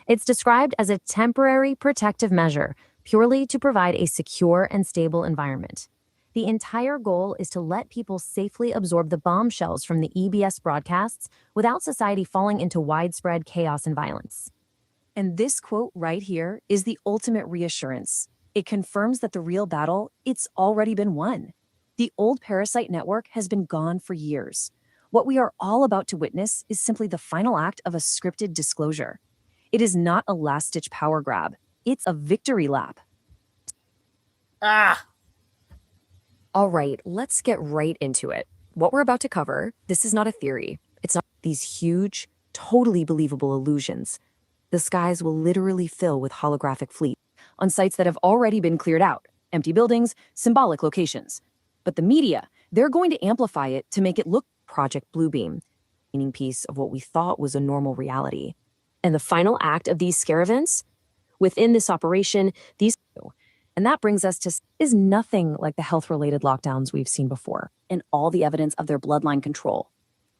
It's described as a temporary protective measure, purely to provide a secure and stable environment. The entire goal is to let people safely absorb the bombshells from the EBS broadcasts without society falling into widespread chaos and violence. And this quote right here is the ultimate reassurance. It confirms that the real battle, it's already been won. The old parasite network has been gone for years. What we are all about to witness is simply the final act of a scripted disclosure. It is not a last-ditch power grab. It's a victory lap. All right, let's get right into it. What we're about to cover, this is not a theory. It's not these huge, totally believable illusions. The skies will literally fill with holographic fleets on sites that have already been cleared out, empty buildings, symbolic locations. But the media, they're going to amplify it to make it look Project Bluebeam, meaning piece of what we thought was a normal reality. And the final act of these scare events, within this operation, and that brings us to is nothing like the health-related lockdowns we've seen before, and all the evidence of their bloodline control.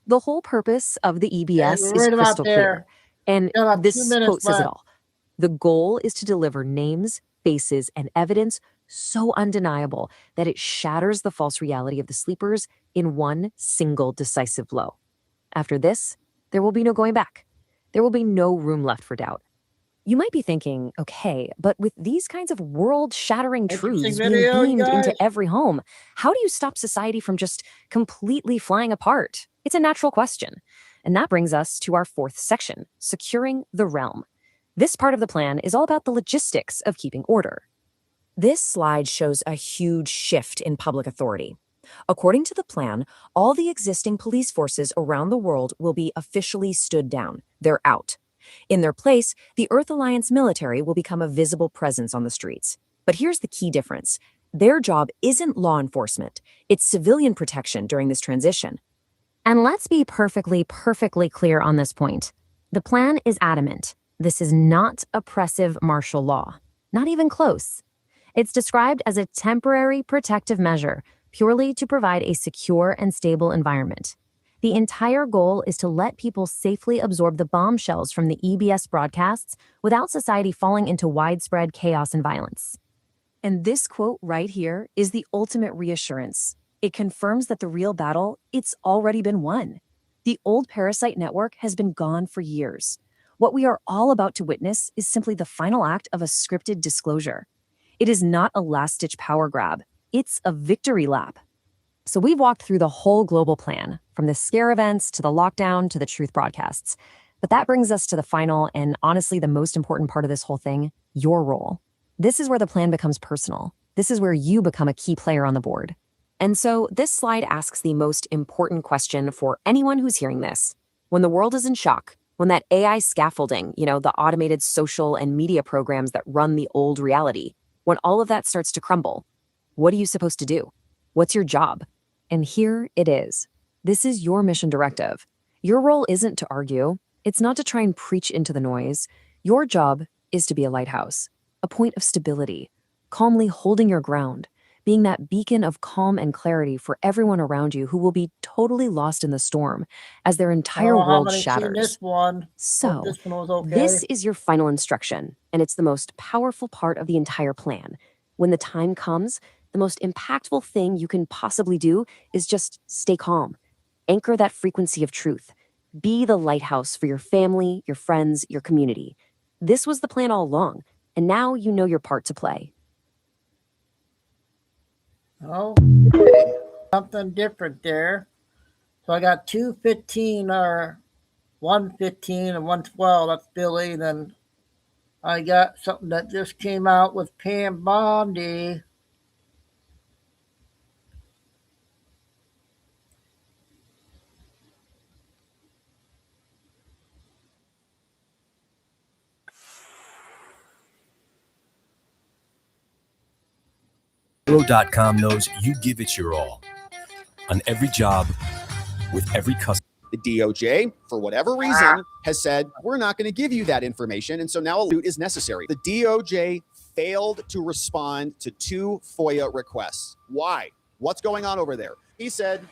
The whole purpose of the EBS is crystal clear, and this quote says it all. The goal is to deliver names, faces, and evidence so undeniable that it shatters the false reality of the sleepers in one single decisive blow. After this, there will be no going back. There will be no room left for doubt. You might be thinking, okay, but with these kinds of world-shattering truths being beamed into every home, how do you stop society from just completely flying apart? It's a natural question. And that brings us to our fourth section, securing the realm. This part of the plan is all about the logistics of keeping order. This slide shows a huge shift in public authority. According to the plan, all the existing police forces around the world will be officially stood down. They're out. In their place, the Earth Alliance military will become a visible presence on the streets. But here's the key difference. Their job isn't law enforcement. It's civilian protection during this transition. And let's be perfectly clear on this point. The plan is adamant. This is not oppressive martial law. Not even close. It's described as a temporary protective measure, purely to provide a secure and stable environment. The entire goal is to let people safely absorb the bombshells from the EBS broadcasts without society falling into widespread chaos and violence. And this quote right here is the ultimate reassurance. It confirms that the real battle, it's already been won. The old parasite network has been gone for years. What we are all about to witness is simply the final act of a scripted disclosure. It is not a last-ditch power grab. It's a victory lap. So we've walked through the whole global plan, from the scare events to the lockdown to the truth broadcasts. But that brings us to the final and honestly the most important part of this whole thing, your role. This is where the plan becomes personal. This is where you become a key player on the board. And so this slide asks the most important question for anyone who's hearing this. When the world is in shock, when that AI scaffolding, the automated social and media programs that run the old reality, when all of that starts to crumble, what are you supposed to do? What's your job? And here it is. This is your mission directive. Your role isn't to argue. It's not to try and preach into the noise. Your job is to be a lighthouse, a point of stability, calmly holding your ground, being that beacon of calm and clarity for everyone around you who will be totally lost in the storm as their entire world shatters.
This one.
So,
this one was okay.
This is your final instruction, and it's the most powerful part of the entire plan. When the time comes, the most impactful thing you can possibly do is just stay calm. Anchor that frequency of truth. Be the lighthouse for your family, your friends, your community. This was the plan all along, and now you know your part to play.
Okay. Something different there. So I got 215 or 115 and 112. That's Billy. Then I got something that just came out with Pam Bondi.
Zillow.com knows you give it your all on every job with every customer.
The DOJ, for whatever reason, has said, we're not going to give you that information. And so now a lawsuit is necessary. The DOJ failed to respond to 2 FOIA requests. Why? What's going on over there? He said,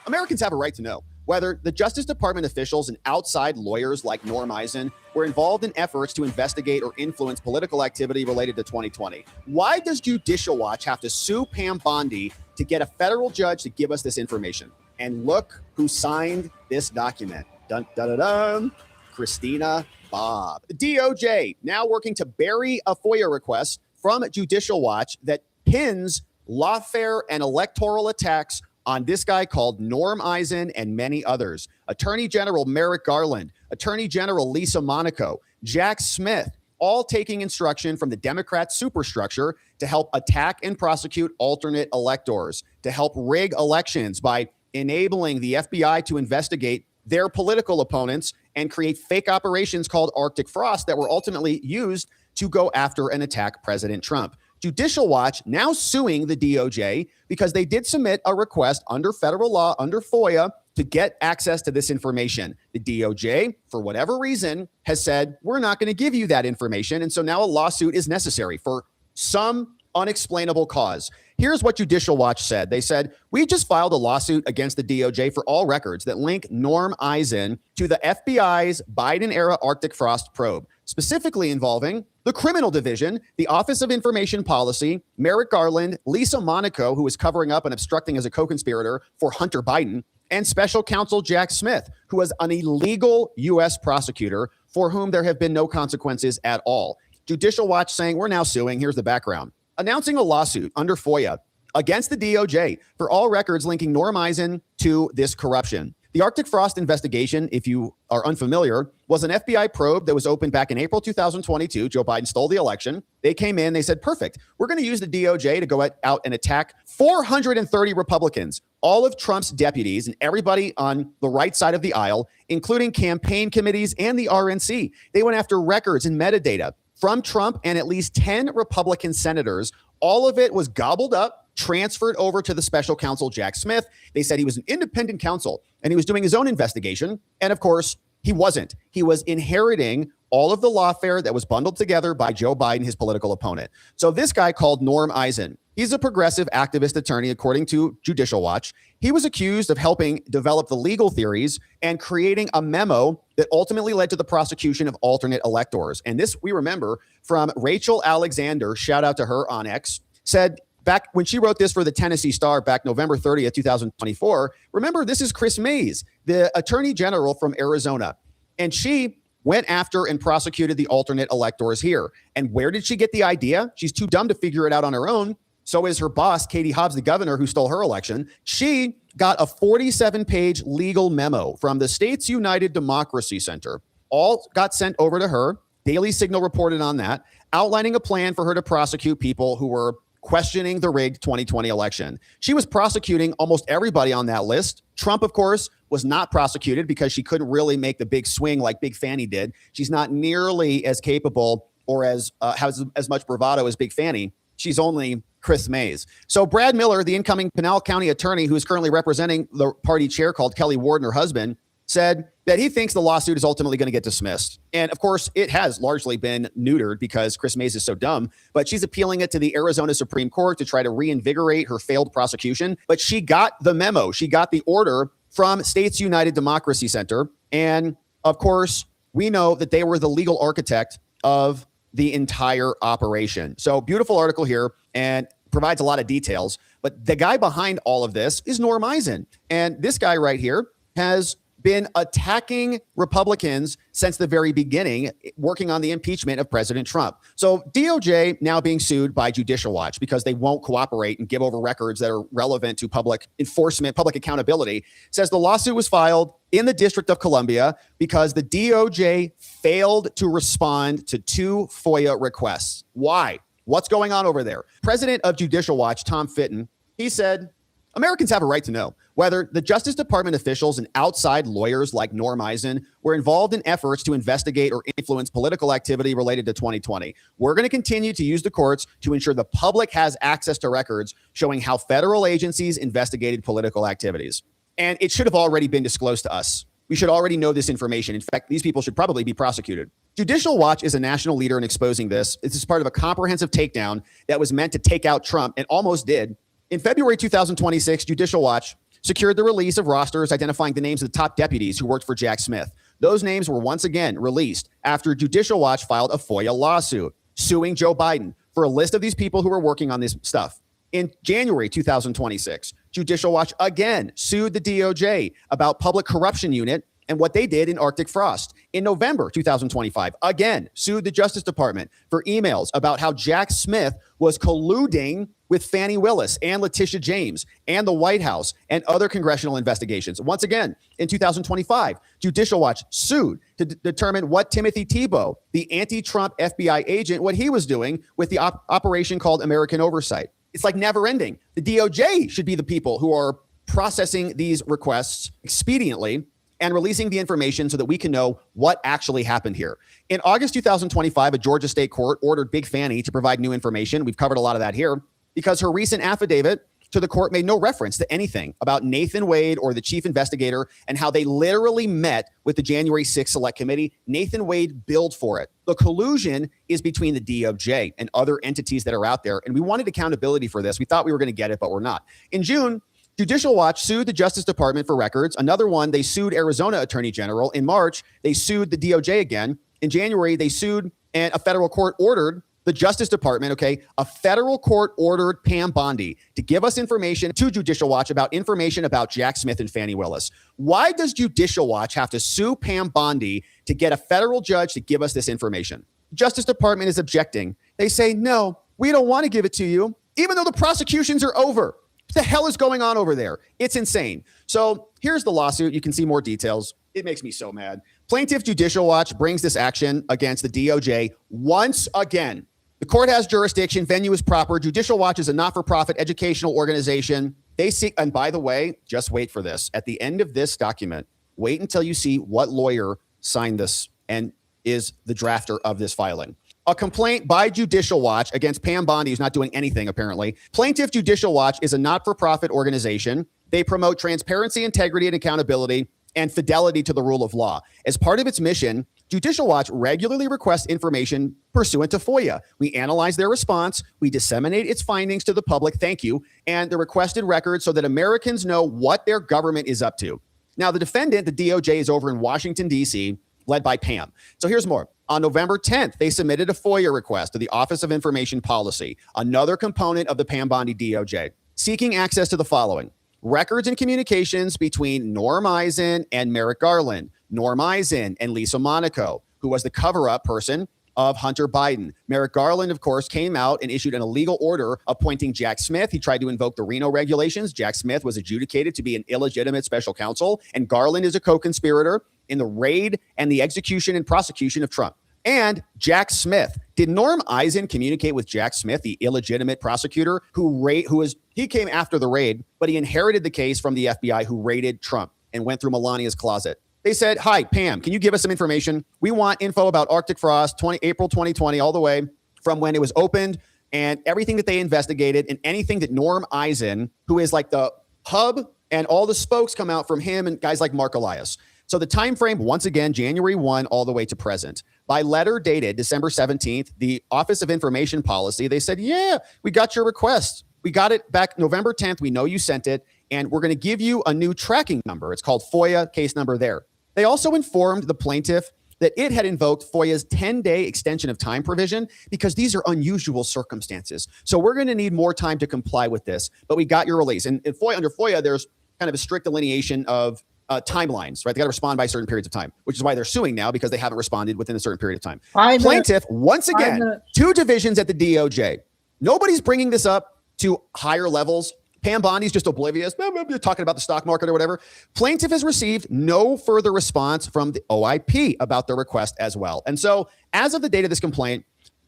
Americans have a right to know whether the Justice Department officials and outside lawyers like Norm Eisen were involved in efforts to investigate or influence political activity related to 2020. Why does Judicial Watch have to sue Pam Bondi to get a federal judge to give us this information? And look who signed this document. Dun, dun, dun, dun. Christina Bobb. The DOJ now working to bury a FOIA request from Judicial Watch that pins lawfare and electoral attacks on this guy called Norm Eisen and many others. Attorney General Merrick Garland, Attorney General Lisa Monaco, Jack Smith, all taking instruction from the Democrat superstructure to help attack and prosecute alternate electors, to help rig elections by enabling the FBI to investigate their political opponents and create fake operations called Arctic Frost that were ultimately used to go after and attack President Trump. Judicial Watch now suing the DOJ because they did submit a request under federal law, under FOIA, to get access to this information. The DOJ, for whatever reason, has said, we're not going to give you that information. And so now a lawsuit is necessary for some unexplainable cause. Here's what Judicial Watch said. They said, we just filed a lawsuit against the DOJ for all records that link Norm Eisen to the FBI's Biden-era Arctic Frost probe, specifically involving the Criminal Division, the Office of Information Policy, Merrick Garland, Lisa Monaco, who was covering up and obstructing as a co-conspirator for Hunter Biden, and Special Counsel Jack Smith, who was an illegal U.S. prosecutor for whom there have been no consequences at all. Judicial Watch saying, we're now suing. Here's the background. Announcing a lawsuit under FOIA against the DOJ for all records linking Norm Eisen to this corruption. The Arctic Frost investigation, if you are unfamiliar, was an FBI probe that was opened back in April 2022. Joe Biden stole the election. They came in, they said, perfect. We're going to use the DOJ to go out and attack 430 Republicans, all of Trump's deputies and everybody on the right side of the aisle, including campaign committees and the RNC. They went after records and metadata from Trump and at least 10 Republican senators. All of it was gobbled up, transferred over to the special counsel, Jack Smith. They said he was an independent counsel and he was doing his own investigation. And of course, he wasn't. He was inheriting all of the lawfare that was bundled together by Joe Biden, his political opponent. So this guy called Norm Eisen, he's a progressive activist attorney, according to Judicial Watch. He was accused of helping develop the legal theories and creating a memo that ultimately led to the prosecution of alternate electors. And this, we remember from Rachel Alexander, shout out to her on X, said back when she wrote this for the Tennessee Star back November 30th, 2024, remember, this is Chris Mays, the attorney general from Arizona. And she went after and prosecuted the alternate electors here. And where did she get the idea? She's too dumb to figure it out on her own. So is her boss, Katie Hobbs, the governor who stole her election. She got a 47-page legal memo from the States United Democracy Center. All got sent over to her. Daily Signal reported on that, outlining a plan for her to prosecute people who were questioning the rigged 2020 election. She was prosecuting almost everybody on that list. Trump, of course, was not prosecuted because she couldn't really make the big swing like Big Fanny did. She's not nearly as capable or has as much bravado as Big Fanny. She's only Chris Mays. So Brad Miller, the incoming Pinal County attorney who is currently representing the party chair called Kelly Ward and her husband, said that he thinks the lawsuit is ultimately going to get dismissed. And of course, it has largely been neutered because Chris Mays is so dumb, but she's appealing it to the Arizona Supreme Court to try to reinvigorate her failed prosecution. But she got the memo. She got the order from States United Democracy Center. And of course, we know that they were the legal architect of the entire operation. So beautiful article here and provides a lot of details. But the guy behind all of this is Norm Eisen. And this guy right here has been attacking Republicans since the very beginning, working on the impeachment of President Trump. So DOJ now being sued by Judicial Watch because they won't cooperate and give over records that are relevant to public enforcement, public accountability, says the lawsuit was filed in the District of Columbia because the DOJ failed to respond to 2 FOIA requests. Why? What's going on over there? President of Judicial Watch, Tom Fitton, he said, Americans have a right to know whether the Justice Department officials and outside lawyers like Norm Eisen were involved in efforts to investigate or influence political activity related to 2020. We're going to continue to use the courts to ensure the public has access to records showing how federal agencies investigated political activities. And it should have already been disclosed to us. We should already know this information. In fact, these people should probably be prosecuted. Judicial Watch is a national leader in exposing this. This is part of a comprehensive takedown that was meant to take out Trump and almost did. In February 2026, Judicial Watch secured the release of rosters identifying the names of the top deputies who worked for Jack Smith. Those names were once again released after Judicial Watch filed a FOIA lawsuit suing Joe Biden for a list of these people who were working on this stuff. In January 2026, Judicial Watch again sued the DOJ about Public Corruption Unit and what they did in Arctic Frost. In November 2025, again, sued the Justice Department for emails about how Jack Smith was colluding with Fani Willis and Letitia James and the White House and other congressional investigations. Once again, in 2025, Judicial Watch sued to determine what Timothy Tebow, the anti-Trump FBI agent, what he was doing with the operation called American Oversight. It's like never ending. The DOJ should be the people who are processing these requests expediently and releasing the information so that we can know what actually happened here. In August 2025, a Georgia state court ordered Big Fanny to provide new information. We've covered a lot of that here because her recent affidavit to the court made no reference to anything about Nathan Wade or the chief investigator and how they literally met with the January 6th Select Committee. Nathan Wade billed for it. The collusion is between the DOJ and other entities that are out there, and we wanted accountability for this. We thought we were going to get it, but we're not. In June, Judicial Watch sued the Justice Department for records. Another one, they sued Arizona Attorney General. In March, they sued the DOJ again. In January, they sued and a federal court ordered the Justice Department, a federal court ordered Pam Bondi to give us information to Judicial Watch about information about Jack Smith and Fani Willis. Why does Judicial Watch have to sue Pam Bondi to get a federal judge to give us this information? Justice Department is objecting. They say, no, we don't want to give it to you, even though the prosecutions are over. What the hell is going on over there? It's insane. So here's the lawsuit. You can see more details. It makes me so mad. Plaintiff Judicial Watch brings this action against the DOJ once again. The court has jurisdiction. Venue is proper. Judicial Watch is a not-for-profit educational organization. They seek, and by the way, just wait for this. At the end of this document, wait until you see what lawyer signed this and is the drafter of this filing. A complaint by Judicial Watch against Pam Bondi, who's not doing anything, apparently. Plaintiff Judicial Watch is a not-for-profit organization. They promote transparency, integrity, and accountability, and fidelity to the rule of law. As part of its mission, Judicial Watch regularly requests information pursuant to FOIA. We analyze their response. We disseminate its findings to the public. Thank you. And the requested records so that Americans know what their government is up to. Now, the defendant, the DOJ, is over in Washington, D.C., led by Pam. So here's more. On November 10th, they submitted a FOIA request to the Office of Information Policy, another component of the Pam Bondi DOJ, seeking access to the following: records and communications between Norm Eisen and Merrick Garland, Norm Eisen and Lisa Monaco, who was the cover-up person of Hunter Biden. Merrick Garland, of course, came out and issued an illegal order appointing Jack Smith. He tried to invoke the Reno regulations. Jack Smith was adjudicated to be an illegitimate special counsel, and Garland is a co-conspirator in the raid and the execution and prosecution of Trump. And Jack Smith. Did Norm Eisen communicate with Jack Smith, the illegitimate prosecutor he came after the raid, but he inherited the case from the FBI who raided Trump and went through Melania's closet? They said, hi, Pam, can you give us some information? We want info about Arctic Frost, April 2020, all the way from when it was opened and everything that they investigated and anything that Norm Eisen, who is like the hub, and all the spokes come out from him and guys like Mark Elias. So the time frame, once again, January 1 all the way to present. By letter dated December 17th, the Office of Information Policy, they said, yeah, we got your request. We got it back November 10th. We know you sent it, and we're going to give you a new tracking number. It's called FOIA case number there. They also informed the plaintiff that it had invoked FOIA's 10-day extension of time provision because these are unusual circumstances. So we're going to need more time to comply with this, but we got your release. And FOIA, under FOIA, there's kind of a strict delineation of timelines, right? They got to respond by certain periods of time, which is why they're suing now, because they haven't responded within a certain period of time. Plaintiff, once again, 2 divisions at the DOJ. Nobody's bringing this up to higher levels. Pam Bondi's just oblivious. You're talking about the stock market or whatever. Plaintiff has received no further response from the OIP about the request as well. And so as of the date of this complaint,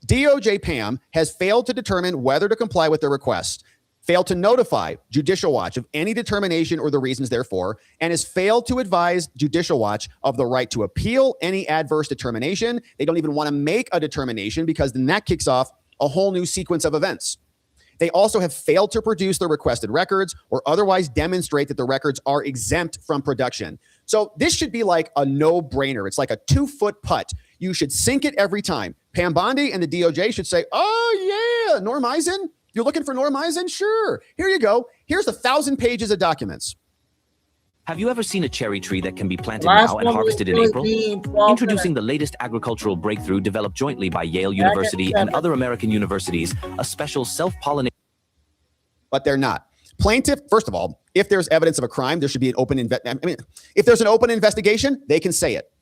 DOJ Pam has failed to determine whether to comply with the request, failed to notify Judicial Watch of any determination or the reasons therefore, and has failed to advise Judicial Watch of the right to appeal any adverse determination. They don't even want to make a determination because then that kicks off a whole new sequence of events. They also have failed to produce the requested records or otherwise demonstrate that the records are exempt from production. So this should be like a no-brainer. It's like a 2-foot putt. You should sink it every time. Pam Bondi and the DOJ should say, oh yeah, Norm Eisen? You're looking for Norm Eisen? Sure. Here you go. Here's 1,000 pages of documents.
Have you ever seen a cherry tree that can be planted now and harvested in April? Introducing the latest agricultural breakthrough developed jointly by Yale University and other American universities, a special self-pollinated.
But they're not. Plaintiff, first of all, if there's evidence of a crime, there should be an open if there's an open investigation, they can say it.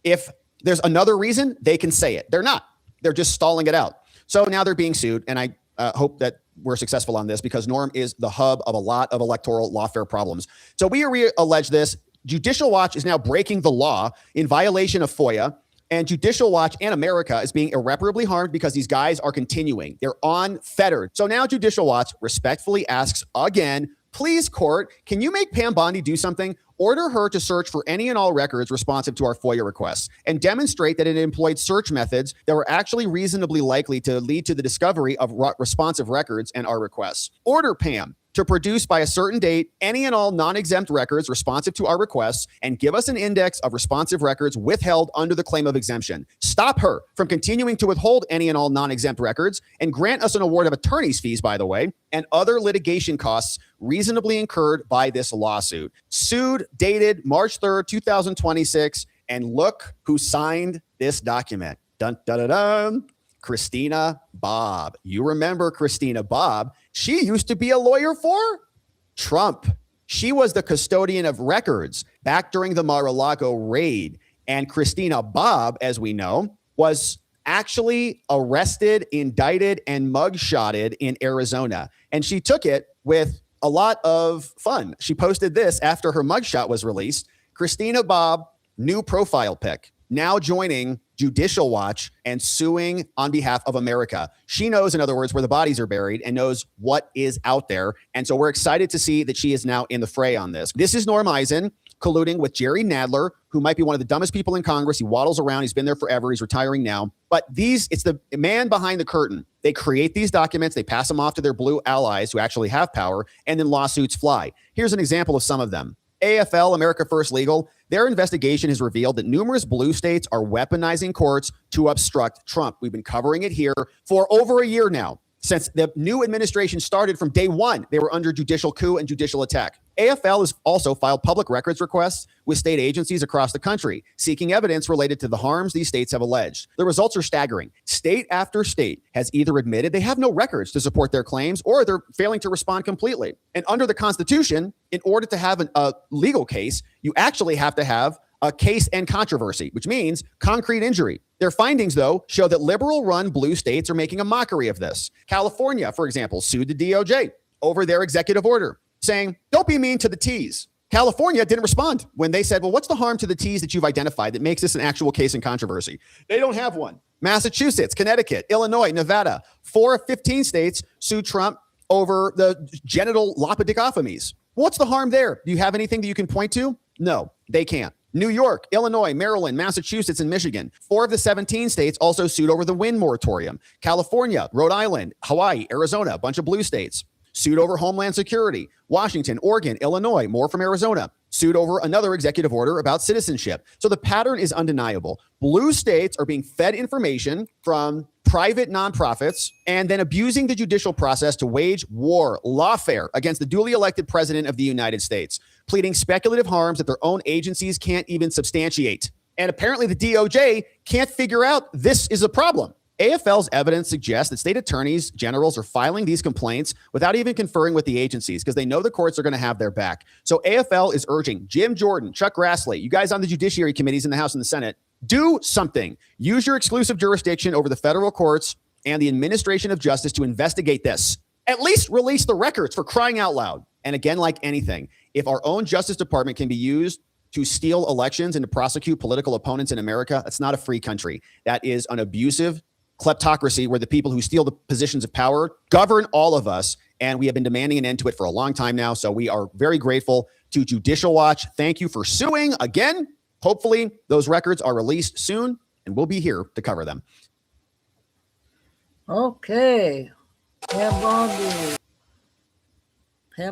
If there's another reason, they can say it. They're not. They're just stalling it out. So now they're being sued, and I hope that we're successful on this because Norm is the hub of a lot of electoral lawfare problems. So we allege this. Judicial Watch is now breaking the law in violation of FOIA, and Judicial Watch and America is being irreparably harmed because these guys are continuing. They're unfettered. So now Judicial Watch respectfully asks again, please, court, can you make Pam Bondi do something? Order her to search for any and all records responsive to our FOIA requests and demonstrate that it employed search methods that were actually reasonably likely to lead to the discovery of responsive records and our requests. Order Pam to produce by a certain date any and all non-exempt records responsive to our requests and give us an index of responsive records withheld under the claim of exemption. Stop her from continuing to withhold any and all non-exempt records and grant us an award of attorney's fees, by the way, and other litigation costs reasonably incurred by this lawsuit. Sued, dated March 3rd, 2026, and look who signed this document. Dun, dun, dun, dun. Christina Bobb. You remember Christina Bobb. She used to be a lawyer for Trump. She was the custodian of records back during the Mar-a-Lago raid. And Christina Bobb, as we know, was actually arrested, indicted, and mugshotted in Arizona. And she took it with a lot of fun. She posted this after her mugshot was released. Christina Bobb, new profile pic, now joining Judicial Watch and suing on behalf of America. She knows, in other words, where the bodies are buried and knows what is out there. And so we're excited to see that she is now in the fray on this. This is Norm Eisen colluding with Jerry Nadler, who might be one of the dumbest people in Congress. He waddles around. He's been there forever. He's retiring now. But it's the man behind the curtain. They create these documents. They pass them off to their blue allies who actually have power, and then lawsuits fly. Here's an example of some of them. AFL, America First Legal, their investigation has revealed that numerous blue states are weaponizing courts to obstruct Trump. We've been covering it here for over a year now. Since the new administration started, from day one, they were under judicial coup and judicial attack. AFL has also filed public records requests with state agencies across the country, seeking evidence related to the harms these states have alleged. The results are staggering. State after state has either admitted they have no records to support their claims, or they're failing to respond completely. And under the Constitution, in order to have a legal case, you actually have to have a case and controversy, which means concrete injury. Their findings, though, show that liberal-run blue states are making a mockery of this. California, for example, sued the DOJ over their executive order, saying, don't be mean to the T's. California didn't respond when they said, well, what's the harm to the T's that you've identified that makes this an actual case and controversy? They don't have one. Massachusetts, Connecticut, Illinois, Nevada, 4 of 15 states sued Trump over the genital lopidectomies. What's the harm there? Do you have anything that you can point to? No, they can't. New York, Illinois, Maryland, Massachusetts, and Michigan. 4 of the 17 states also sued over the wind moratorium. California, Rhode Island, Hawaii, Arizona, a bunch of blue states. Sued over Homeland Security. Washington, Oregon, Illinois, more from Arizona. Sued over another executive order about citizenship. So the pattern is undeniable. Blue states are being fed information from private nonprofits and then abusing the judicial process to wage war, lawfare against the duly elected president of the United States, pleading speculative harms that their own agencies can't even substantiate. And apparently the DOJ can't figure out this is a problem. AFL's evidence suggests that state attorneys generals are filing these complaints without even conferring with the agencies because they know the courts are going to have their back. So AFL is urging Jim Jordan, Chuck Grassley, you guys on the judiciary committees in the House and the Senate, do something. Use your exclusive jurisdiction over the federal courts and the administration of justice to investigate this. At least release the records, for crying out loud. And again, like anything, if our own Justice Department can be used to steal elections and to prosecute political opponents in America, that's not a free country. That is an abusive kleptocracy where the people who steal the positions of power govern all of us. And we have been demanding an end to it for a long time now. So we are very grateful to Judicial Watch. Thank you for suing again. Hopefully those records are released soon and we'll be here to cover them.
Okay. Pam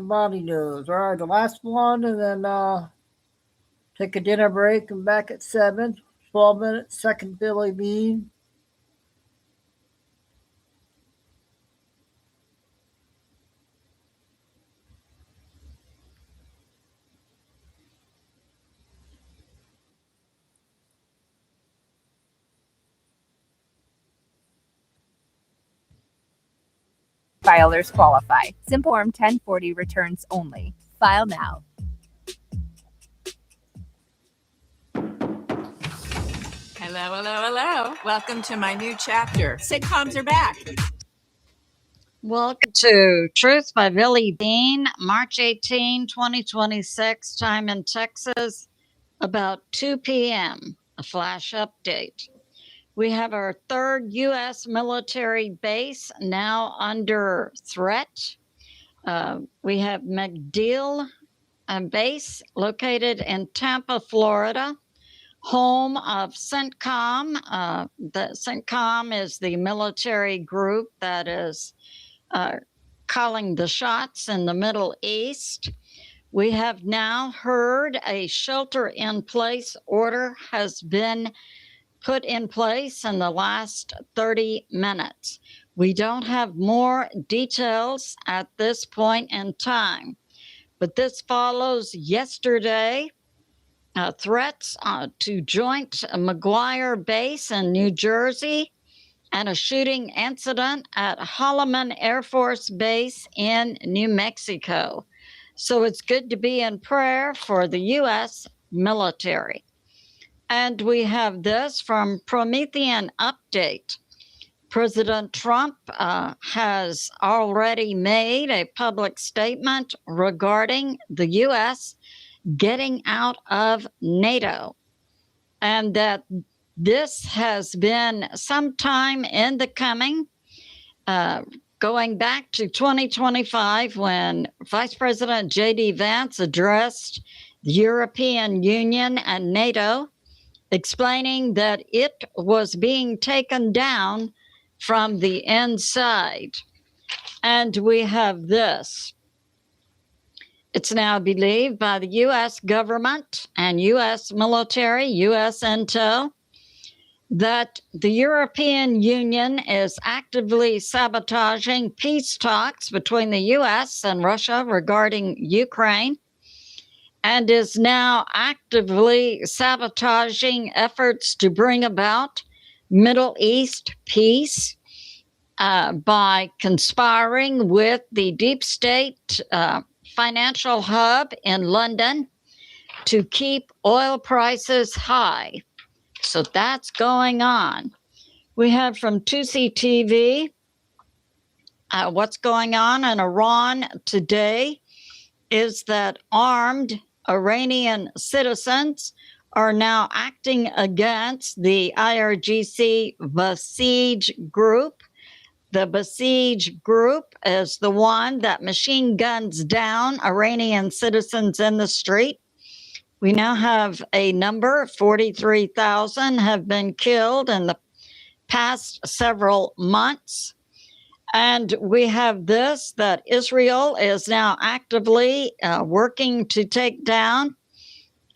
Bondi news. All right, the last one, and then take a dinner break and back at 7. 12 minutes, second Billy Bean.
Filers qualify. Simple Form 1040 returns only. File now.
Hello, hello, hello. Welcome to my new chapter. Sitcoms are back.
Welcome to Truth by Billy Bean, March 18, 2026, time in Texas, about 2 p.m. A flash update. We have our third U.S. military base now under threat. We have MacDill base located in Tampa, Florida, home of CENTCOM. The CENTCOM is the military group that is calling the shots in the Middle East. We have now heard a shelter-in-place order has been put in place in the last 30 minutes. We don't have more details at this point in time, but this follows yesterday threats to joint McGuire Base in New Jersey and a shooting incident at Holloman Air Force Base in New Mexico. So it's good to be in prayer for the U.S. military. And we have this from Promethean Update. President Trump has already made a public statement regarding the U.S. getting out of NATO, and that this has been some time in the coming, going back to 2025 when Vice President J.D. Vance addressed the European Union and NATO, explaining that it was being taken down from the inside. And we have this. It's now believed by the U.S. government and U.S. military, U.S. intel, that the European Union is actively sabotaging peace talks between the U.S. and Russia regarding Ukraine, and is now actively sabotaging efforts to bring about Middle East peace by conspiring with the deep state financial hub in London to keep oil prices high. So that's going on. We have from 2CTV what's going on in Iran today is that armed Iranian citizens are now acting against the IRGC Basij group. The Basij group is the one that machine guns down Iranian citizens in the street We now have a number, 43,000 have been killed in the past several months. And we have this, that Israel is now actively working to take down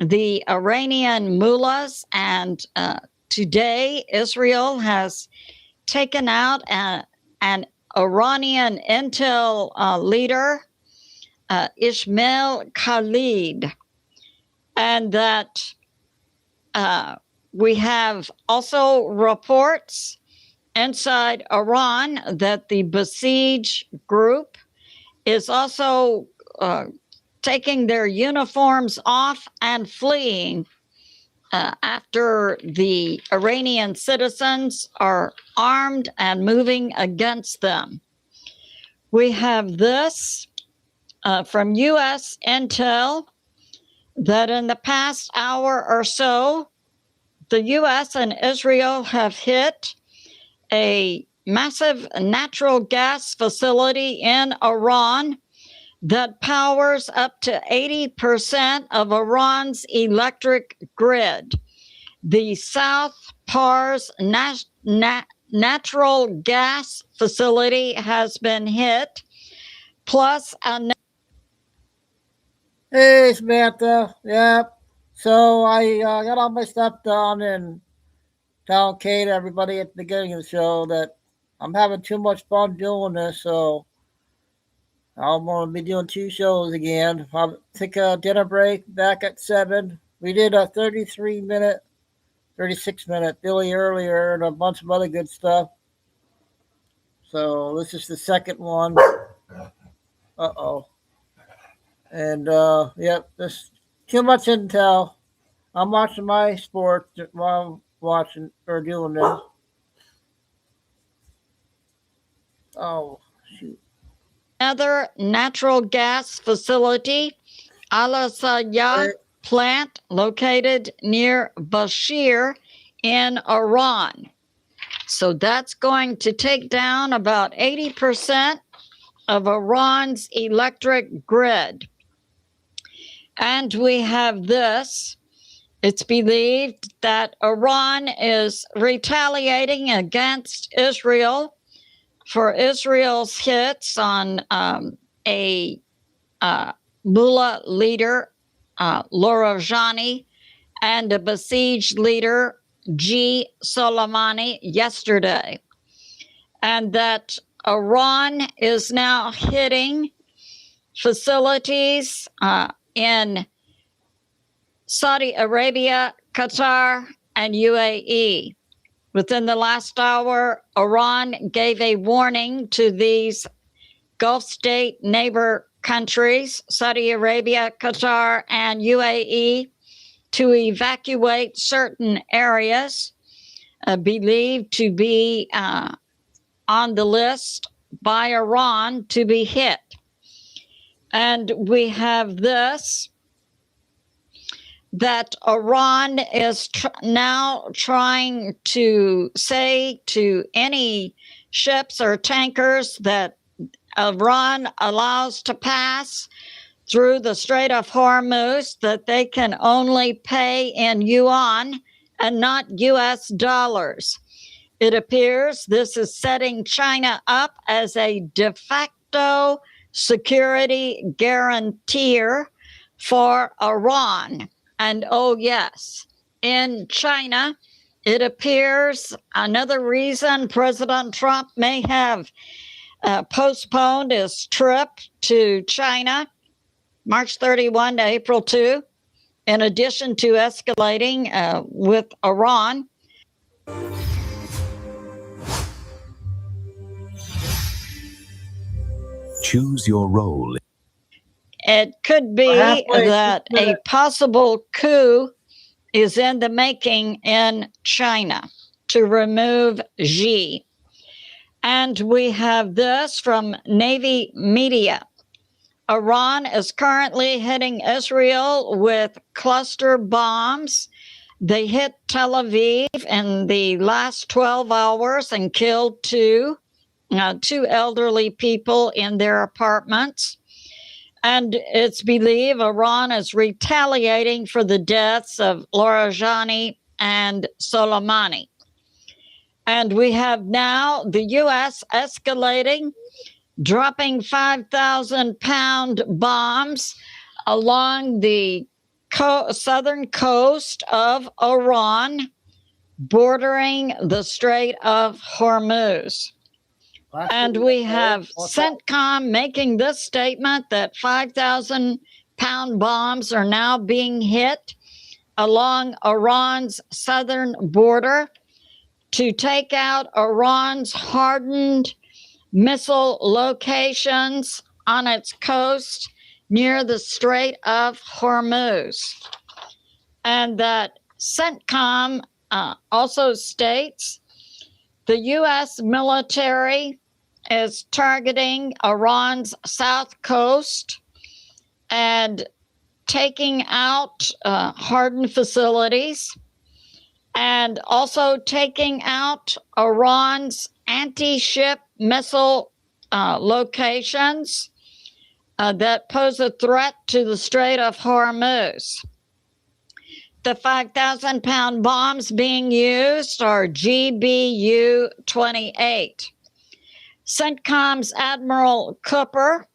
the Iranian mullahs. And today, Israel has taken out an Iranian intel leader, Ismail Khalid. And that we have also reports inside Iran that the Basij group is also taking their uniforms off and fleeing after the Iranian citizens are armed and moving against them. We have this from U.S. intel that in the past hour or so, the U.S. and Israel have hit a massive natural gas facility in Iran that powers up to 80% of Iran's electric grid. The South Pars natural gas facility has been hit, plus a...
Hey, Samantha. Yep. So I got all my stuff done and tell Kate, everybody at the beginning of the show, that I'm having too much fun doing this, so I'm going to be doing 2 shows again. I'll take a dinner break back at 7. We did a 36-minute Billy earlier and a bunch of other good stuff. So this is the second one. Uh-oh. And, yep, there's too much intel. I'm watching my sports while I'm watching or doing this. Oh, shoot.
Another natural gas facility, Al-Sayah plant located near Bashir in Iran. So that's going to take down about 80% of Iran's electric grid. And we have this. It's believed that Iran is retaliating against Israel for Israel's hits on a mullah leader, Laurajani, and a Basij leader, G. Soleimani, yesterday. And that Iran is now hitting facilities in Saudi Arabia, Qatar, and UAE. Within the last hour, Iran gave a warning to these Gulf state neighbor countries, Saudi Arabia, Qatar, and UAE, to evacuate certain areas believed to be on the list by Iran to be hit. And we have this, that Iran is now trying to say to any ships or tankers that Iran allows to pass through the Strait of Hormuz that they can only pay in yuan and not U.S. dollars. It appears this is setting China up as a de facto security guarantor for Iran. And oh, yes, in China, it appears another reason President Trump may have postponed his trip to China, March 31 to April 2, in addition to escalating with Iran.
Choose your role.
It could be that a possible coup is in the making in China to remove Xi. And we have this from Navy media. Iran is currently hitting Israel with cluster bombs. They hit Tel Aviv in the last 12 hours and killed two elderly people in their apartments. And it's believed Iran is retaliating for the deaths of Larijani and Soleimani. And we have now the U.S. escalating, dropping 5,000-pound bombs along the southern coast of Iran, bordering the Strait of Hormuz. And we have CENTCOM making this statement that 5,000-pound bombs are now being hit along Iran's southern border to take out Iran's hardened missile locations on its coast near the Strait of Hormuz. And that CENTCOM also states the U.S. military is targeting Iran's south coast and taking out hardened facilities, and also taking out Iran's anti-ship missile locations that pose a threat to the Strait of Hormuz. The 5,000-pound bombs being used are GBU-28. CENTCOM's Admiral Cooper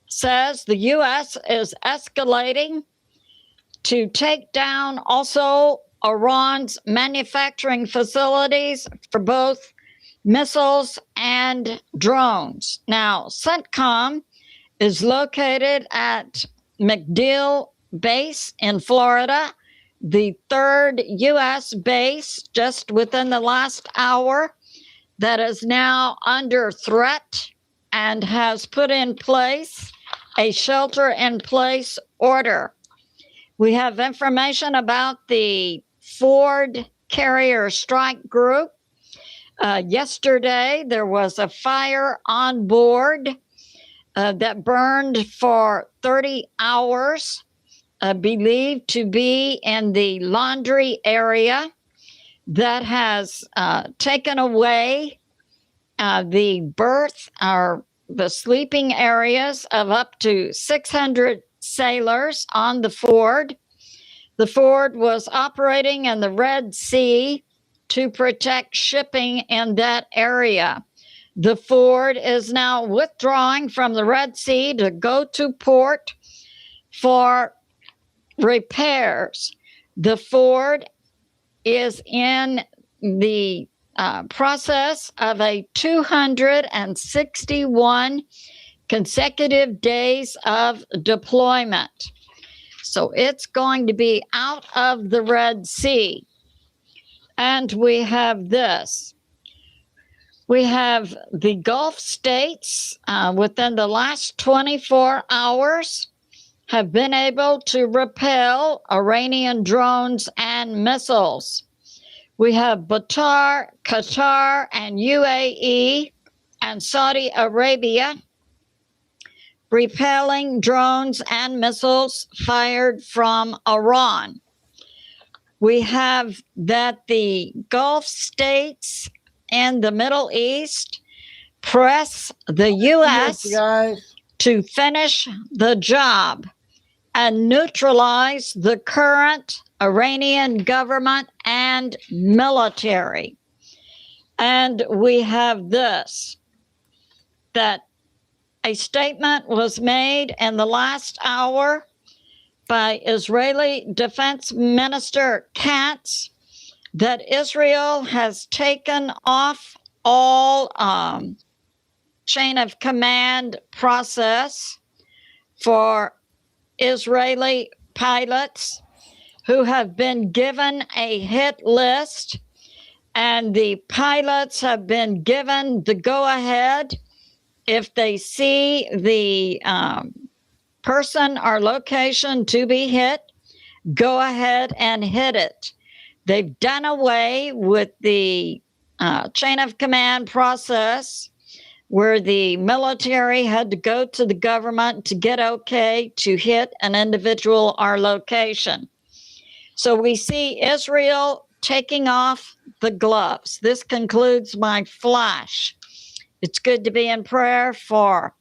says the U.S. is escalating to take down also Iran's manufacturing facilities for both missiles and drones. Now, CENTCOM is located at MacDill Base in Florida, the third U.S. base just within the last hour that is now under threat and has put in place a shelter-in-place order. We have information about the Ford Carrier Strike Group. Yesterday, there was a fire on board that burned for 30 hours, believed to be in the laundry area that has taken away the berth or the sleeping areas of up to 600 sailors on the Ford. The Ford was operating in the Red Sea to protect shipping in that area. The Ford is now withdrawing from the Red Sea to go to port for repairs. The Ford is in the process of a 261 consecutive days of deployment. So it's going to be out of the Red Sea. And we have this. We have the Gulf states within the last 24 hours have been able to repel Iranian drones and missiles. We have Qatar, and UAE and Saudi Arabia repelling drones and missiles fired from Iran. We have that the Gulf states and the Middle East press the U.S. to finish the job and neutralize the current Iranian government and military. And we have this, that a statement was made in the last hour by Israeli Defense Minister Katz that Israel has taken off all chain of command process for Israeli pilots who have been given a hit list, and the pilots have been given the go-ahead if they see the person or location to be hit, go ahead and hit it. They've done away with the chain of command process where the military had to go to the government to get okay to hit an individual or location. So we see Israel taking off the gloves. This concludes my flash. It's good to be in prayer for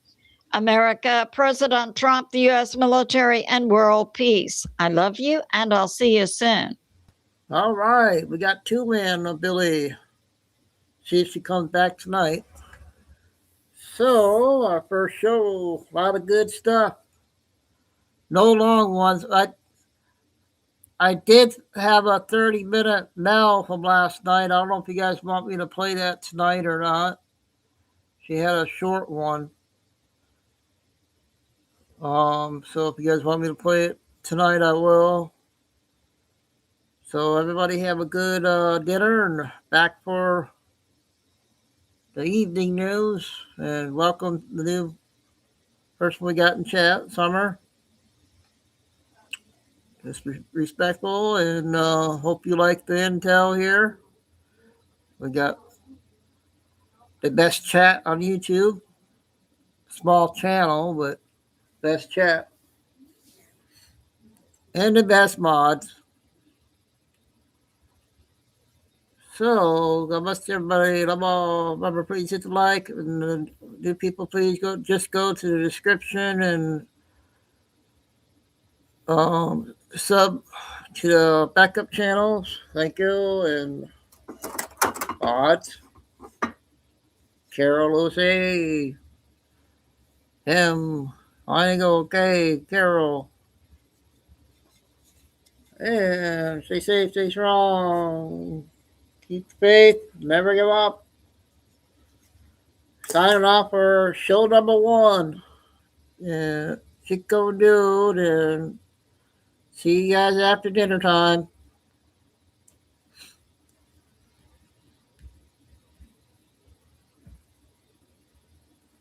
America, President Trump, the U.S. military, and world peace. I love you, and I'll see you soon.
All right. We got 2 men, Billy. See if she comes back tonight. So, our first show, a lot of good stuff. No long ones. I did have a 30-minute Mel from last night. I don't know if you guys want me to play that tonight or not. She had a short one. So if you guys want me to play it tonight, I will. So everybody have a good dinner and back for the evening news. And welcome the new person we got in chat, Summer. Just respectful, and hope you like the intel here. We got the best chat on YouTube. Small channel, but best chat. And the best mods. So, God bless everybody. Remember, please hit the like. And do people please go to the description and sub to the backup channels. Thank you. And mods. Carol Lucy. Him. I go, okay, Carol. And stay safe, stay strong. Keep faith, never give up. Signing off for show number 1. Chico Dude, and see you guys after dinner time.